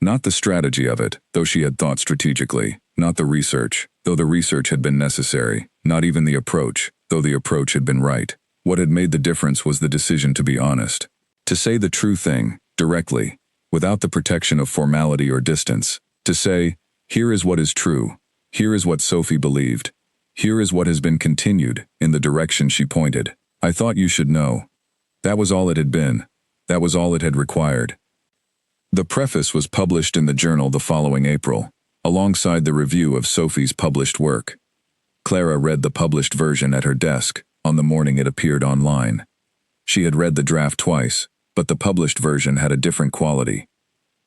Not the strategy of it, though she had thought strategically, not the research, though the research had been necessary, not even the approach, though the approach had been right. What had made the difference was the decision to be honest. To say the true thing, directly, without the protection of formality or distance. To say, here is what is true, here is what Sophie believed, here is what has been continued, in the direction she pointed. I thought you should know. That was all it had been. That was all it had required. The preface was published in the journal the following April, alongside the review of Sophie's published work. Clara read the published version at her desk on the morning it appeared online. She had read the draft twice, but the published version had a different quality.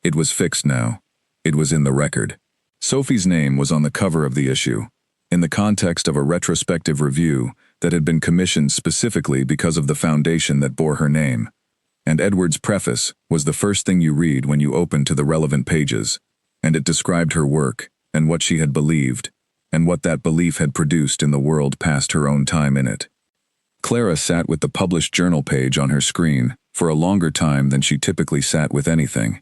It was fixed now. It was in the record. Sophie's name was on the cover of the issue, in the context of a retrospective review that had been commissioned specifically because of the foundation that bore her name. And Edward's preface was the first thing you read when you open to the relevant pages, and it described her work, and what she had believed, and what that belief had produced in the world past her own time in it. Clara sat with the published journal page on her screen for a longer time than she typically sat with anything.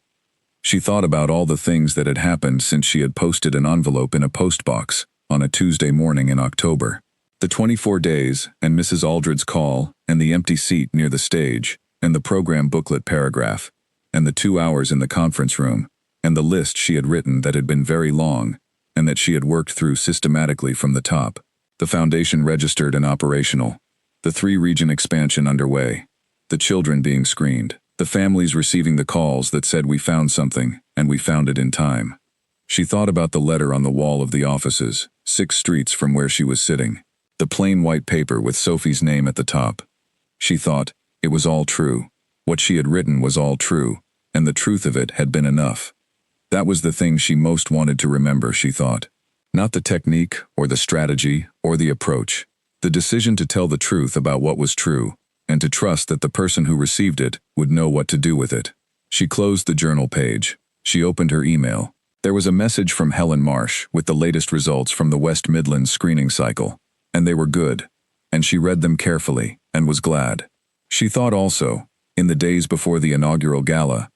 She thought about all the things that had happened since she had posted an envelope in a postbox on a Tuesday morning in October. The 24 days, and Mrs. Aldred's call, and the empty seat near the stage, and the program booklet paragraph, and the 2 hours in the conference room, and the list she had written that had been very long, and that she had worked through systematically from the top. The foundation registered and operational. The 3-region expansion underway. The children being screened. The families receiving the calls that said we found something, and we found it in time. She thought about the letter on the wall of the offices, 6 streets from where she was sitting. The plain white paper with Sophie's name at the top. She thought, it was all true. What she had written was all true, and the truth of it had been enough. That was the thing she most wanted to remember, she thought. Not the technique, or the strategy, or the approach. The decision to tell the truth about what was true, and to trust that the person who received it would know what to do with it. She closed the journal page. She opened her email. There was a message from Helen Marsh with the latest results from the West Midlands screening cycle, and they were good, and she read them carefully, and was glad. She thought also, in the days before the inaugural gala,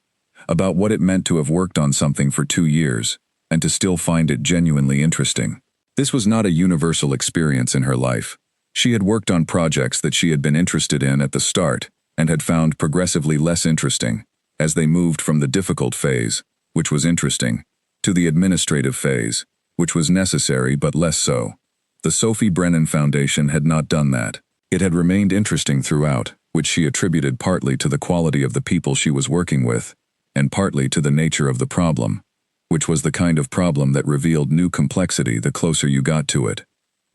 about what it meant to have worked on something for 2 years, and to still find it genuinely interesting. This was not a universal experience in her life. She had worked on projects that she had been interested in at the start, and had found progressively less interesting, as they moved from the difficult phase, which was interesting, to the administrative phase, which was necessary but less so. The Sophie Brennan Foundation had not done that. It had remained interesting throughout, which she attributed partly to the quality of the people she was working with, and partly to the nature of the problem, which was the kind of problem that revealed new complexity the closer you got to it.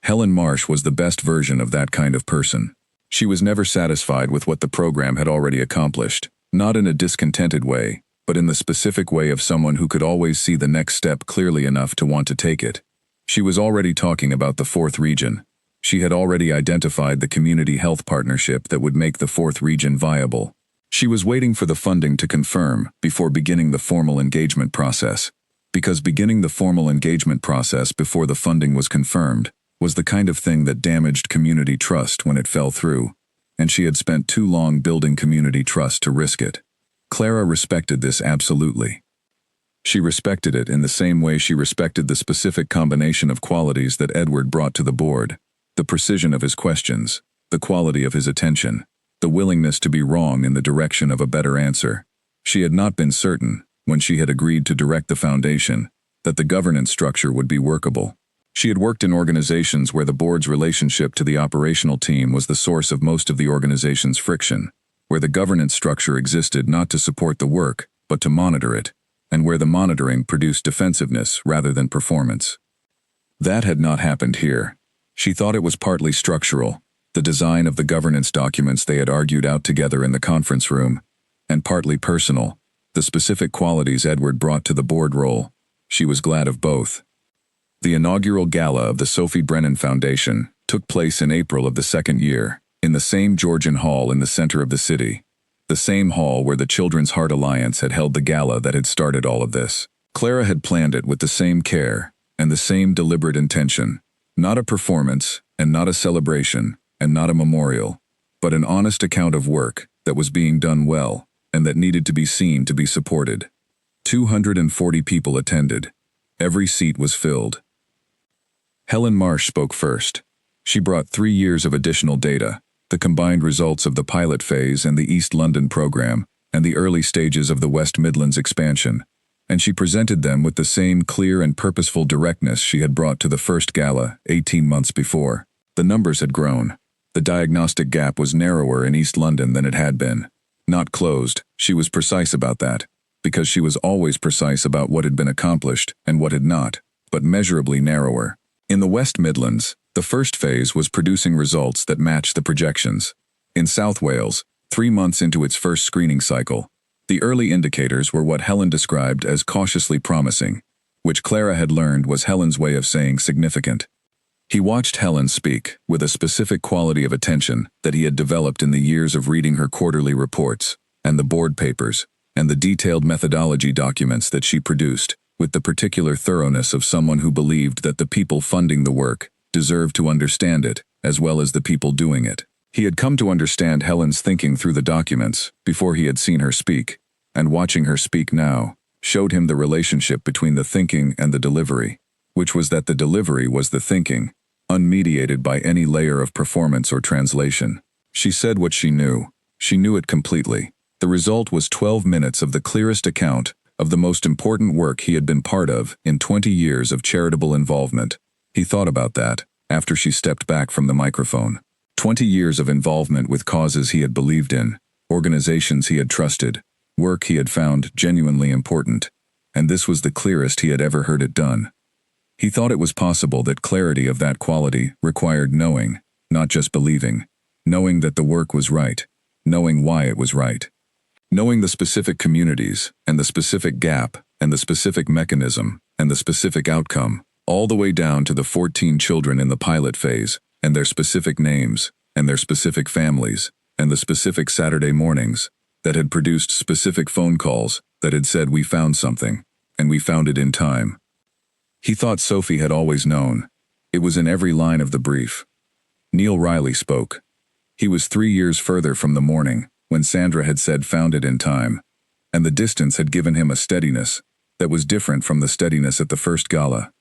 Helen Marsh was the best version of that kind of person. She was never satisfied with what the program had already accomplished, not in a discontented way, but in the specific way of someone who could always see the next step clearly enough to want to take it. She was already talking about the fourth region. She had already identified the community health partnership that would make the fourth region viable. She was waiting for the funding to confirm before beginning the formal engagement process, because beginning the formal engagement process before the funding was confirmed was the kind of thing that damaged community trust when it fell through, and she had spent too long building community trust to risk it. Clara respected this absolutely. She respected it in the same way she respected the specific combination of qualities that Edward brought to the board: the precision of his questions, the quality of his attention, the willingness to be wrong in the direction of a better answer. She had not been certain, when she had agreed to direct the foundation, that the governance structure would be workable. She had worked in organizations where the board's relationship to the operational team was the source of most of the organization's friction, where the governance structure existed not to support the work, but to monitor it, and where the monitoring produced defensiveness rather than performance. That had not happened here. She thought it was partly structural, the design of the governance documents they had argued out together in the conference room, and partly personal, the specific qualities Edward brought to the board role. She was glad of both. The inaugural gala of the Sophie Brennan Foundation took place in April of the second year, in the same Georgian Hall in the center of the city, the same hall where the Children's Heart Alliance had held the gala that had started all of this. Clara had planned it with the same care and the same deliberate intention, not a performance and not a celebration and not a memorial, but an honest account of work that was being done well and that needed to be seen to be supported. 240 people attended. Every seat was filled. Helen Marsh spoke first. She brought 3 years of additional data, the combined results of the pilot phase and the East London program, and the early stages of the West Midlands expansion, and she presented them with the same clear and purposeful directness she had brought to the first gala 18 months before. The numbers had grown. The diagnostic gap was narrower in East London than it had been. Not closed, she was precise about that, because she was always precise about what had been accomplished and what had not, but measurably narrower. In the West Midlands, the first phase was producing results that matched the projections. In South Wales, 3 months into its first screening cycle, the early indicators were what Helen described as cautiously promising, which Clara had learned was Helen's way of saying significant. He watched Helen speak with a specific quality of attention that he had developed in the years of reading her quarterly reports, and the board papers, and the detailed methodology documents that she produced, with the particular thoroughness of someone who believed that the people funding the work deserved to understand it, as well as the people doing it. He had come to understand Helen's thinking through the documents before he had seen her speak, and watching her speak now showed him the relationship between the thinking and the delivery, which was that the delivery was the thinking, unmediated by any layer of performance or translation. She said what she knew. She knew it completely. The result was 12 minutes of the clearest account of the most important work he had been part of in 20 years of charitable involvement. He thought about that after she stepped back from the microphone. 20 years of involvement with causes he had believed in, organizations he had trusted, work he had found genuinely important, and this was the clearest he had ever heard it done. He thought it was possible that clarity of that quality required knowing, not just believing, knowing that the work was right, knowing why it was right. Knowing the specific communities, and the specific gap, and the specific mechanism, and the specific outcome, all the way down to the 14 children in the pilot phase, and their specific names, and their specific families, and the specific Saturday mornings, that had produced specific phone calls, that had said we found something, and we found it in time. He thought Sophie had always known. It was in every line of the brief. Neil Riley spoke. He was 3 years further from the morning, when Sandra had said found it in time. and the distance had given him a steadiness that was different from the steadiness at the first gala.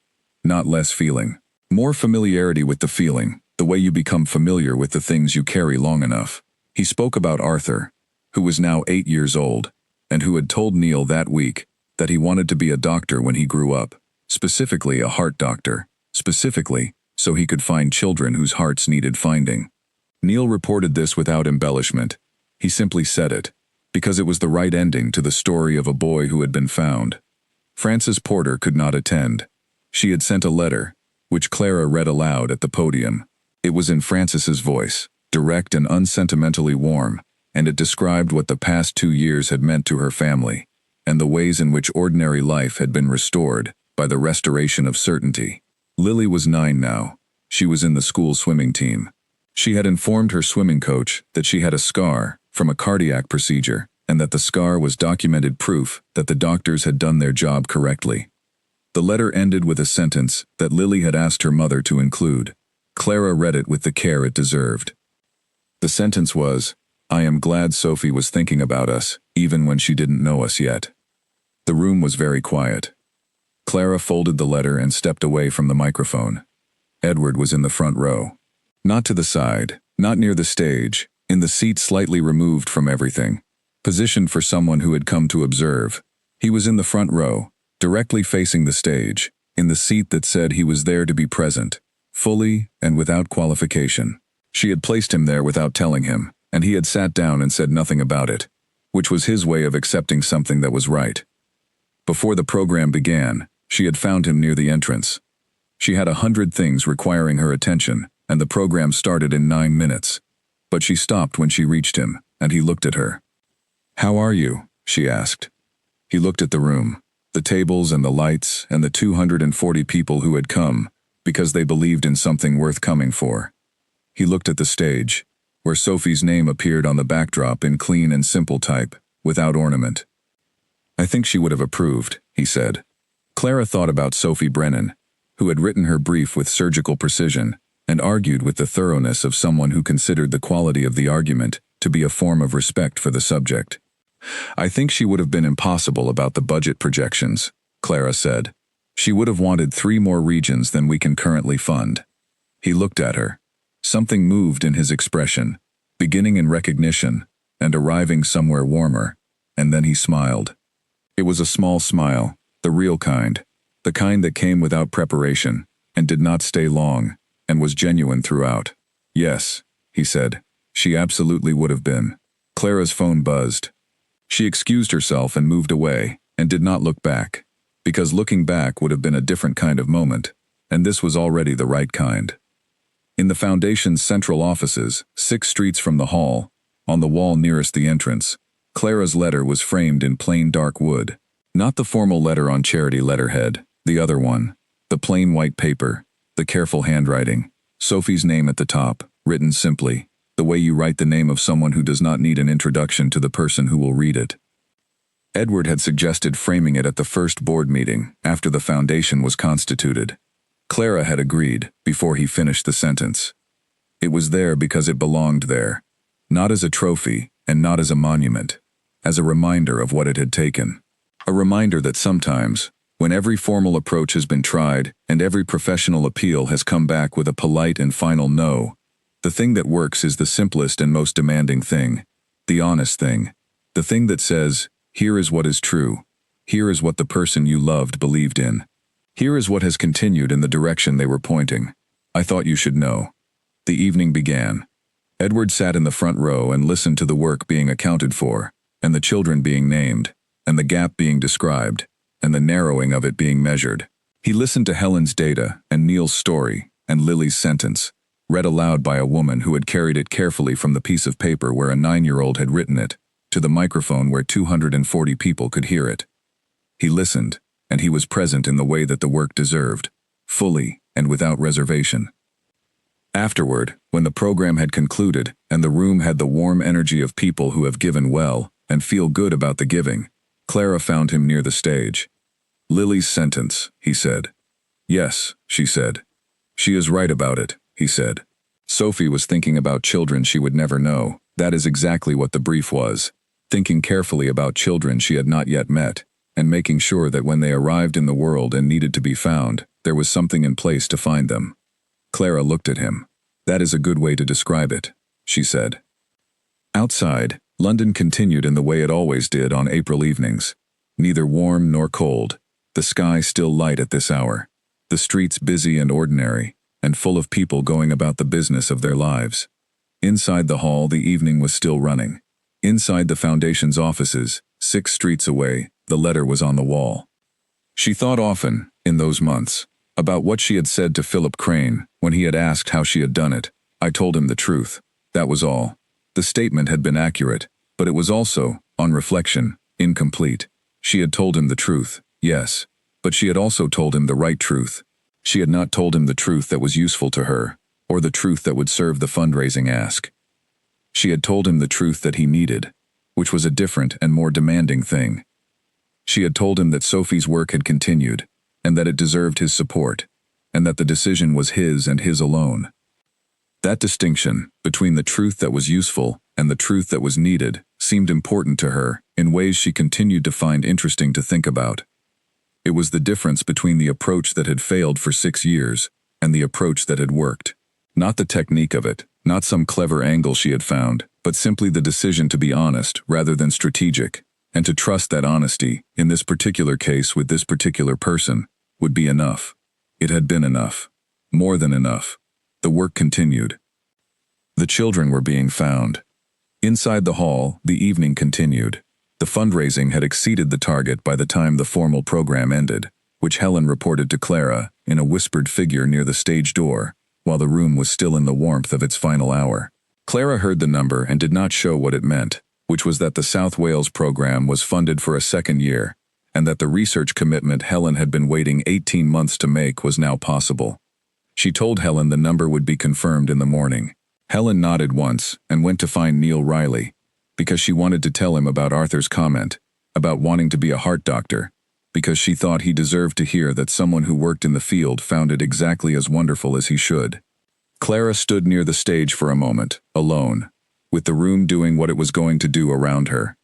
Not less feeling. More familiarity with the feeling, the way you become familiar with the things you carry long enough. He spoke about Arthur, who was now 8 years old, and who had told Neil that week that he wanted to be a doctor when he grew up, specifically a heart doctor, specifically so he could find children whose hearts needed finding. Neil reported this without embellishment. He simply said it, because it was the right ending to the story of a boy who had been found. Frances Porter could not attend. She had sent a letter, which Clara read aloud at the podium. It was in Frances's voice, direct and unsentimentally warm, and it described what the past 2 years had meant to her family, and the ways in which ordinary life had been restored by the restoration of certainty. Lily was 9 now. She was in the school swimming team. She had informed her swimming coach that she had a scar from a cardiac procedure, and that the scar was documented proof that the doctors had done their job correctly. The letter ended with a sentence that Lily had asked her mother to include. Clara read it with the care it deserved. The sentence was, "I am glad Sophie was thinking about us, even when she didn't know us yet." The room was very quiet. Clara folded the letter and stepped away from the microphone. Edward was in the front row. Not to the side, not near the stage, in the seat slightly removed from everything, positioned for someone who had come to observe. He was in the front row, directly facing the stage, in the seat that said he was there to be present, fully and without qualification. She had placed him there without telling him, and he had sat down and said nothing about it, which was his way of accepting something that was right. Before the program began, she had found him near the entrance. She had 100 things requiring her attention, and the program started in 9 minutes. But she stopped when she reached him, and he looked at her. "How are you?" she asked. He looked at the room, the tables and the lights and the 240 people who had come, because they believed in something worth coming for. He looked at the stage, where Sophie's name appeared on the backdrop in clean and simple type, without ornament. "I think she would have approved," he said. Clara thought about Sophie Brennan, who had written her brief with surgical precision, and argued with the thoroughness of someone who considered the quality of the argument to be a form of respect for the subject. "I think she would have been impossible about the budget projections," Clara said. "She would have wanted 3 more regions than we can currently fund." He looked at her. Something moved in his expression, beginning in recognition and arriving somewhere warmer, and then he smiled. It was a small smile, the real kind, the kind that came without preparation and did not stay long, and was genuine throughout. "Yes," he said, "she absolutely would have been." Clara's phone buzzed. She excused herself and moved away, and did not look back, because looking back would have been a different kind of moment, and this was already the right kind. In the Foundation's central offices, 6 streets from the hall, on the wall nearest the entrance, Clara's letter was framed in plain dark wood. Not the formal letter on charity letterhead, the other one, the plain white paper, the careful handwriting, Sophie's name at the top, written simply, the way you write the name of someone who does not need an introduction to the person who will read it. Edward had suggested framing it at the first board meeting, after the Foundation was constituted. Clara had agreed, before he finished the sentence. It was there because it belonged there, not as a trophy and not as a monument, as a reminder of what it had taken. A reminder that sometimes, when every formal approach has been tried and every professional appeal has come back with a polite and final no, the thing that works is the simplest and most demanding thing, the honest thing, the thing that says, "Here is what is true. Here is what the person you loved believed in. Here is what has continued in the direction they were pointing. I thought you should know." The evening began. Edward sat in the front row and listened to the work being accounted for, and the children being named, and the gap being described, and the narrowing of it being measured. He listened to Helen's data and Neil's story and Lily's sentence, read aloud by a woman who had carried it carefully from the piece of paper where a 9-year-old had written it, to the microphone where 240 people could hear it. He listened, and he was present in the way that the work deserved, fully and without reservation. Afterward, when the program had concluded and the room had the warm energy of people who have given well and feel good about the giving, Clara found him near the stage. "Lily's sentence," he said. "Yes," she said. "She is right about it," he said. Sophie was thinking about children she would never know. That is exactly what the brief was. thinking carefully about children she had not yet met, and making sure that when they arrived in the world and needed to be found, there was something in place to find them. Clara looked at him. "That is a good way to describe it," she said. Outside, London continued in the way it always did on April evenings. Neither warm nor cold, the sky still light at this hour, the streets busy and ordinary, and full of people going about the business of their lives. Inside the hall, the evening was still running. Inside the Foundation's offices, 6 streets away, the letter was on the wall. She thought often, in those months, about what she had said to Philip Crane when he had asked how she had done it. "I told him the truth. That was all." The statement had been accurate, but it was also, on reflection, incomplete. She had told him the truth, yes, but she had also told him the right truth. She had not told him the truth that was useful to her, or the truth that would serve the fundraising ask. She had told him the truth that he needed, which was a different and more demanding thing. She had told him that Sophie's work had continued, and that it deserved his support, and that the decision was his and his alone. That distinction, between the truth that was useful and the truth that was needed, seemed important to her in ways she continued to find interesting to think about. It was the difference between the approach that had failed for 6 years and the approach that had worked. Not the technique of it, not some clever angle she had found, but simply the decision to be honest rather than strategic, and to trust that honesty, in this particular case with this particular person, would be enough. It had been enough. More than enough. The work continued. The children were being found. Inside the hall, the evening continued. The fundraising had exceeded the target by the time the formal program ended, which Helen reported to Clara in a whispered figure near the stage door, while the room was still in the warmth of its final hour. Clara heard the number and did not show what it meant, which was that the South Wales program was funded for a second year, and that the research commitment Helen had been waiting 18 months to make was now possible. She told Helen the number would be confirmed in the morning. Helen nodded once and went to find Neil Riley, because she wanted to tell him about Arthur's comment, about wanting to be a heart doctor, because she thought he deserved to hear that someone who worked in the field found it exactly as wonderful as he should. Clara stood near the stage for a moment, alone, with the room doing what it was going to do around her.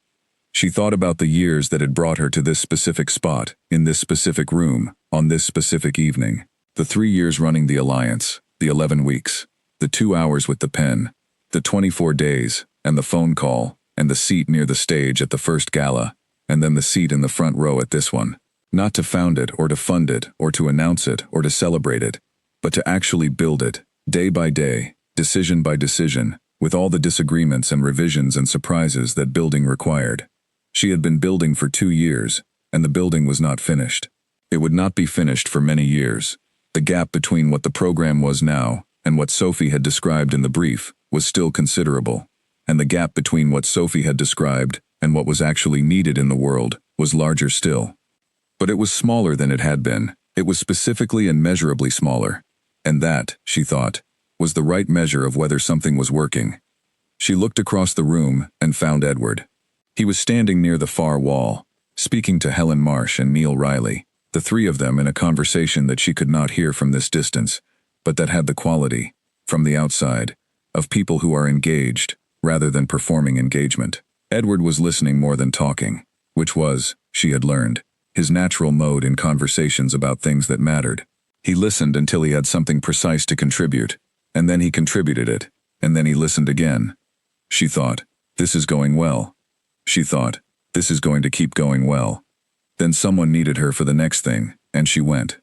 She thought about the years that had brought her to this specific spot, in this specific room, on this specific evening. The 3 years running the Alliance, the 11 weeks, the 2 hours with the pen, the 24 days, and the phone call, and the seat near the stage at the first gala, and then the seat in the front row at this one. Not to found it, or to fund it, or to announce it, or to celebrate it, but to actually build it, day by day, decision by decision, with all the disagreements and revisions and surprises that building required. She had been building for 2 years, and the building was not finished. It would not be finished for many years. The gap between what the program was now and what Sophie had described in the brief was still considerable, and the gap between what Sophie had described and what was actually needed in the world was larger still. But it was smaller than it had been. It was specifically and measurably smaller, and that, she thought, was the right measure of whether something was working. She looked across the room and found Edward. He was standing near the far wall, speaking to Helen Marsh and Neil Riley, the 3 of them in a conversation that she could not hear from this distance, but that had the quality, from the outside, of people who are engaged, rather than performing engagement. Edward was listening more than talking, which was, she had learned, his natural mode in conversations about things that mattered. He listened until he had something precise to contribute, and then he contributed it, and then he listened again. She thought, this is going well. She thought, this is going to keep going well. Then someone needed her for the next thing, and she went.